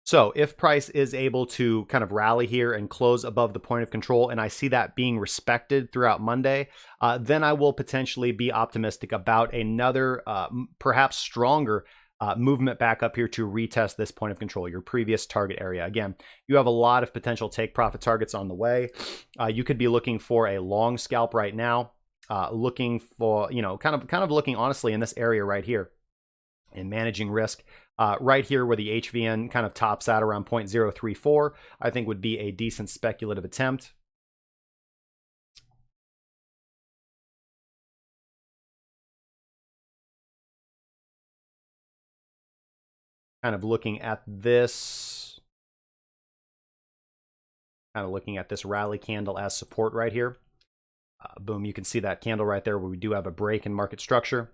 So if price is able to kind of rally here and close above the point of control, and I see that being respected throughout Monday, then I will potentially be optimistic about another, perhaps stronger movement back up here to retest this point of control, your previous target area. Again, you have a lot of potential take profit targets on the way. You could be looking for a long scalp right now, looking for, you know, kind of looking honestly in this area right here and managing risk. Right here where the HVN kind of tops out around 0.034, I think would be a decent speculative attempt. Kind of looking at this. kind of looking at this rally candle as support right here. Boom, you can see that candle right there where we do have a break in market structure.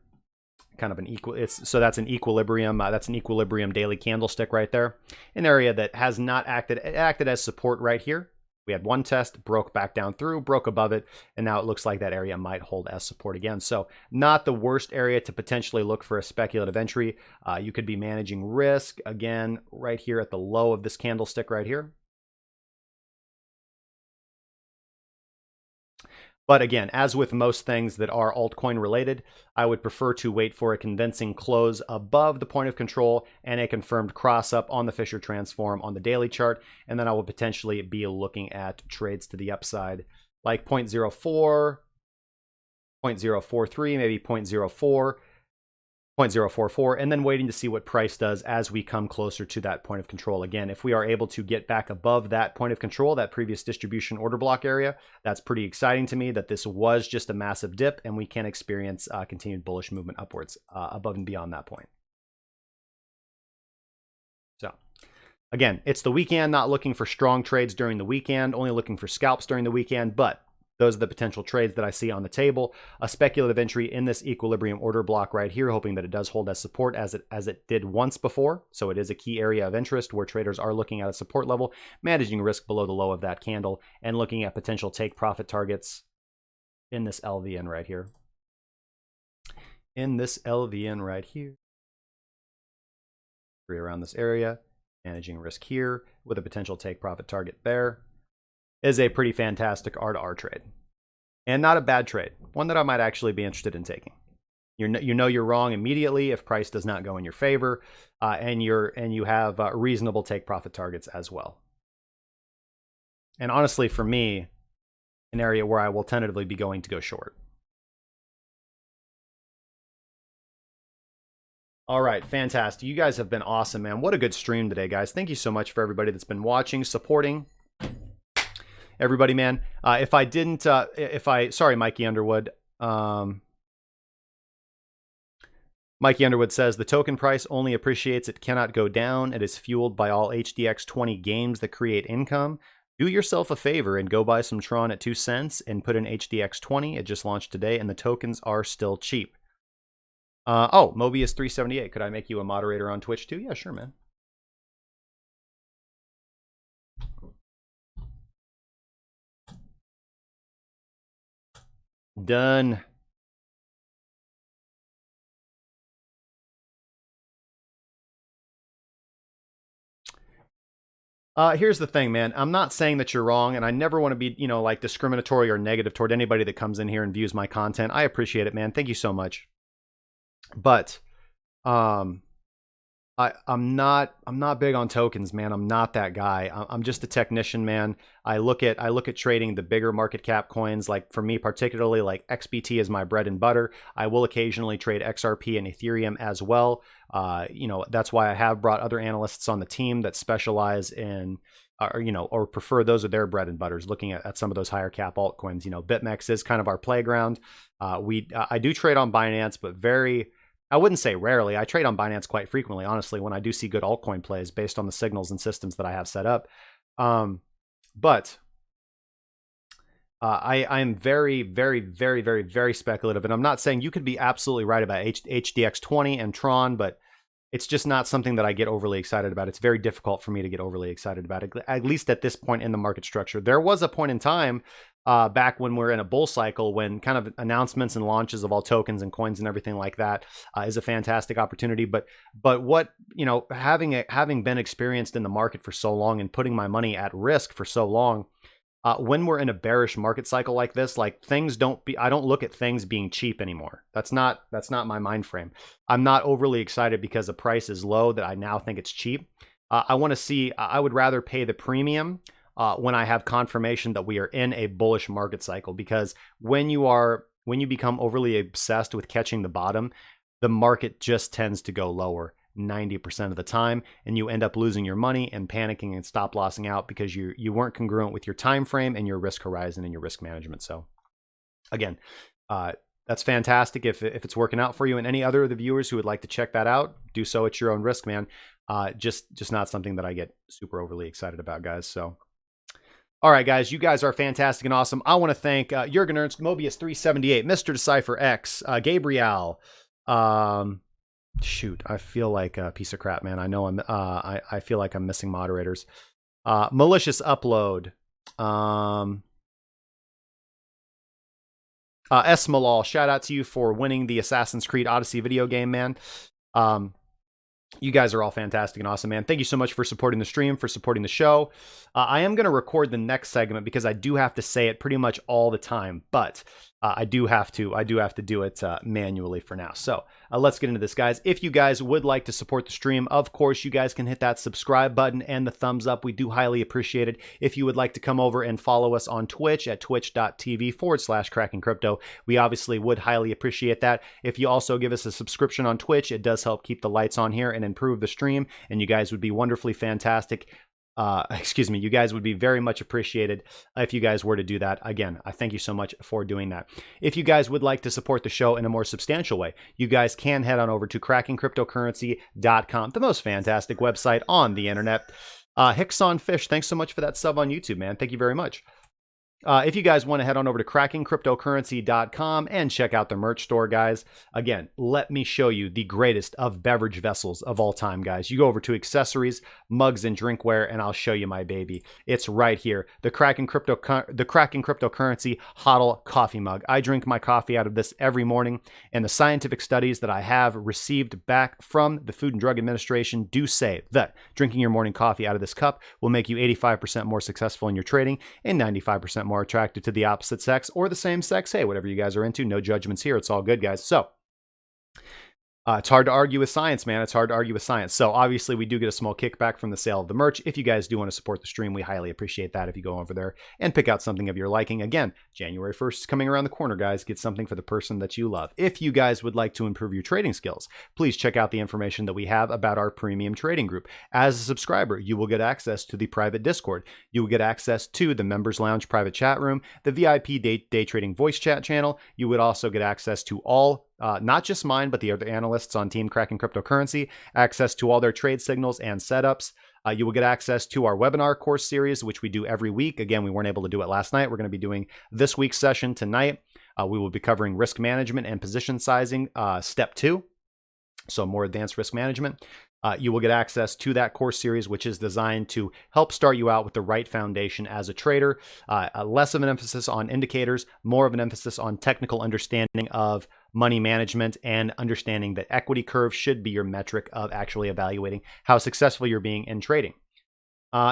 Kind of an so that's an equilibrium. That's an equilibrium daily candlestick right there. An area that has not acted as support right here. We had one test, broke back down through, broke above it, and now it looks like that area might hold as support again. So not the worst area to potentially look for a speculative entry. You could be managing risk again right here at the low of this candlestick right here. But again, as with most things that are altcoin related, I would prefer to wait for a convincing close above the point of control and a confirmed cross up on the Fisher transform on the daily chart. And then I will potentially be looking at trades to the upside like 0.04, 0.043, maybe 0.04. 0.044, and then waiting to see what price does as we come closer to that point of control. Again, if we are able to get back above that point of control, that previous distribution order block area, that's pretty exciting to me that this was just a massive dip and we can experience continued bullish movement upwards above and beyond that point. So again, it's the weekend, not looking for strong trades during the weekend, only looking for scalps during the weekend, but those are the potential trades that I see on the table. A speculative entry in this equilibrium order block right here, hoping that it does hold as support as it did once before. So it is a key area of interest where traders are looking at a support level, managing risk below the low of that candle, and looking at potential take profit targets in this LVN right here. In this LVN right here. Around this area, managing risk here with a potential take profit target there. Is a pretty fantastic R2R trade. And not a bad trade. One that I might actually be interested in taking. You know you're wrong immediately if price does not go in your favor, and you have reasonable take profit targets as well. And honestly, for me, an area where I will tentatively be going to go short. All right, fantastic. You guys have been awesome, man. What a good stream today, guys. Thank you so much for everybody that's been watching, supporting. Everybody, man, if I didn't, sorry, Mikey Underwood. Mikey Underwood says, the token price only appreciates, it cannot go down. It is fueled by all HDX 20 games that create income. Do yourself a favor and go buy some Tron at 2 cents and put in HDX 20. It just launched today and the tokens are still cheap. Oh, Mobius 378. Could I make you a moderator on Twitch too? Yeah, sure, man. Done. Here's the thing, man. I'm not saying that you're wrong, and I never want to be, like discriminatory or negative toward anybody that comes in here and views my content. I appreciate it, man. Thank you so much. But I'm not big on tokens, man. I'm not that guy. I'm just a technician, man. I look at trading the bigger market cap coins. Like for me, particularly, like XBT is my bread and butter. I will occasionally trade XRP and Ethereum as well. That's why I have brought other analysts on the team that specialize in, or prefer those are their bread and butters. Looking at some of those higher cap altcoins. BitMEX is kind of our playground. I do trade on Binance, but I wouldn't say rarely. I trade on Binance quite frequently, honestly, when I do see good altcoin plays based on the signals and systems that I have set up. But I am very, very, very, very, very speculative. And I'm not saying you could be absolutely right about HDX 20 and Tron, but it's just not something that I get overly excited about. It's very difficult for me to get overly excited about it, at least at this point in the market structure. There was a point in time back when we're in a bull cycle when kind of announcements and launches of all tokens and coins and everything like that is a fantastic opportunity. But what, having been experienced in the market for so long and putting my money at risk for so long, when we're in a bearish market cycle like this, like I don't look at things being cheap anymore. That's not my mind frame. I'm not overly excited because the price is low that I now think it's cheap. I would rather pay the premium when I have confirmation that we are in a bullish market cycle, because when you become overly obsessed with catching the bottom, the market just tends to go lower 90% of the time, and you end up losing your money and panicking and stop lossing out because you weren't congruent with your time frame and your risk horizon and your risk management. So again, that's fantastic if it's working out for you. And any other of the viewers who would like to check that out, do so at your own risk, man. Just not something that I get super overly excited about, guys. So All right, guys, you guys are fantastic and awesome. I want to thank Jurgen Ernst, Mobius378, Mr. Decipher X, Gabriel. Shoot, I feel like a piece of crap, man. I know I feel like I'm missing moderators. Malicious Upload. Esmalal, shout out to you for winning the Assassin's Creed Odyssey video game, man. You guys are all fantastic and awesome, man. Thank you so much for supporting the stream, for supporting the show. I am going to record the next segment because I do have to say it pretty much all the time, but I do have to do it manually for now. So let's get into this, guys. If you guys would like to support the stream, of course, you guys can hit that subscribe button and the thumbs up. We do highly appreciate it. If you would like to come over and follow us on Twitch at twitch.tv/crackingcrypto, we obviously would highly appreciate that. If you also give us a subscription on Twitch, it does help keep the lights on here and improve the stream, and you guys would be wonderfully fantastic. You guys would be very much appreciated if you guys were to do that. Again, I thank you so much for doing that. If you guys would like to support the show in a more substantial way, you guys can head on over to crackingcryptocurrency.com, the most fantastic website on the internet. Hickson Fish, thanks so much for that sub on YouTube, man. Thank you very much. If you guys want to head on over to crackingcryptocurrency.com and check out the merch store, guys, again, let me show you the greatest of beverage vessels of all time, guys. You go over to accessories, mugs, and drinkware, and I'll show you my baby. It's right here, the Cracking Cryptocurrency HODL coffee mug. I drink my coffee out of this every morning, and the scientific studies that I have received back from the Food and Drug Administration do say that drinking your morning coffee out of this cup will make you 85% more successful in your trading and 95% more attracted to the opposite sex or the same sex. Hey, whatever you guys are into, no judgments here. It's all good, guys. So it's hard to argue with science, man. It's hard to argue with science. So obviously we do get a small kickback from the sale of the merch. If you guys do want to support the stream, we highly appreciate that if you go over there and pick out something of your liking. Again, January 1st is coming around the corner, guys. Get something for the person that you love. If you guys would like to improve your trading skills, please check out the information that we have about our premium trading group. As a subscriber, you will get access to the private Discord. You will get access to the Members Lounge private chat room, the VIP day trading voice chat channel. You would also get access to all not just mine, but the other analysts on Team Cracking Cryptocurrency, access to all their trade signals and setups. You will get access to our webinar course series, which we do every week. Again, we weren't able to do it last night. We're going to be doing this week's session tonight. We will be covering risk management and position sizing, step 2. So more advanced risk management. You will get access to that course series, which is designed to help start you out with the right foundation as a trader. Less of an emphasis on indicators, more of an emphasis on technical understanding of money management and understanding that equity curve should be your metric of actually evaluating how successful you're being in trading.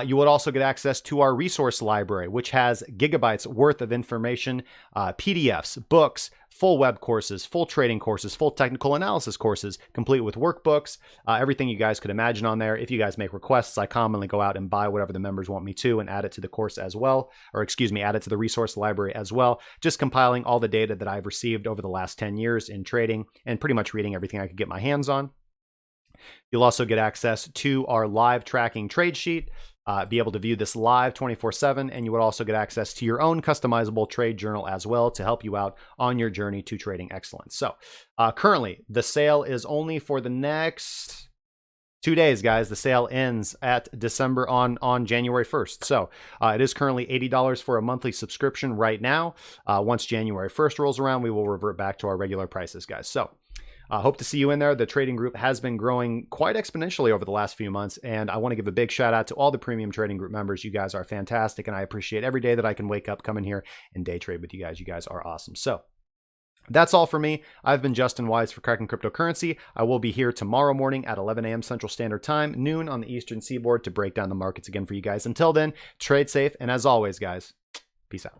You would also get access to our resource library, which has gigabytes worth of information, PDFs, books, full web courses, full trading courses, full technical analysis courses, complete with workbooks, everything you guys could imagine on there. If you guys make requests, I commonly go out and buy whatever the members want me to and add it to the course as well, or excuse me, add it to the resource library as well. Just compiling all the data that I've received over the last 10 years in trading and pretty much reading everything I could get my hands on. You'll also get access to our live tracking trade sheet, be able to view this live 24/7, and you would also get access to your own customizable trade journal as well to help you out on your journey to trading excellence. So currently, the sale is only for the next 2 days, guys. The sale ends at December on January 1st. So it is currently $80 for a monthly subscription right now. Once January 1st rolls around, we will revert back to our regular prices, guys. So hope to see you in there. The trading group has been growing quite exponentially over the last few months, and I want to give a big shout out to all the premium trading group members. You guys are fantastic, and I appreciate every day that I can wake up, come in here, and day trade with you guys. You guys are awesome. So that's all for me. I've been Justin Wise for Cracking Cryptocurrency. I will be here tomorrow morning at 11 a.m. Central Standard Time, noon on the Eastern Seaboard to break down the markets again for you guys. Until then, trade safe, and as always, guys, peace out.